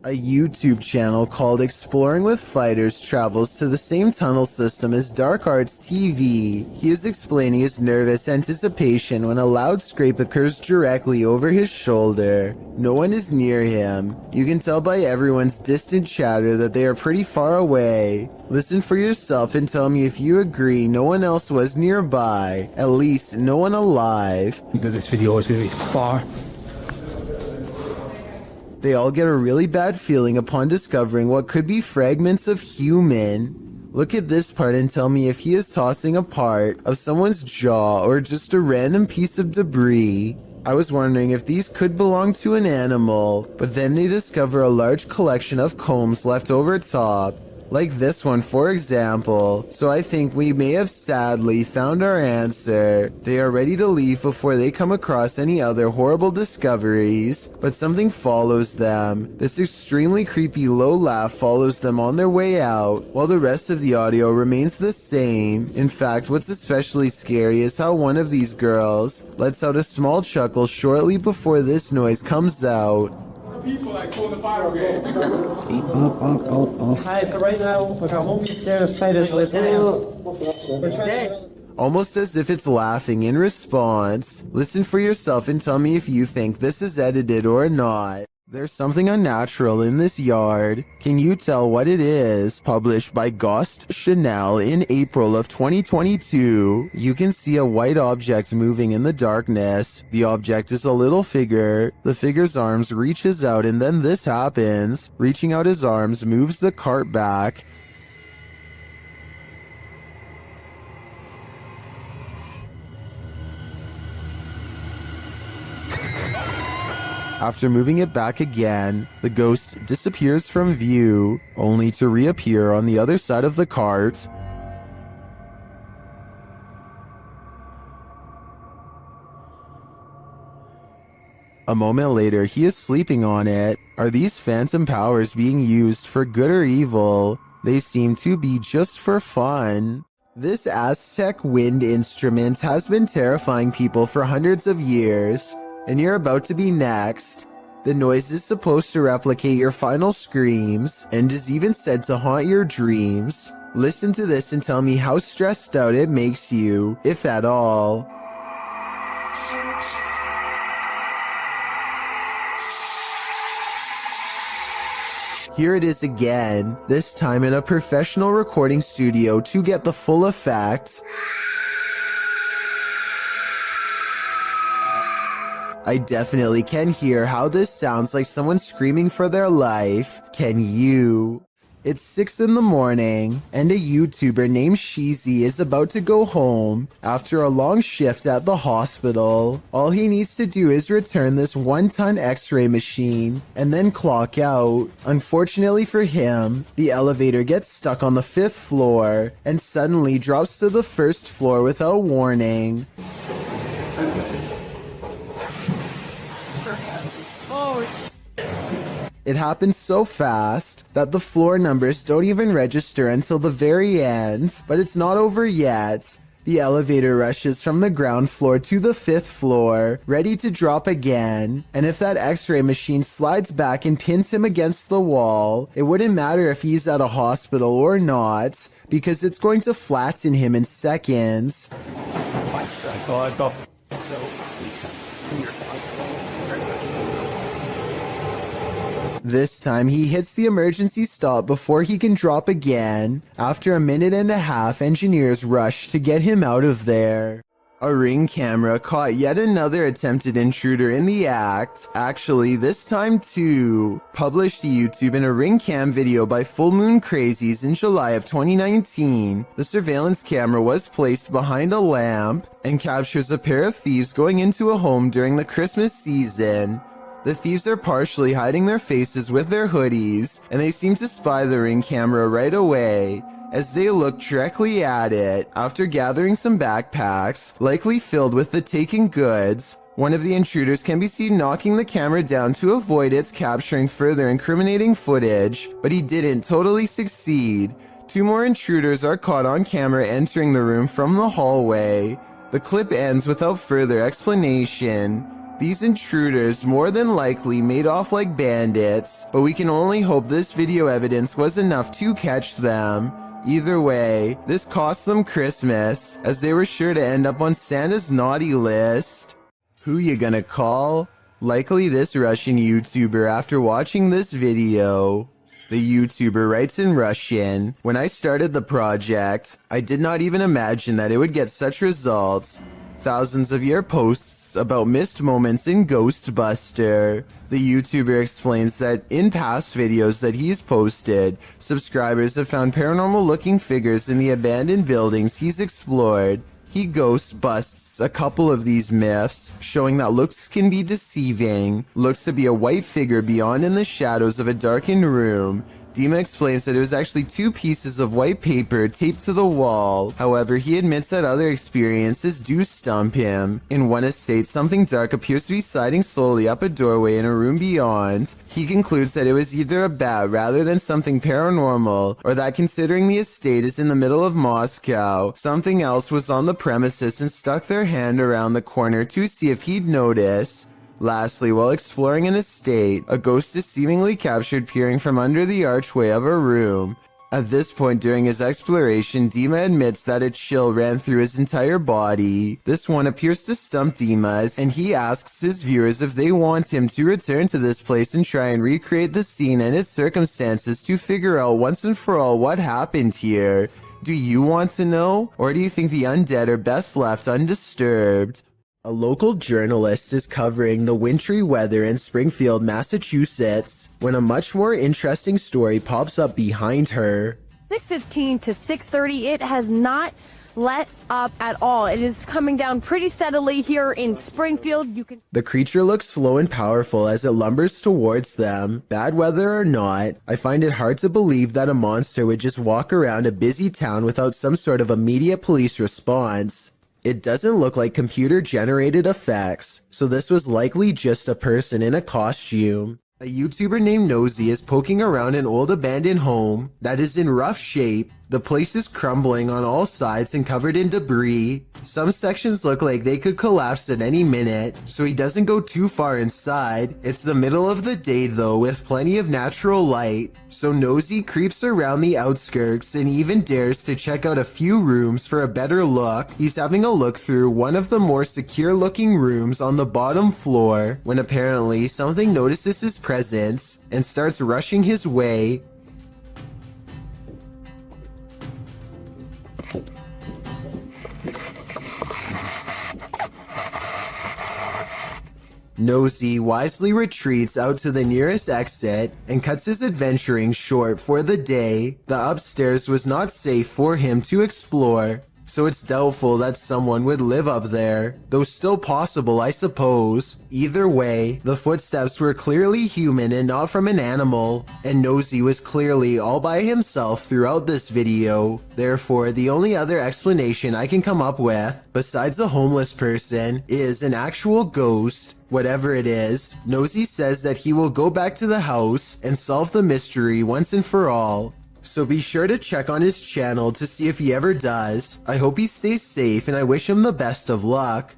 A: A YouTube channel called Exploring with Fighters travels to the same tunnel system as Dark Arts TV. He is explaining his nervous anticipation when a loud scrape occurs directly over his shoulder. No one is near him. You can tell by everyone's distant chatter that they are pretty far away. Listen for yourself and tell me if you agree no one else was nearby. At least no one alive.
P: This video is going to be far.
A: They all get a really bad feeling upon discovering what could be fragments of human. Look at this part and tell me if he is tossing a part of someone's jaw or just a random piece of debris. I was wondering if these could belong to an animal, but then they discover a large collection of combs left over top. Like this one, for example. So I think we may have sadly found our answer. They are ready to leave before they come across any other horrible discoveries, but something follows them. This extremely creepy low laugh follows them on their way out, while the rest of the audio remains the same. In fact, what's especially scary is how one of these girls lets out a small chuckle shortly before this noise comes out.
F: People like pulling the fire brigade.
H: Hi, so right now, look, I won't be scared of spiders.
A: Almost as if it's laughing in response. Listen for yourself and tell me if you think this is edited or not. There's something unnatural in this yard. Can you tell what it is? Published by Ghost Chanel in April of 2022. You can see a white object moving in the darkness. The object is a little figure. The figure's arms reaches out and then this happens. Reaching out his arms moves the cart back. After moving it back again, the ghost disappears from view, only to reappear on the other side of the cart. A moment later, he is sleeping on it. Are these phantom powers being used for good or evil? They seem to be just for fun. This Aztec wind instrument has been terrifying people for hundreds of years. And you're about to be next. The noise is supposed to replicate your final screams and is even said to haunt your dreams. Listen to this and tell me how stressed out it makes you, if at all. Here it is again, this time in a professional recording studio to get the full effect. I definitely can hear how this sounds like someone screaming for their life. Can you? It's 6 in the morning, and a YouTuber named Sheezy is about to go home after a long shift at the hospital. All he needs to do is return this 1-ton x-ray machine and then clock out. Unfortunately for him, the elevator gets stuck on the 5th floor and suddenly drops to the 1st floor without warning. It happens so fast that the floor numbers don't even register until the very end, but it's not over yet. The elevator rushes from the ground floor to the 5th floor, ready to drop again, and if that x-ray machine slides back and pins him against the wall, it wouldn't matter if he's at a hospital or not, because it's going to flatten him in seconds. This time, he hits the emergency stop before he can drop again. After a minute and a half, engineers rush to get him out of there. A Ring camera caught yet another attempted intruder in the act. Actually, this time too. Published to YouTube in a Ring cam video by Full Moon Crazies in July of 2019. The surveillance camera was placed behind a lamp and captures a pair of thieves going into a home during the Christmas season. The thieves are partially hiding their faces with their hoodies, and they seem to spy the Ring camera right away, as they look directly at it. After gathering some backpacks, likely filled with the taken goods, one of the intruders can be seen knocking the camera down to avoid its capturing further incriminating footage, but he didn't totally succeed. 2 more intruders are caught on camera entering the room from the hallway. The clip ends without further explanation. These intruders more than likely made off like bandits, but we can only hope this video evidence was enough to catch them. Either way, this cost them Christmas, as they were sure to end up on Santa's naughty list. Who you gonna call? Likely this Russian YouTuber after watching this video. The YouTuber writes in Russian, "When I started the project, I did not even imagine that it would get such results. Thousands of your posts about missed moments in Ghostbuster." The YouTuber explains that in past videos that he's posted, subscribers have found paranormal looking figures in the abandoned buildings he's explored. He ghost busts a couple of these myths, showing that looks can be deceiving. Looks to be a white figure beyond in the shadows of a darkened room. Dima explains that it was actually 2 pieces of white paper taped to the wall. However, he admits that other experiences do stump him. In one estate, something dark appears to be sliding slowly up a doorway in a room beyond. He concludes that it was either a bat rather than something paranormal, or that considering the estate is in the middle of Moscow, something else was on the premises and stuck their hand around the corner to see if he'd notice. Lastly, while exploring an estate, a ghost is seemingly captured peering from under the archway of a room. At this point during his exploration, Dima admits that a chill ran through his entire body. This one appears to stump Dima, and he asks his viewers if they want him to return to this place and try and recreate the scene and its circumstances to figure out once and for all what happened here. Do you want to know? Or do you think the undead are best left undisturbed? A local journalist is covering the wintry weather in Springfield, Massachusetts, when a much more interesting story pops up behind her.
K: 6:15 to 6:30, it has not let up at all. It is coming down pretty steadily here in Springfield.
A: The creature looks slow and powerful as it lumbers towards them. Bad weather or not, I find it hard to believe that a monster would just walk around a busy town without some sort of immediate police response. It doesn't look like computer-generated effects, so this was likely just a person in a costume. A YouTuber named Nosy is poking around an old abandoned home that is in rough shape. The place is crumbling on all sides and covered in debris. Some sections look like they could collapse at any minute, so he doesn't go too far inside. It's the middle of the day though, with plenty of natural light, so Nosy creeps around the outskirts and even dares to check out a few rooms for a better look. He's having a look through one of the more secure looking rooms on the bottom floor, when apparently something notices his presence and starts rushing his way. Nosy wisely retreats out to the nearest exit and cuts his adventuring short for the day. The upstairs was not safe for him to explore, so it's doubtful that someone would live up there, though still possible, I suppose. Either way, the footsteps were clearly human and not from an animal, and Nosy was clearly all by himself throughout this video. Therefore, the only other explanation I can come up with, besides a homeless person, is an actual ghost. Whatever it is, Nosy says that he will go back to the house and solve the mystery once and for all. So be sure to check on his channel to see if he ever does. I hope he stays safe and I wish him the best of luck.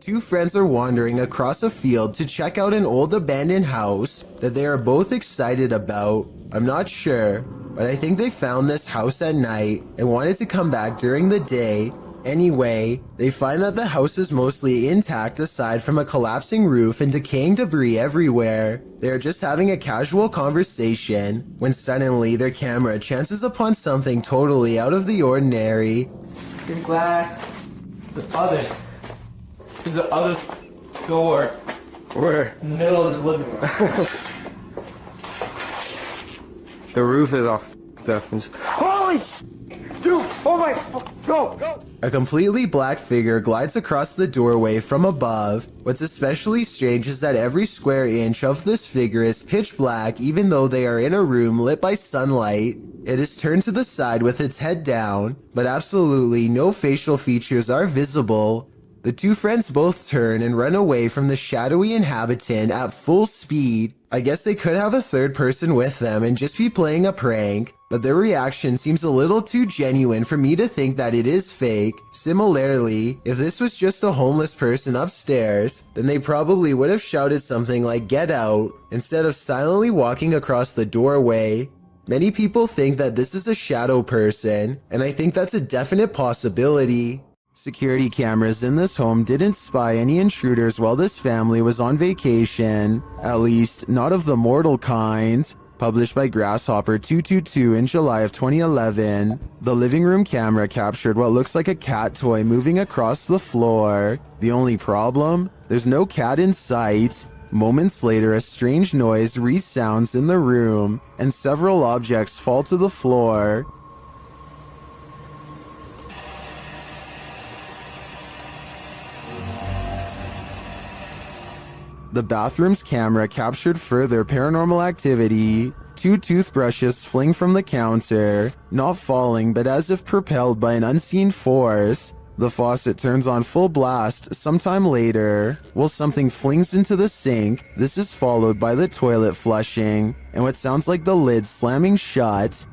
A: Two friends are wandering across a field to check out an old abandoned house that they are both excited about. I'm not sure, but I think they found this house at night and wanted to come back during the day. Anyway, they find that the house is mostly intact aside from a collapsing roof and decaying debris everywhere. They are just having a casual conversation when suddenly their camera chances upon something totally out of the ordinary.
G: In glass. The other door.
I: Where?
G: In the middle of the living room.
I: The roof is off. Holy dude! Oh my! Go!
A: A completely black figure glides across the doorway from above. What's especially strange is that every square inch of this figure is pitch black even though they are in a room lit by sunlight. It is turned to the side with its head down, but absolutely no facial features are visible. The two friends both turn and run away from the shadowy inhabitant at full speed. I guess they could have a third person with them and just be playing a prank, but their reaction seems a little too genuine for me to think that it is fake. Similarly, if this was just a homeless person upstairs, then they probably would have shouted something like "Get out" instead of silently walking across the doorway. Many people think that this is a shadow person, and I think that's a definite possibility. Security cameras in this home didn't spy any intruders while this family was on vacation, at least not of the mortal kind. Published by Grasshopper 222 in July of 2011, the living room camera captured what looks like a cat toy moving across the floor. The only problem? There's no cat in sight. Moments later, a strange noise resounds in the room, and several objects fall to the floor. The bathroom's camera captured further paranormal activity. Two toothbrushes fling from the counter, not falling but as if propelled by an unseen force. The faucet turns on full blast sometime later, while something flings into the sink. This is followed by the toilet flushing, and what sounds like the lid slamming shut.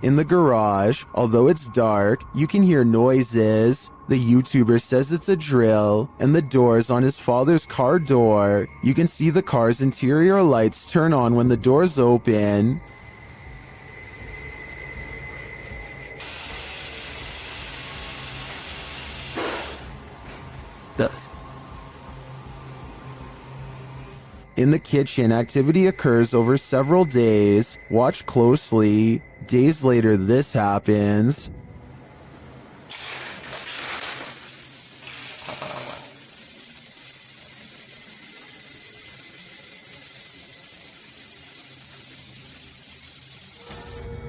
A: In the garage, although it's dark, you can hear noises. The YouTuber says it's a drill, and the doors on his father's car door. You can see the car's interior lights turn on when the doors open. In the kitchen, activity occurs over several days. Watch closely. Days later, this happens.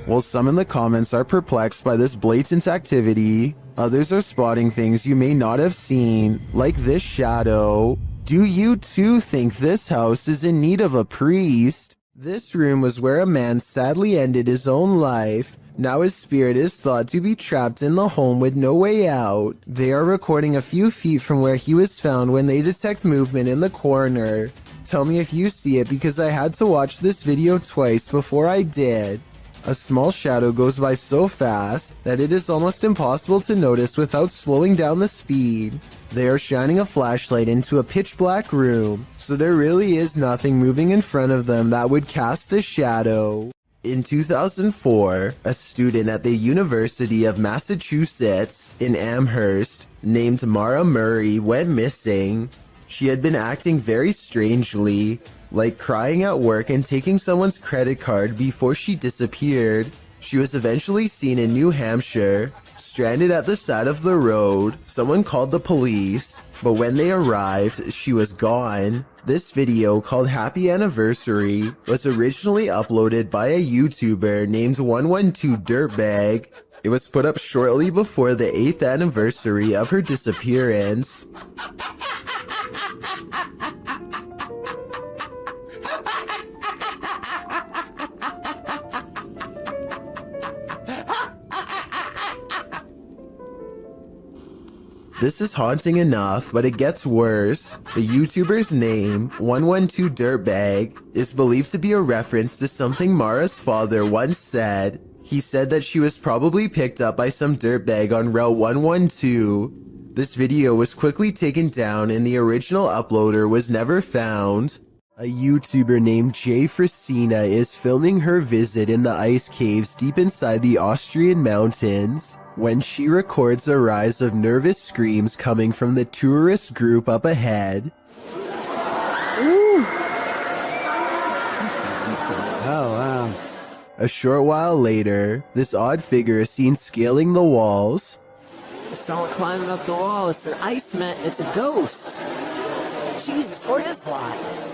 A: While some in the comments are perplexed by this blatant activity, others are spotting things you may not have seen, like this shadow. Do you too think this house is in need of a priest? This room was where a man sadly ended his own life. Now his spirit is thought to be trapped in the home with no way out. They are recording a few feet from where he was found when they detect movement in the corner. Tell me if you see it because I had to watch this video twice before I did. A small shadow goes by so fast that it is almost impossible to notice without slowing down the speed. They are shining a flashlight into a pitch black room, so there really is nothing moving in front of them that would cast a shadow. In 2004, a student at the University of Massachusetts in Amherst named Mara Murray went missing. She had been acting very strangely, like crying at work and taking someone's credit card before she disappeared. She was eventually seen in New Hampshire, stranded at the side of the road. Someone called the police, but when they arrived, she was gone. This video, called Happy Anniversary, was originally uploaded by a YouTuber named 112 Dirtbag. It was put up shortly before the 8th anniversary of her disappearance. This is haunting enough, but it gets worse. The YouTuber's name, 112 Dirtbag, is believed to be a reference to something Mara's father once said. He said that she was probably picked up by some dirtbag on Route 112. This video was quickly taken down and the original uploader was never found. A YouTuber named Jay Frisina is filming her visit in the ice caves deep inside the Austrian mountains when she records a rise of nervous screams coming from the tourist group up ahead.
N: Oh, wow.
A: A short while later, this odd figure is seen scaling the walls.
N: It's not climbing up the wall. It's an Iceman. It's a ghost. Jesus, what is that?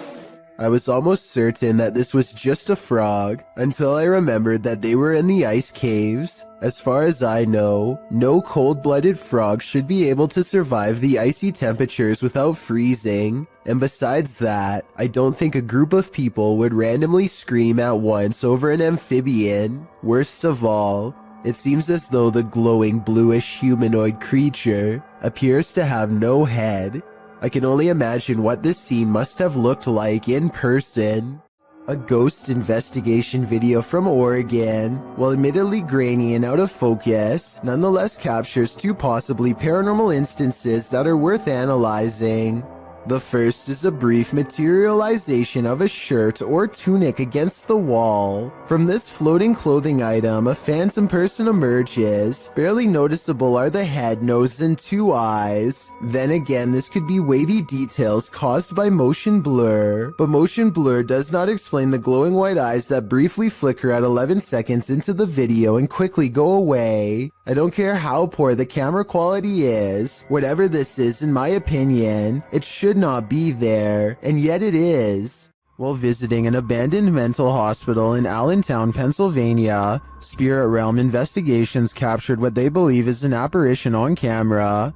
A: I was almost certain that this was just a frog until I remembered that they were in the ice caves. As far as I know, no cold-blooded frog should be able to survive the icy temperatures without freezing. And besides that, I don't think a group of people would randomly scream at once over an amphibian. Worst of all, it seems as though the glowing bluish humanoid creature appears to have no head. I can only imagine what this scene must have looked like in person. A ghost investigation video from Oregon, while admittedly grainy and out of focus, nonetheless captures two possibly paranormal instances that are worth analyzing. The first is a brief materialization of a shirt or tunic against the wall. From this floating clothing item, a phantom person emerges. Barely noticeable are the head, nose, and two eyes. Then again, this could be wavy details caused by motion blur, but motion blur does not explain the glowing white eyes that briefly flicker at 11 seconds into the video and quickly go away. I don't care how poor the camera quality is. Whatever this is, in my opinion, it should not be there, and yet it is. While visiting an abandoned mental hospital in Allentown, Pennsylvania, Spirit Realm Investigations captured what they believe is an apparition on camera.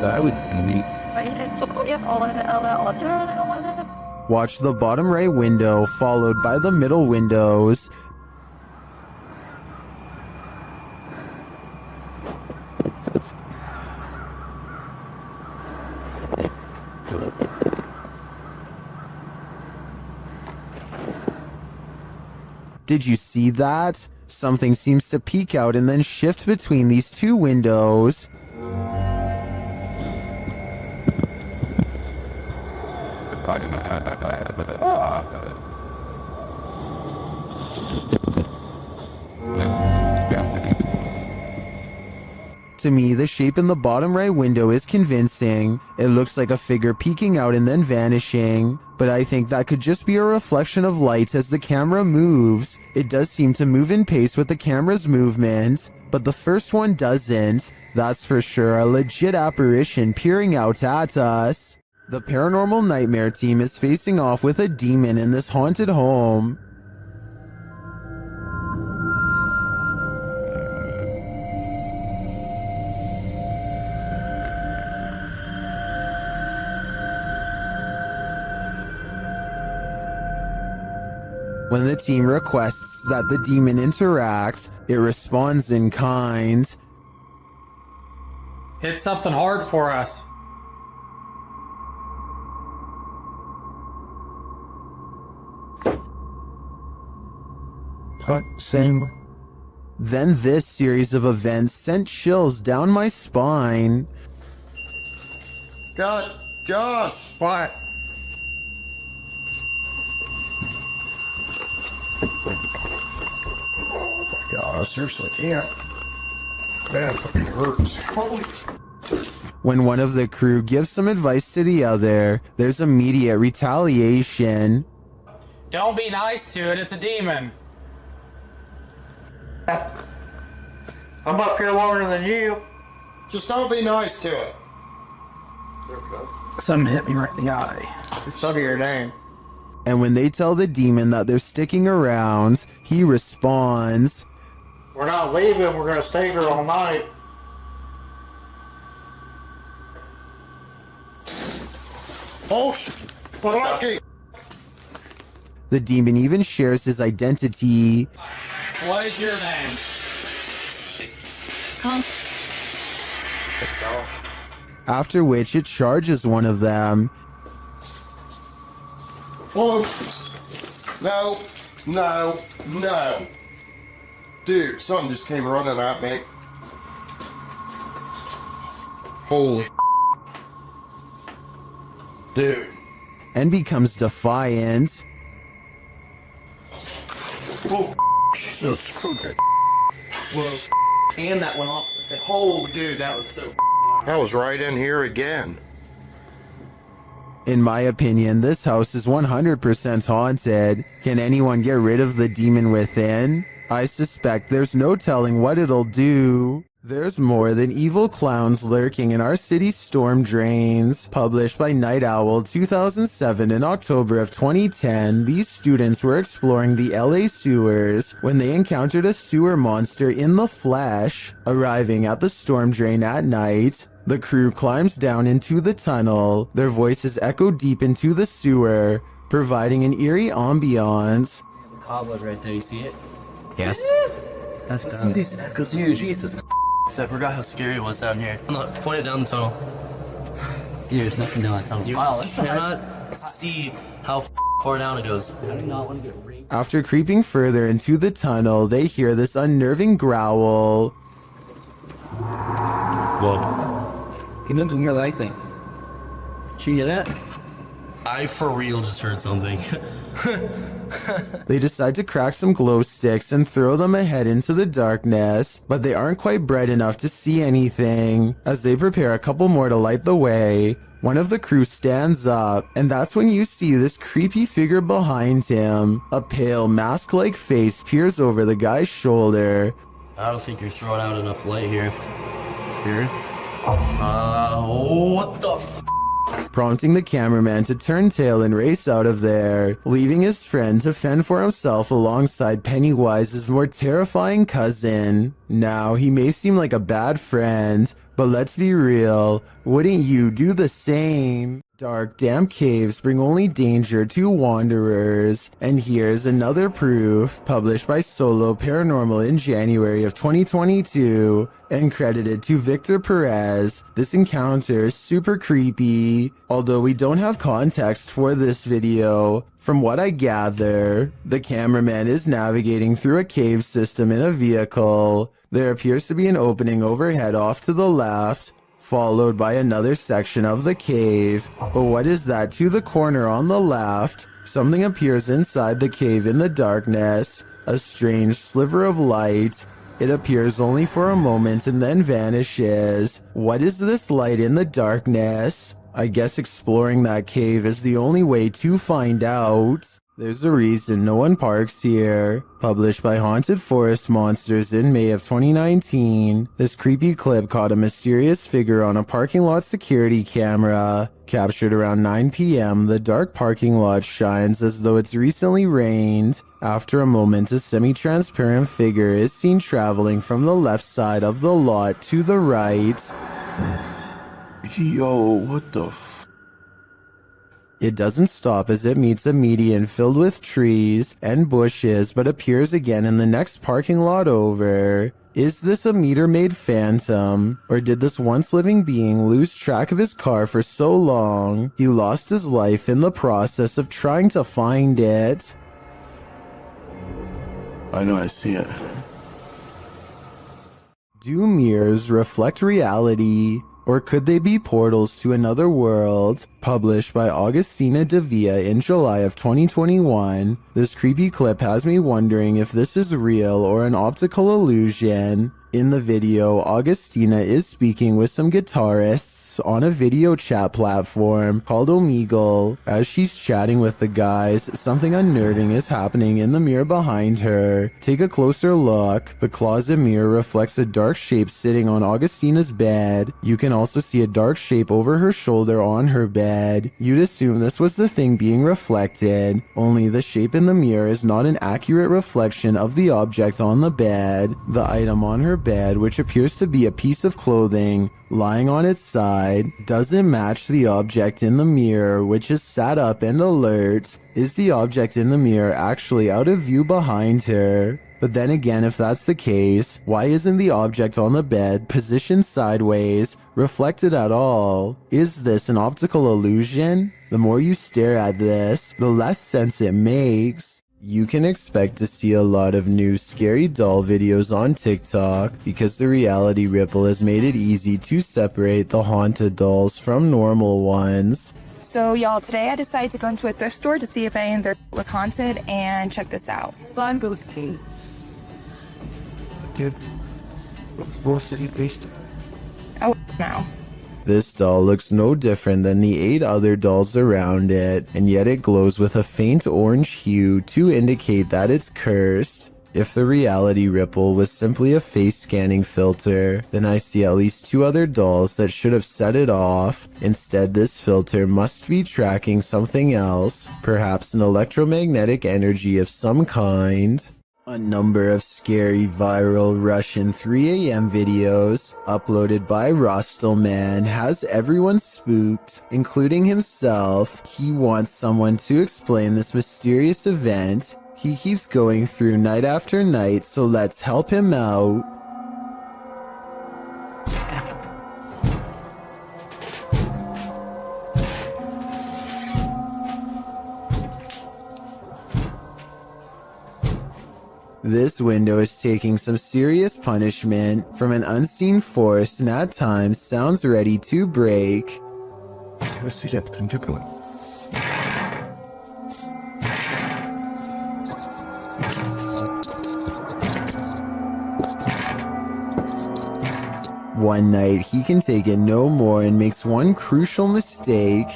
O: I would need.
A: Watch the bottom right window followed by the middle windows. Did you see that? Something seems to peek out and then shift between these two windows. To me, the shape in the bottom right window is convincing. It looks like a figure peeking out and then vanishing, but I think that could just be a reflection of light as the camera moves. It does seem to move in pace with the camera's movement, but the first one doesn't. That's for sure a legit apparition peering out at us. The Paranormal Nightmare team is facing off with a demon in this haunted home. When the team requests that the demon interact, it responds in kind.
R: Hit something hard for us.
O: Same.
A: Then this series of events sent chills down my spine.
D: God, Josh!
R: What?
D: God, seriously, yeah. That fucking hurts. Holy.
A: When one of the crew gives some advice to the other, there's immediate retaliation.
R: Don't be nice to it, it's a demon.
F: I'm up here longer than you.
D: Just don't be nice to it.
R: Something hit me right in the eye.
F: It's under your name.
A: And when they tell the demon that they're sticking around, he responds,
F: We're not leaving, we're gonna stay here all night.
D: Oh, shit. Lucky.
A: The demon even shares his identity.
R: What is your name?
A: After which it charges one of them.
D: Oh, no, no, no. Dude, something just came running at me. Holy dude.
A: And becomes defiant.
D: Oh,
F: Jesus. Whoa. And that went off. I said, oh, dude, that was so.
D: I was right in here again.
A: In my opinion, this house is 100% haunted. Can anyone get rid of the demon within? I suspect there's no telling what it'll do. There's more than evil clowns lurking in our city's storm drains. Published by Night Owl 2007 in October of 2010, these students were exploring the LA sewers when they encountered a sewer monster in the flesh. Arriving at the storm drain at night, the crew climbs down into the tunnel. Their voices echo deep into the sewer, providing an eerie ambiance.
J: There's a cobweb right there, you see it?
I: Yes.
J: That's down. These echoes, huge. Jesus. I forgot how scary it was down here. Look, point it down the tunnel. Dude, there's nothing down that tunnel. You cannot see how far down it goes. I do not want to get raped.
A: After creeping further into the tunnel, they hear this unnerving growl.
J: Whoa. He didn't hear that thing. Did you hear that? I for real just heard something.
A: They decide to crack some glow sticks and throw them ahead into the darkness, but they aren't quite bright enough to see anything. As they prepare a couple more to light the way, one of the crew stands up, and that's when you see this creepy figure behind him. A pale, mask-like face peers over the guy's shoulder.
J: I don't think you're throwing out enough light here. Here? What the f?
A: Prompting the cameraman to turn tail and race out of there, leaving his friend to fend for himself alongside Pennywise's more terrifying cousin. Now, he may seem like a bad friend, but let's be real, wouldn't you do the same? Dark, damp caves bring only danger to wanderers. And here's another proof, published by Solo Paranormal in January of 2022, and credited to Victor Perez. This encounter is super creepy, although we don't have context for this video. From what I gather, the cameraman is navigating through a cave system in a vehicle. There appears to be an opening overhead off to the left, followed by another section of the cave. But what is that to the corner on the left? Something appears inside the cave in the darkness, a strange sliver of light. It appears only for a moment and then vanishes. What is this light in the darkness? I guess exploring that cave is the only way to find out. There's a reason no one parks here. Published by Haunted Forest Monsters in May of 2019, this creepy clip caught a mysterious figure on a parking lot security camera. Captured around 9 p.m., the dark parking lot shines as though it's recently rained. After a moment, a semi-transparent figure is seen traveling from the left side of the lot to the right.
O: Yo, what the f?
A: It doesn't stop as it meets a median filled with trees and bushes, but appears again in the next parking lot over. Is this a meter-maid phantom? Or did this once living being lose track of his car for so long, he lost his life in the process of trying to find it?
O: I know I see it.
A: Do mirrors reflect reality? Or could they be portals to another world? Published by Augustina Devia in July of 2021, this creepy clip has me wondering if this is real or an optical illusion. In the video, Augustina is speaking with some guitarists on a video chat platform called Omegle. As she's chatting with the guys, something unnerving is happening in the mirror behind her. Take a closer look. The closet mirror reflects a dark shape sitting on Augustina's bed. You can also see a dark shape over her shoulder on her bed. You'd assume this was the thing being reflected, only the shape in the mirror is not an accurate reflection of the object on the bed. The item on her bed, which appears to be a piece of clothing lying on its side, doesn't match the object in the mirror, which is sat up and alert. Is the object in the mirror actually out of view behind her? But then again, if that's the case, why isn't the object on the bed positioned sideways, reflected at all? Is this an optical illusion? The more you stare at this, the less sense it makes. You can expect to see a lot of new scary doll videos on TikTok because the reality ripple has made it easy to separate the haunted dolls from normal ones.
T: So y'all, today I decided to go into a thrift store to see if any of their was haunted, and check this out. Oh, no.
A: This doll looks no different than the 8 other dolls around it, and yet it glows with a faint orange hue to indicate that it's cursed. If the reality ripple was simply a face scanning filter, then I see at least 2 other dolls that should have set it off. Instead, this filter must be tracking something else, perhaps an electromagnetic energy of some kind. A number of scary viral Russian 3 a.m. videos uploaded by Rostelman has everyone spooked, including himself. He wants someone to explain this mysterious event. He keeps going through night after night, so let's help him out. This window is taking some serious punishment from an unseen force and at times sounds ready to break. One night, he can take it no more and makes one crucial mistake.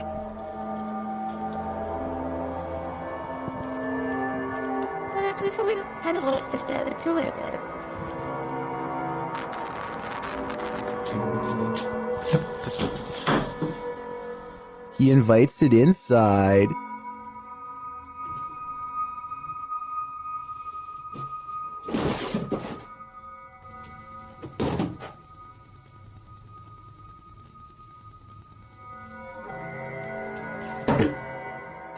A: He invites it inside.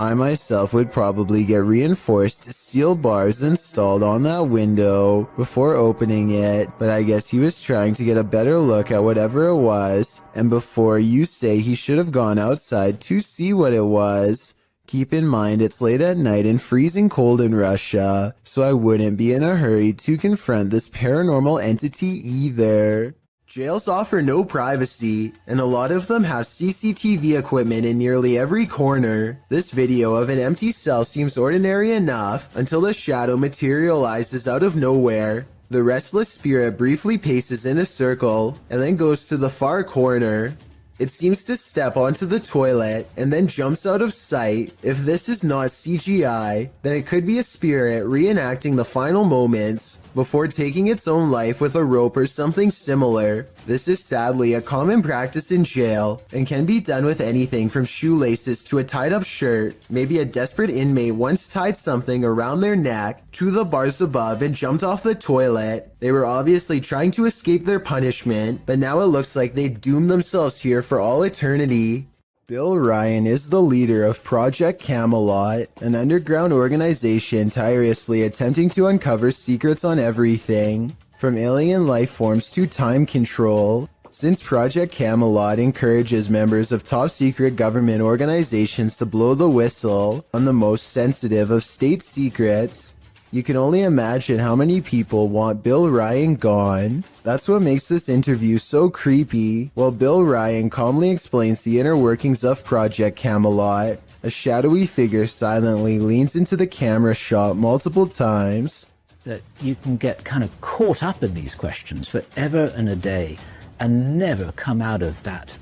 A: I myself would probably get reinforced steel bars installed on that window before opening it, but I guess he was trying to get a better look at whatever it was, and before you say he should have gone outside to see what it was. Keep in mind it's late at night and freezing cold in Russia, so I wouldn't be in a hurry to confront this paranormal entity either. Jails offer no privacy, and a lot of them have CCTV equipment in nearly every corner. This video of an empty cell seems ordinary enough until a shadow materializes out of nowhere. The restless spirit briefly paces in a circle and then goes to the far corner. It seems to step onto the toilet and then jumps out of sight. If this is not CGI, then it could be a spirit reenacting the final moments before taking its own life with a rope or something similar. This is sadly a common practice in jail and can be done with anything from shoelaces to a tied up shirt. Maybe a desperate inmate once tied something around their neck to the bars above and jumped off the toilet. They were obviously trying to escape their punishment, but now it looks like they doomed themselves here for all eternity. Bill Ryan is the leader of Project Camelot, an underground organization tirelessly attempting to uncover secrets on everything, from alien life forms to time control. Since Project Camelot encourages members of top-secret government organizations to blow the whistle on the most sensitive of state secrets, You can only imagine how many people want Bill Ryan gone. That's what makes this interview so creepy. While Bill Ryan calmly explains the inner workings of Project Camelot, a shadowy figure silently leans into the camera shot multiple times.
B: That you can get kind of caught up in these questions forever and a day and never come out of that.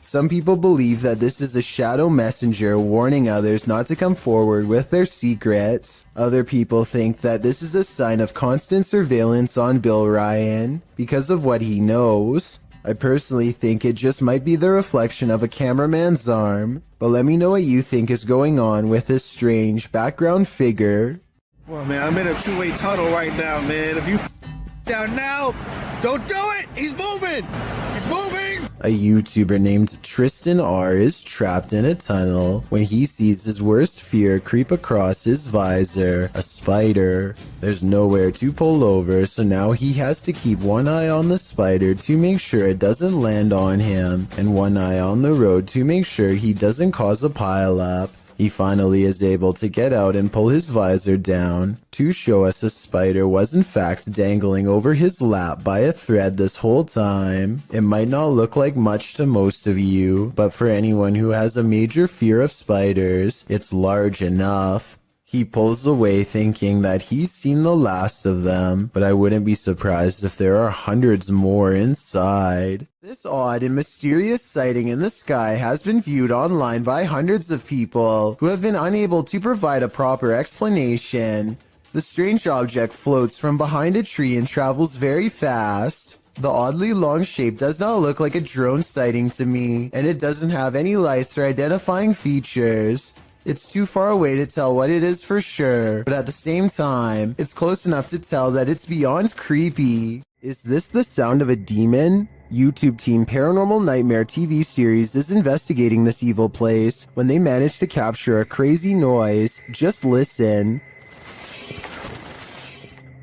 A: Some people believe that this is a shadow messenger warning others not to come forward with their secrets. Other people think that this is a sign of constant surveillance on Bill Ryan because of what he knows. I personally think it just might be the reflection of a cameraman's arm, but let me know what you think is going on with this strange background figure.
F: Well, man, I'm in a two-way tunnel right now, man. If you down now, don't do it! He's moving! He's moving!
A: A YouTuber named Tristan R is trapped in a tunnel when he sees his worst fear creep across his visor, a spider. There's nowhere to pull over, so now he has to keep one eye on the spider to make sure it doesn't land on him, and one eye on the road to make sure he doesn't cause a pileup. He finally is able to get out and pull his visor down to show us a spider was in fact dangling over his lap by a thread this whole time. It might not look like much to most of you, but for anyone who has a major fear of spiders, it's large enough. He pulls away thinking that he's seen the last of them, but I wouldn't be surprised if there are hundreds more inside. This odd and mysterious sighting in the sky has been viewed online by hundreds of people who have been unable to provide a proper explanation. The strange object floats from behind a tree and travels very fast. The oddly long shape does not look like a drone sighting to me, and it doesn't have any lights or identifying features. It's too far away to tell what it is for sure, but at the same time, it's close enough to tell that it's beyond creepy. Is this the sound of a demon? YouTube team Paranormal Nightmare TV series is investigating this evil place when they manage to capture a crazy noise. Just listen.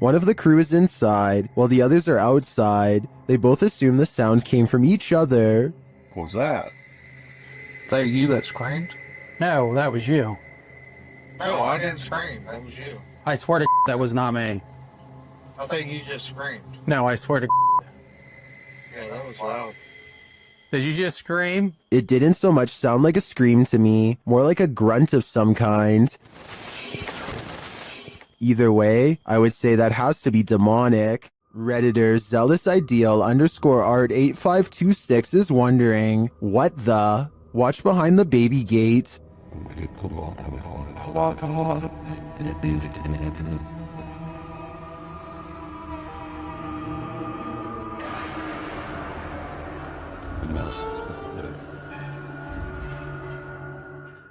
A: One of the crew is inside, while the others are outside. They both assume the sound came from each other.
F: What was that? Is that you that screamed?
R: No, that was you.
F: No, I didn't scream. That was you.
R: I swear to that was not me.
F: I think you just screamed.
R: No, I swear to
F: Yeah, that was loud.
R: Did you just scream?
A: It didn't so much sound like a scream to me, more like a grunt of some kind. Either way, I would say that has to be demonic. Redditor zealous_art8526 is wondering, what the? Watch behind the baby gate.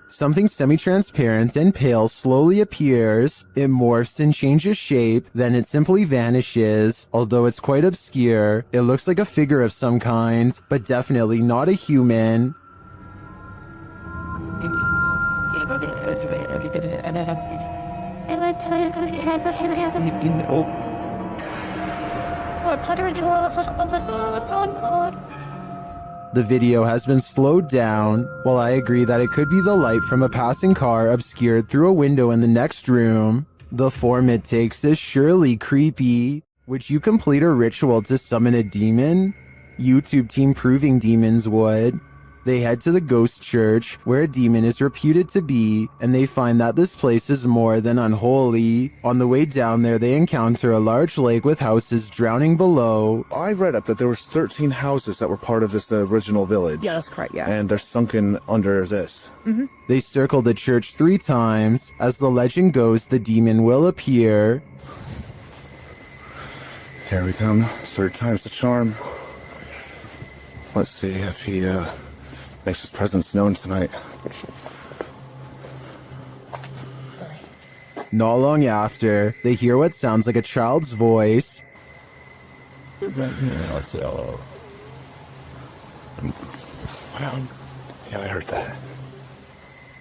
A: Something semi-transparent and pale slowly appears. It morphs and changes shape, then it simply vanishes. Although it's quite obscure, it looks like a figure of some kind, but definitely not a human. The video has been slowed down. While I agree that it could be the light from a passing car obscured through a window in the next room, the form it takes is surely creepy. Would you complete a ritual to summon a demon? YouTube team Proving Demons would. They head to the ghost church, where a demon is reputed to be, and they find that this place is more than unholy. On the way down there, they encounter a large lake with houses drowning below.
V: I read up that there was 13 houses that were part of this original village.
T: Yeah, that's correct, yeah.
V: And they're sunken under this.
T: Mm-hmm.
A: They circle the church 3 times. As the legend goes, the demon will appear.
V: Here we come. 3rd time's the charm. Let's see if he makes his presence known tonight.
A: Not long after, they hear what sounds like a child's voice.
V: Yeah, I heard that.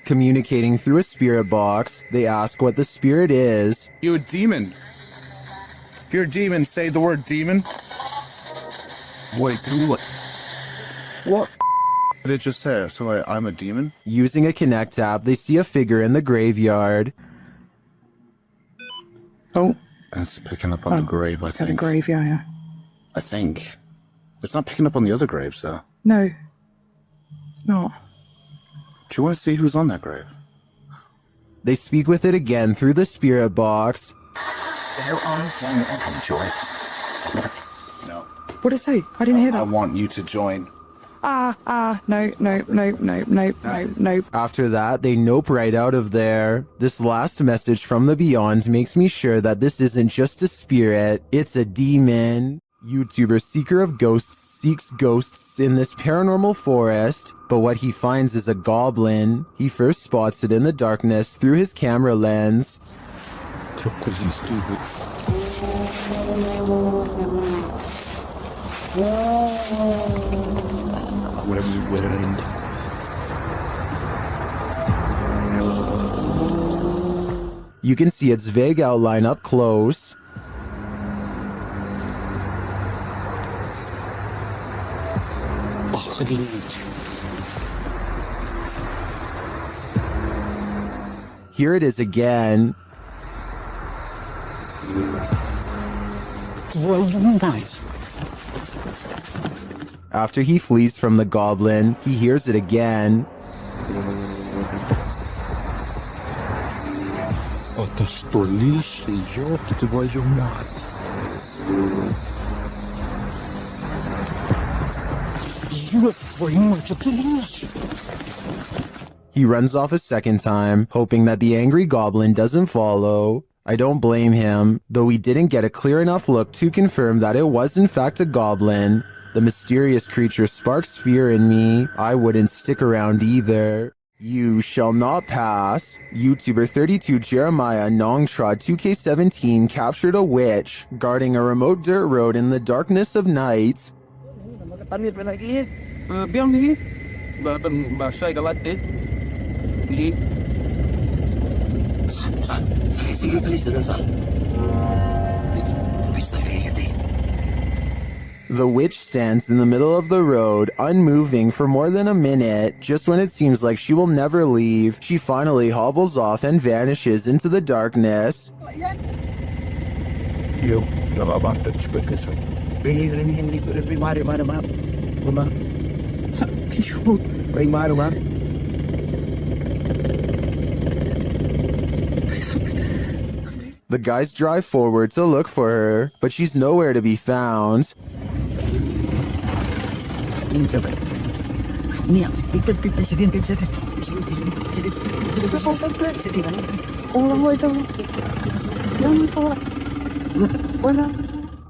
A: Communicating through a spirit box, they ask what the spirit is.
V: You a demon? If you're a demon, say the word demon. Wait, what? What did it just say? So I'm a demon?
A: Using a Connect app, they see a figure in the graveyard.
F: Oh.
V: It's picking up on the grave, I
F: Got a
V: think.
F: grave, yeah.
V: I think. It's not picking up on the other graves, though.
F: No. It's not.
V: Do you want to see who's on that grave?
A: They speak with it again through the spirit box.
V: No.
F: What did it say? I didn't hear that.
V: I want you to join.
F: No.
A: After that, they nope right out of there. This last message from the beyond makes me sure that this isn't just a spirit, it's a demon. YouTuber Seeker of Ghosts seeks ghosts in this paranormal forest, but what he finds is a goblin. He first spots it in the darkness through his camera lens.
O: What are you wearing?
A: You can see its vague outline up close. Here it is again. After he flees from the goblin, he hears it again.
O: Это что, лишний, ёб твою мать. Ёб твою мать, это лишний.
A: He runs off a second time, hoping that the angry goblin doesn't follow. I don't blame him, though we didn't get a clear enough look to confirm that it was in fact a goblin. The mysterious creature sparks fear in me. I wouldn't stick around either. You shall not pass. YouTuber 32 Jeremiah Nongtrod 2K17 captured a witch guarding a remote dirt road in the darkness of night. The witch stands in the middle of the road, unmoving for more than a minute. Just when it seems like she will never leave, she finally hobbles off and vanishes into the darkness. The guys drive forward to look for her, but she's nowhere to be found.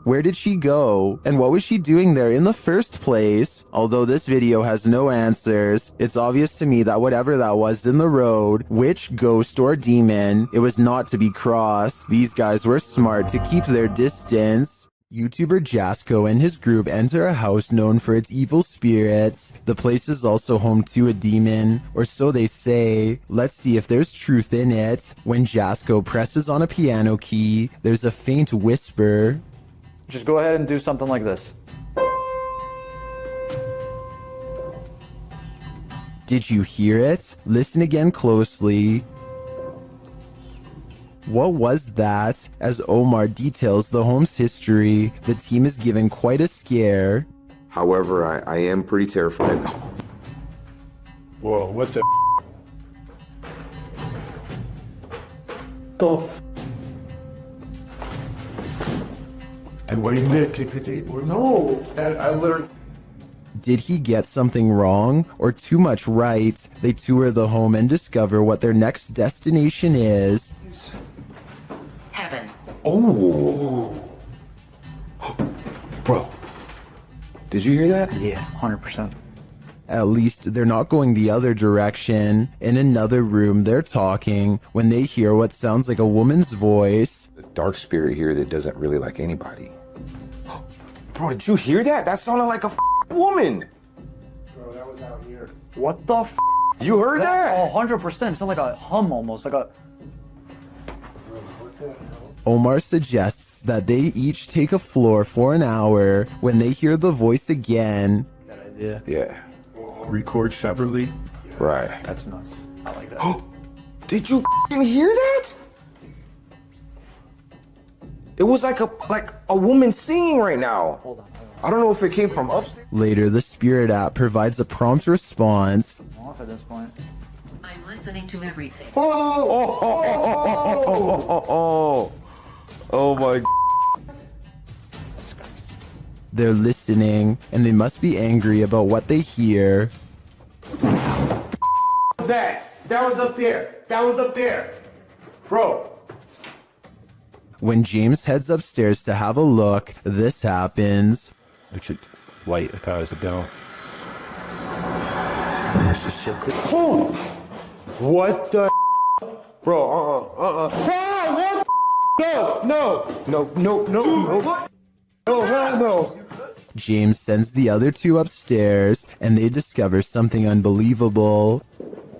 A: Where did she go? And what was she doing there in the first place? Although this video has no answers, it's obvious to me that whatever that was in the road, witch, ghost, or demon, it was not to be crossed. These guys were smart to keep their distance. YouTuber Jasko and his group enter a house known for its evil spirits. The place is also home to a demon, or so they say. Let's see if there's truth in it. When Jasko presses on a piano key, there's a faint whisper.
Q: Just go ahead and do something like this.
A: Did you hear it? Listen again closely. What was that? As Omar details the home's history, the team is given quite a scare.
U: However, I am pretty terrified.
V: Whoa, what the And what do you mean? No, I literally...
A: Did he get something wrong or too much right? They tour the home and discover what their next destination is.
L: Heaven.
V: Oh.
I: Bro, did you hear that?
Q: Yeah, 100%.
A: At least they're not going the other direction. In another room, they're talking when they hear what sounds like a woman's voice.
U: The dark spirit here that doesn't really like anybody.
I: Bro, did you hear that? That sounded like a woman.
V: Bro, that was out here.
Q: What the f?
I: You heard that?
Q: 100%. It sounded like a hum almost, like a...
A: Omar suggests that they each take a floor for an hour when they hear the voice again.
Q: That idea.
U: Yeah.
V: Record separately?
U: Right.
Q: That's nuts. I like that.
I: Did you f***ing hear that?
C: It was like a woman singing right now. Hold on. I don't know if it came from upstairs.
A: Later, the Spirit app provides a prompt response.
Q: I'm off at this point.
S: I'm listening to everything.
C: Oh my.
A: They're listening, and they must be angry about what they hear.
F: That was up there. That was up there. Bro.
A: When James heads upstairs to have a look, this happens.
O: I should light the cars down.
C: Oh! What the? Bro,
F: What? No.
C: No, hell no.
A: James sends the other two upstairs, and they discover something unbelievable.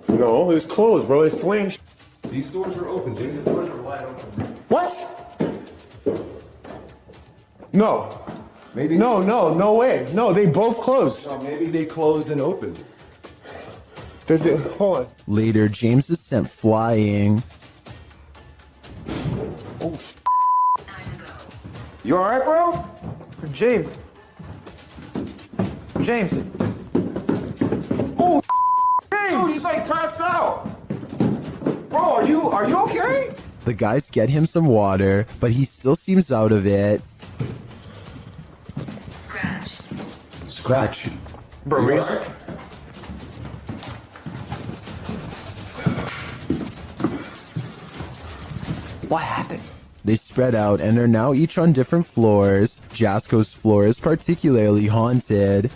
D: No, it's closed, bro. It's slam.
C: These doors are open, James. The doors are wide open.
F: What? No.
C: Maybe.
F: No way. No, they both closed.
C: No, maybe they closed and opened.
F: Hold on.
A: Later, James is sent flying.
C: Oh, you alright, bro?
Q: James.
C: Oh, dude, he's like passed out. Bro, are you okay?
A: The guys get him some water, but he still seems out of it.
C: Scratch. Bro, you alright?
Q: What happened?
A: They spread out and are now each on different floors. Jasko's floor is particularly haunted.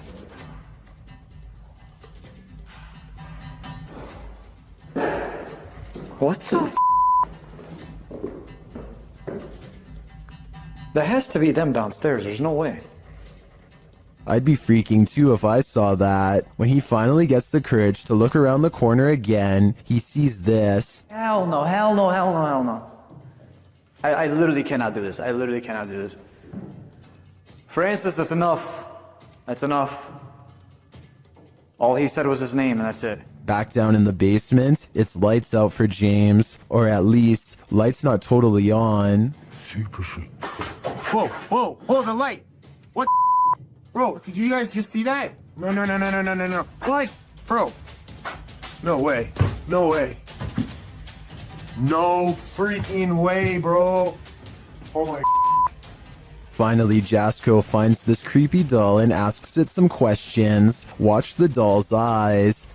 Q: What the That has to be them downstairs. There's no way.
A: I'd be freaking too if I saw that. When he finally gets the courage to look around the corner again, he sees this.
Q: Hell no. I literally cannot do this. Francis, that's enough. That's enough. All he said was his name, and that's it.
A: Back down in the basement, it's lights out for James. Or at least, lights not totally on.
O: Super shit.
F: Whoa, the light. What? Bro, did you guys just see that? No. What? Bro.
D: No way. No freaking way, bro. Oh my.
A: Finally, Jasko finds this creepy doll and asks it some questions. Watch the doll's eyes.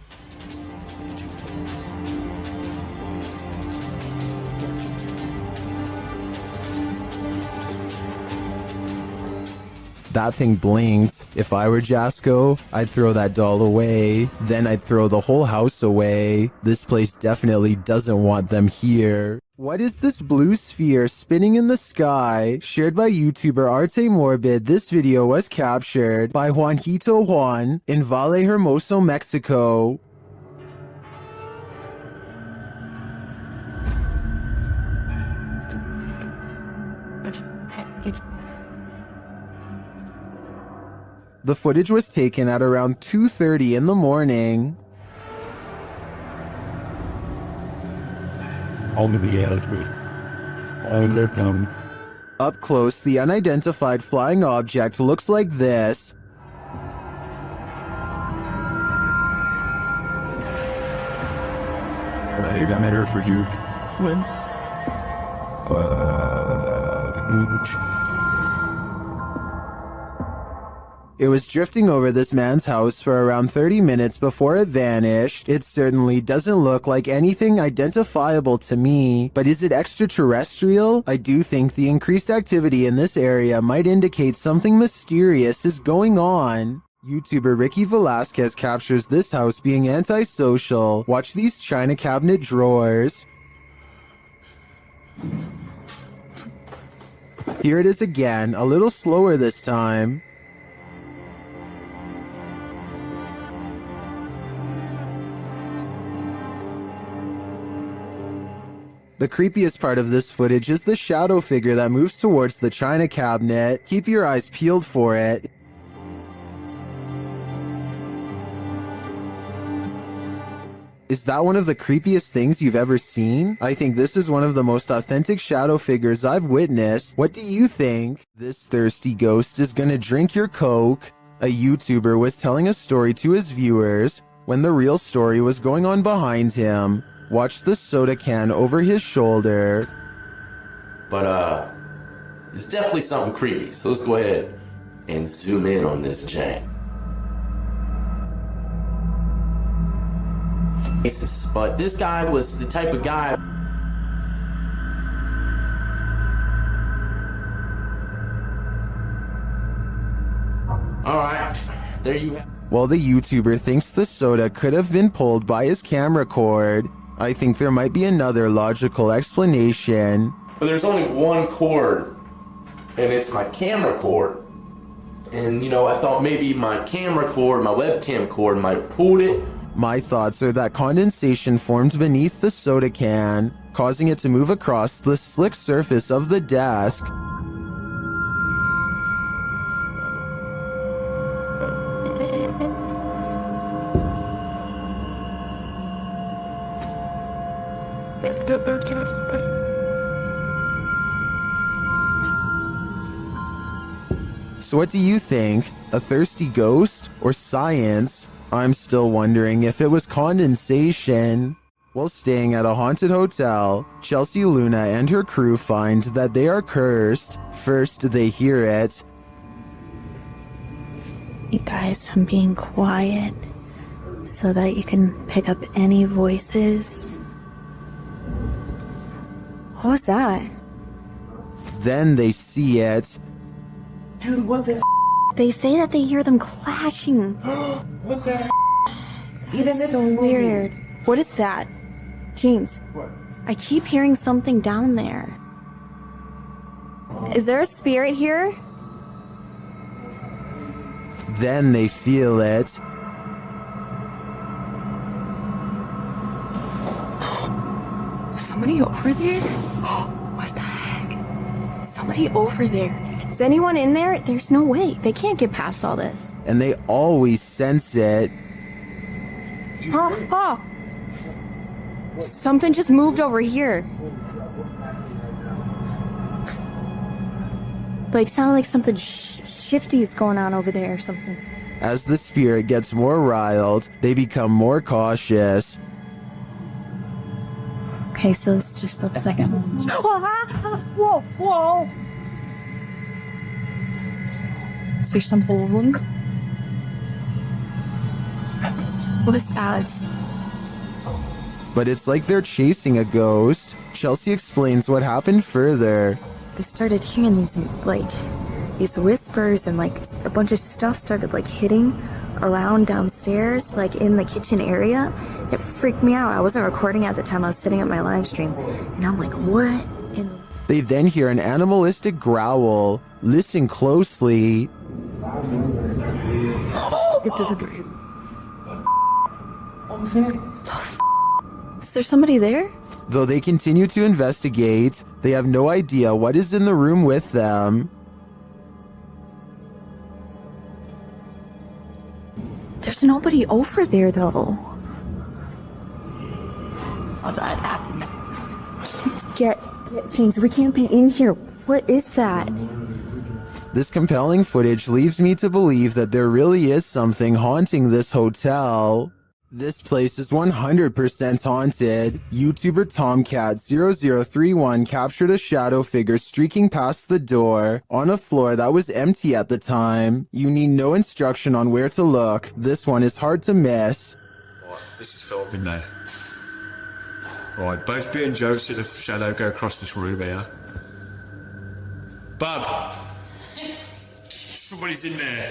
A: That thing blinked. If I were Jasko, I'd throw that doll away. Then I'd throw the whole house away. This place definitely doesn't want them here. What is this blue sphere spinning in the sky? Shared by YouTuber Arte Morbid, this video was captured by Juanito Juan in Valle Hermoso, Mexico. The footage was taken at around 2:30 in the morning. Up close, the unidentified flying object looks like this.
O: I got matter for you.
A: When? It was drifting over this man's house for around 30 minutes before it vanished. It certainly doesn't look like anything identifiable to me, but is it extraterrestrial? I do think the increased activity in this area might indicate something mysterious is going on. YouTuber Ricky Velasquez captures this house being antisocial. Watch these china cabinet drawers. Here it is again, a little slower this time. The creepiest part of this footage is the shadow figure that moves towards the china cabinet. Keep your eyes peeled for it. Is that one of the creepiest things you've ever seen? I think this is one of the most authentic shadow figures I've witnessed. What do you think? This thirsty ghost is gonna drink your Coke. A YouTuber was telling a story to his viewers when the real story was going on behind him. Watch the soda can over his shoulder.
J: But, it's definitely something creepy, so let's go ahead and zoom in on this jank. But this guy was the type of guy. Alright, there you have.
A: While the YouTuber thinks the soda could have been pulled by his camera cord, I think there might be another logical explanation.
J: But there's only one cord, and it's my camera cord. And you know, I thought maybe my camera cord, my webcam cord might have pulled it.
A: My thoughts are that condensation formed beneath the soda can, causing it to move across the slick surface of the desk. So what do you think? A thirsty ghost or science? I'm still wondering if it was condensation. While staying at a haunted hotel, Chelsea Luna and her crew find that they are cursed. First, they hear it.
E: You guys, I'm being quiet so that you can pick up any voices. What was that?
A: Then they see it.
E: Dude, what the? They say that they hear them clashing.
L: What the?
E: Even this is weird. What is that? James,
L: What?
E: I keep hearing something down there. Is there a spirit here?
A: Then they feel it.
E: Somebody over there? What the heck? Somebody over there. Is anyone in there? There's no way. They can't get past all this.
A: And they always sense it.
E: Oh! Something just moved over here. Like, sounded like something shifty is going on over there or something.
A: As the spirit gets more riled, they become more cautious.
E: Okay, so it's just the second one. Whoa, whoa! Is there something wrong? What is that?
A: But it's like they're chasing a ghost. Chelsea explains what happened further.
E: I started hearing these whispers, and like a bunch of stuff started like hitting around downstairs, like in the kitchen area. It freaked me out. I wasn't recording at the time. I was sitting at my live stream, and I'm like, what in the...
A: They then hear an animalistic growl. Listen closely.
E: Is there somebody there?
A: Though they continue to investigate, they have no idea what is in the room with them.
E: There's nobody over there, though. Get James, we can't be in here. What is that?
A: This compelling footage leaves me to believe that there really is something haunting this hotel. This place is 100% haunted. YouTuber Tomcat0031 captured a shadow figure streaking past the door on a floor that was empty at the time. You need no instruction on where to look. This one is hard to miss.
M: Right, this is filmed in there. Right, both me and Joe see the shadow go across this room here. Bub! Somebody's in there.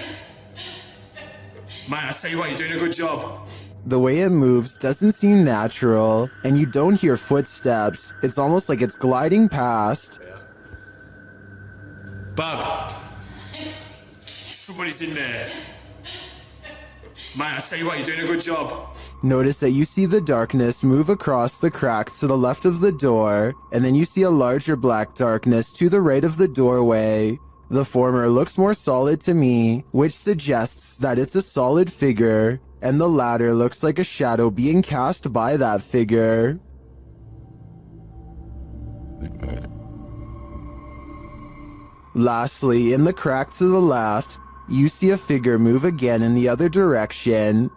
M: Man, I tell you what, you're doing a good job.
A: The way it moves doesn't seem natural, and you don't hear footsteps. It's almost like it's gliding past.
M: Bub! Somebody's in there. Man, I tell you what, you're doing a good job.
A: Notice that you see the darkness move across the crack to the left of the door, and then you see a larger black darkness to the right of the doorway. The former looks more solid to me, which suggests that it's a solid figure. and the latter looks like a shadow being cast by that figure. Lastly, in the crack to the left, you see a figure move again in the other direction.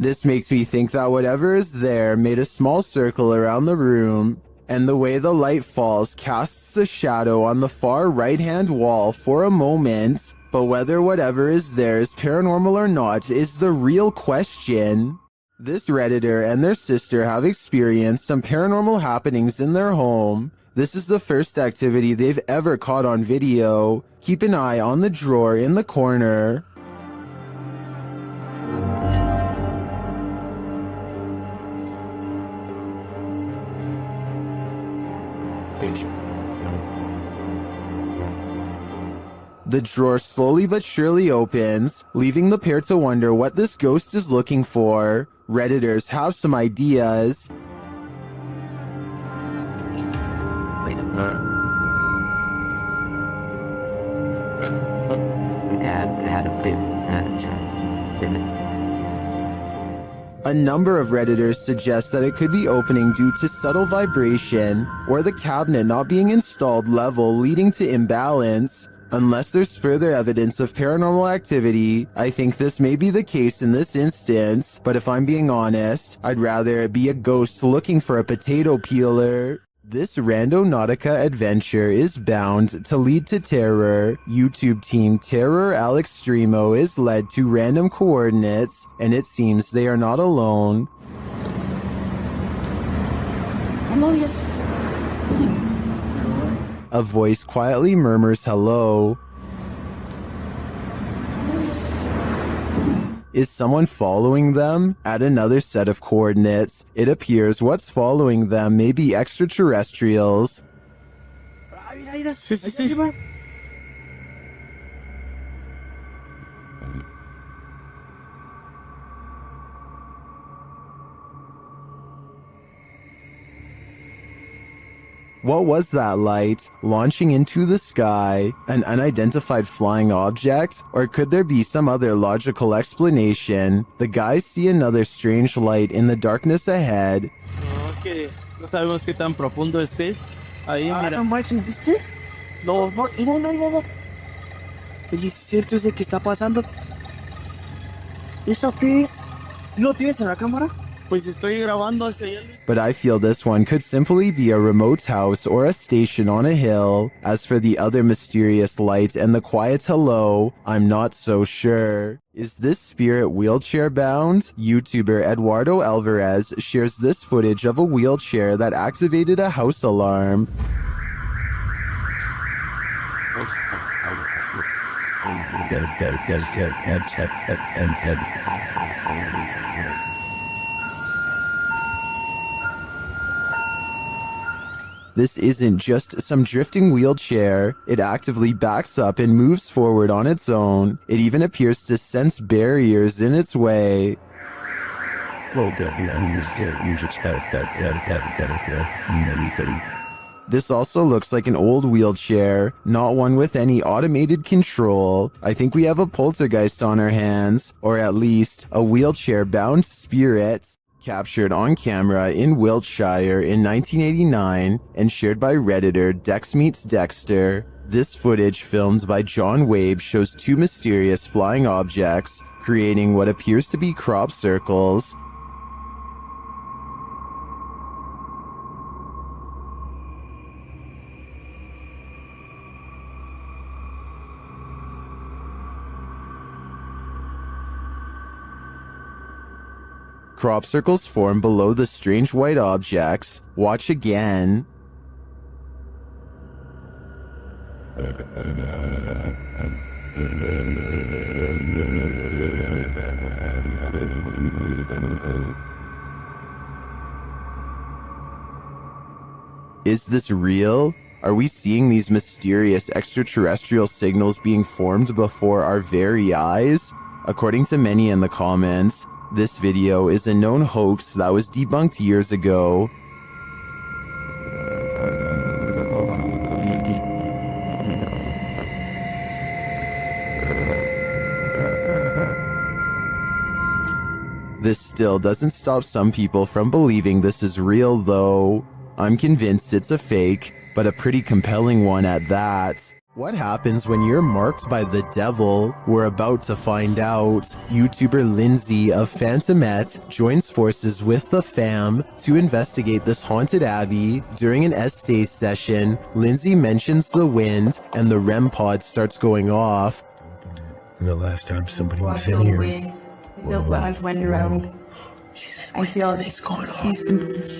A: This makes me think that whatever is there made a small circle around the room, and the way the light falls casts a shadow on the far right-hand wall for a moment, but whether whatever is there is paranormal or not is the real question. This Redditor and their sister have experienced some paranormal happenings in their home. This is the first activity they've ever caught on video. Keep an eye on the drawer in the corner. The drawer slowly but surely opens, leaving the pair to wonder what this ghost is looking for. Redditors have some ideas.
N: Wait a minute. Had a bit.
A: A number of Redditors suggest that it could be opening due to subtle vibration, or the cabinet not being installed level leading to imbalance. Unless there's further evidence of paranormal activity, I think this may be the case in this instance, but if I'm being honest, I'd rather it be a ghost looking for a potato peeler. This Randonautica adventure is bound to lead to terror. YouTube team Terror Al Extremo is led to random coordinates, and it seems they are not alone. A voice quietly murmurs hello. Is someone following them? At another set of coordinates, it appears what's following them may be extraterrestrials. What was that light? Launching into the sky? An unidentified flying object? Or could there be some other logical explanation? The guys see another strange light in the darkness ahead.
J: No, es que no sabemos qué tan profundo esté. Ahí, mira.
G: No manches, ¿viste? No. Oye, ¿es cierto ese que está pasando? ¿Eso qué es? ¿Sí lo tienes en la cámara?
J: Pues estoy grabando hacia allá.
A: But I feel this one could simply be a remote house or a station on a hill. As for the other mysterious light and the quiet hello, I'm not so sure. Is this spirit wheelchair bound? YouTuber Eduardo Alvarez shares this footage of a wheelchair that activated a house alarm. This isn't just some drifting wheelchair. It actively backs up and moves forward on its own. It even appears to sense barriers in its way. This also looks like an old wheelchair, not one with any automated control. I think we have a poltergeist on our hands, or at least a wheelchair-bound spirit. Captured on camera in Wiltshire in 1989 and shared by Redditor Dex Meets Dexter. This footage filmed by John Wabe shows two mysterious flying objects creating what appears to be crop circles. Crop circles form below the strange white objects. Watch again. Is this real? Are we seeing these mysterious extraterrestrial signals being formed before our very eyes? According to many in the comments, this video is a known hoax that was debunked years ago. This still doesn't stop some people from believing this is real though. I'm convinced it's a fake, but a pretty compelling one at that. What happens when you're marked by the devil? We're about to find out. YouTuber Lindsay of Phantomette joins forces with the fam to investigate this haunted abbey. During an Estee session, Lindsay mentions the wind and the REM pod starts going off.
H: The last time somebody was in here.
P: It feels like I've went around. I feel this going on.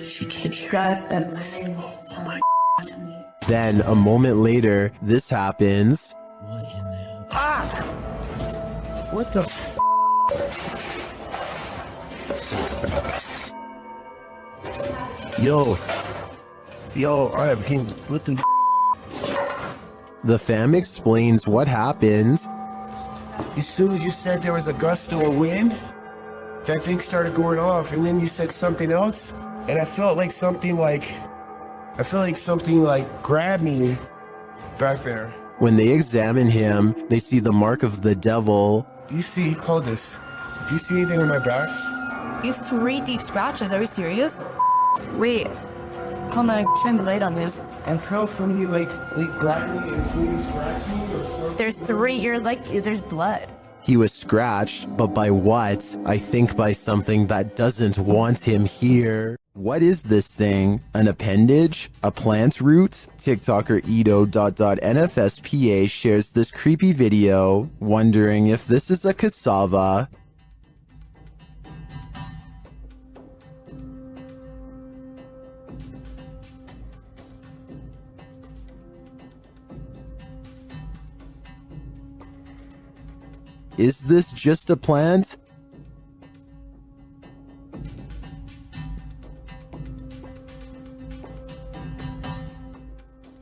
P: She can't hear us and listen. Oh my.
A: Then, a moment later, this happens.
H: What the Yo, alright, what the
A: The fam explains what happens.
H: As soon as you said there was a gust of wind, that thing started going off, and then you said something else, and I felt like something grabbed me back there.
A: When they examine him, they see the mark of the devil.
H: Do you see, hold this, do you see anything on my back?
T: You have 3 deep scratches, are you serious? Wait, hold on, shine the light on this.
H: And felt from you like grabbed me and really scratched me or something?
T: There's 3, there's blood.
A: He was scratched, but by what? I think by something that doesn't want him here. What is this thing? An appendage? A plant root? TikToker Edo.NFSPA shares this creepy video, wondering if this is a cassava. Is this just a plant?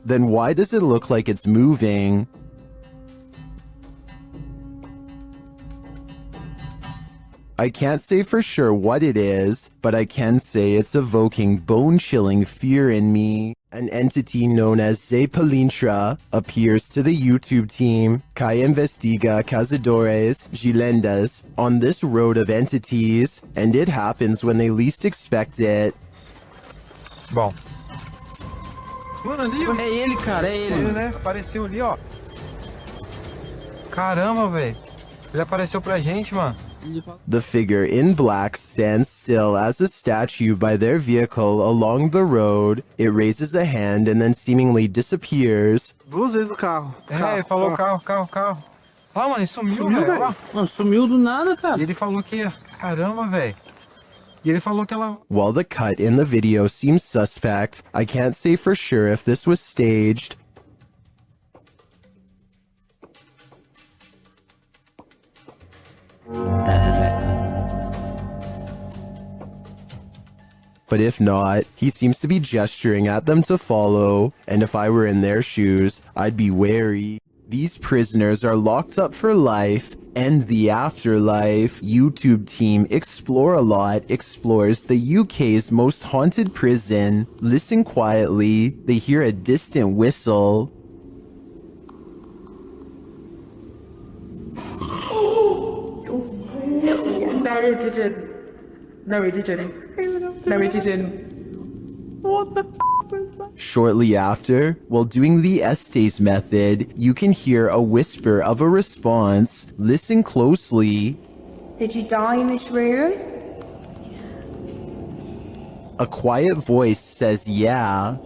A: Then why does it look like it's moving? I can't say for sure what it is, but I can say it's evoking bone-chilling fear in me. An entity known as Zepalintra appears to the YouTube team Kai Investiga Cazadores Gilendas on this road of entities, and it happens when they least expect it.
C: Bom. Mano, ali, ó. É ele, cara, é ele. Né? Apareceu ali, ó. Caramba, velho. Ele apareceu pra gente, mano.
A: The figure in black stands still as a statue by their vehicle along the road. It raises a hand and then seemingly disappears.
C: 2 vezes o carro. Ele falou carro. Ah, mano, ele sumiu, velho.
R: Mano, sumiu do nada, cara.
C: E ele falou que... Caramba, velho. E ele falou que ela...
A: While the cut in the video seems suspect, I can't say for sure if this was staged. But if not, he seems to be gesturing at them to follow, and if I were in their shoes, I'd be wary. These prisoners are locked up for life and the afterlife. YouTube team Explore a Lot explores the UK's most haunted prison. Listen quietly, they hear a distant whistle.
L: No, he didn't. What the was that?
A: Shortly after, while doing the Estes method, you can hear a whisper of a response. Listen closely.
T: Did you die in this room?
A: A quiet voice says yeah.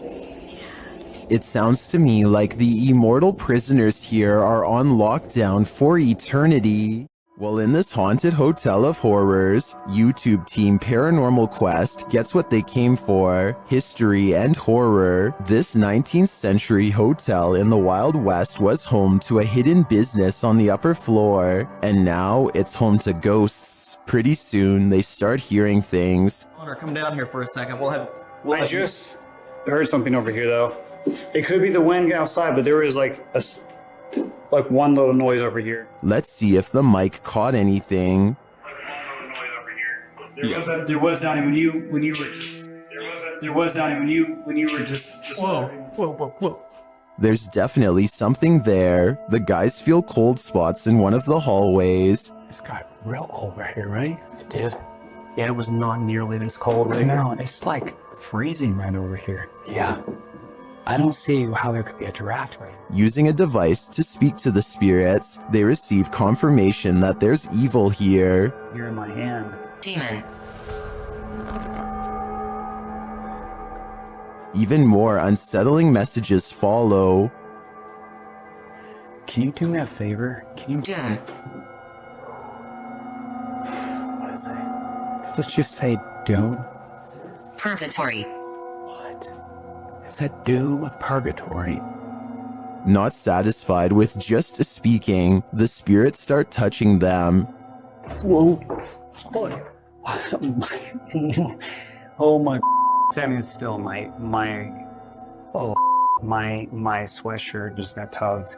A: It sounds to me like the immortal prisoners here are on lockdown for eternity. Well, in this haunted hotel of horrors, YouTube team Paranormal Quest gets what they came for, history and horror. This 19th century hotel in the Wild West was home to a hidden business on the upper floor, and now it's home to ghosts. Pretty soon, they start hearing things.
W: Connor, come down here for a second.
X: I just heard something over here, though. It could be the wind outside, but there is like one little noise over here.
A: Let's see if the mic caught anything.
X: There was Donnie when you were just.
W: Whoa.
A: There's definitely something there. The guys feel cold spots in one of the hallways.
H: This got real cold right here, right? It did.
C: Yeah, it was not nearly this cold right
O: No,
C: now.
O: it's like freezing right over here.
C: Yeah. I don't see how there could be a draft right now.
A: Using a device to speak to the spirits, they receive confirmation that there's evil here.
C: You're in my hand.
S: Demon.
A: Even more unsettling messages follow.
C: Can you do me a favor? Can you...
S: Doom.
C: What is it? Let's just say doom.
S: Purgatory.
C: It said doom purgatory.
A: Not satisfied with just speaking, the spirits start touching them.
C: Whoa. Oh my. Standing still, my sweatshirt just got tugged.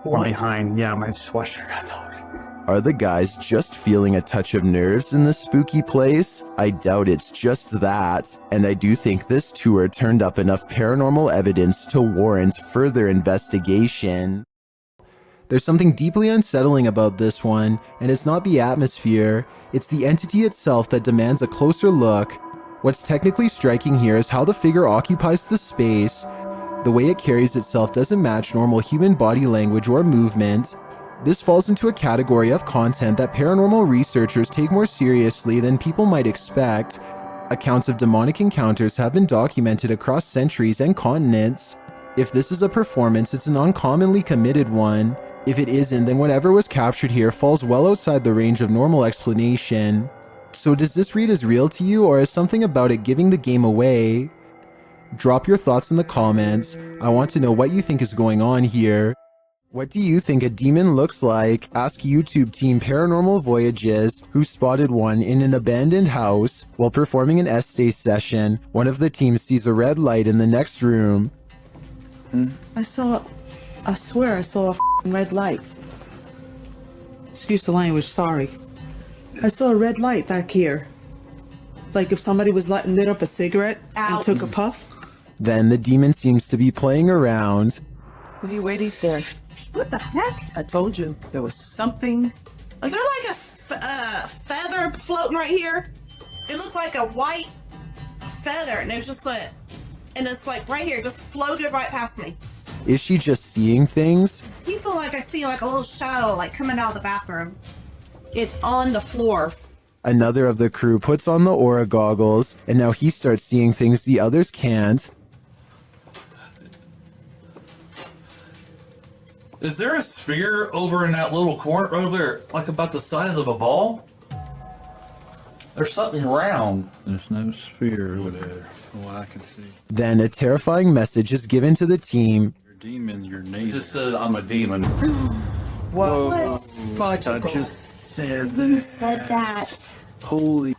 C: Or behind, yeah, my sweatshirt got tugged.
A: Are the guys just feeling a touch of nerves in this spooky place? I doubt it's just that, and I do think this tour turned up enough paranormal evidence to warrant further investigation. There's something deeply unsettling about this one, and it's not the atmosphere, it's the entity itself that demands a closer look. What's technically striking here is how the figure occupies the space. The way it carries itself doesn't match normal human body language or movement. This falls into a category of content that paranormal researchers take more seriously than people might expect. Accounts of demonic encounters have been documented across centuries and continents. If this is a performance, it's an uncommonly committed one. If it isn't, then whatever was captured here falls well outside the range of normal explanation. So does this read as real to you, or is something about it giving the game away? Drop your thoughts in the comments. I want to know what you think is going on here. What do you think a demon looks like? Ask YouTube team Paranormal Voyages, who spotted one in an abandoned house. While performing an essay session, one of the team sees a red light in the next room.
L: I swear I saw a f***ing red light. Excuse the language, sorry. I saw a red light back here. Like if somebody was lit up a cigarette and took a puff.
A: Then the demon seems to be playing around.
L: What are you waiting for? What the heck? I told you there was something.
B: Is there like a feather floating right here? It looked like a white feather, and it was just like, and it's like right here, just floated right past me.
A: Is she just seeing things?
B: You feel like I see like a little shadow like coming out of the bathroom. It's on the floor.
A: Another of the crew puts on the aura goggles, and now he starts seeing things the others can't.
O: Is there a sphere over in that little corner over there, like about the size of a ball? There's something round.
F: There's no sphere over there, from what I can see.
A: Then a terrifying message is given to the team.
F: You're a demon, you're
O: It
F: native.
O: just says I'm a demon.
L: What? Fudge.
F: I just said
E: Who said that?
F: holy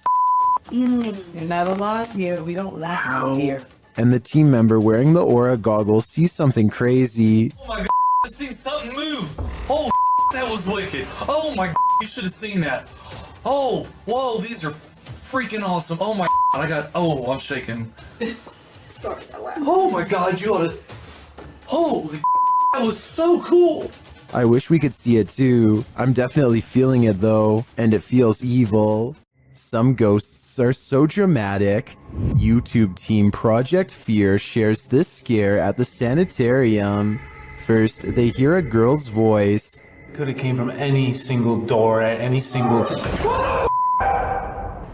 L: You're not alive here. We don't laugh out here.
A: And the team member wearing the aura goggles sees something crazy.
O: Oh my god, I seen something move. Oh, that was wicked. Oh my god, you should have seen that. Oh, whoa, these are freaking awesome. Oh my god, I'm shaking.
B: Sorry, I laughed.
O: Oh my god, you oughta. Holy that was so cool.
A: I wish we could see it too. I'm definitely feeling it though, and it feels evil. Some ghosts are so dramatic. YouTube team Project Fear shares this scare at the sanitarium. First, they hear a girl's voice.
R: Could have came from any single door at any single...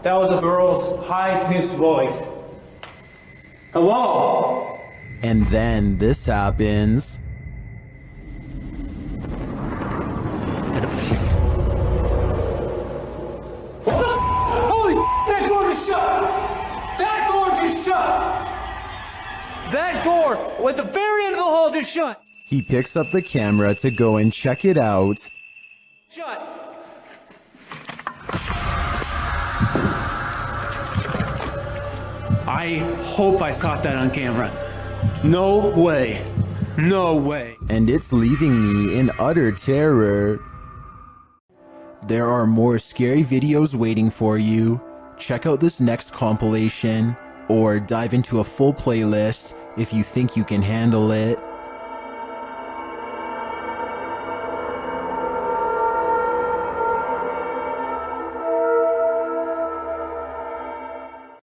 R: That was a girl's high-pitched voice. Hello?
A: And then this happens.
R: Holy, that door is shut! That door just shut! That door at the very end of the hall just shut!
A: He picks up the camera to go and check it out.
R: Shut! I hope I caught that on camera. No way. No way.
A: And it's leaving me in utter terror. There are more scary videos waiting for you. Check out this next compilation, or dive into a full playlist if you think you can handle it.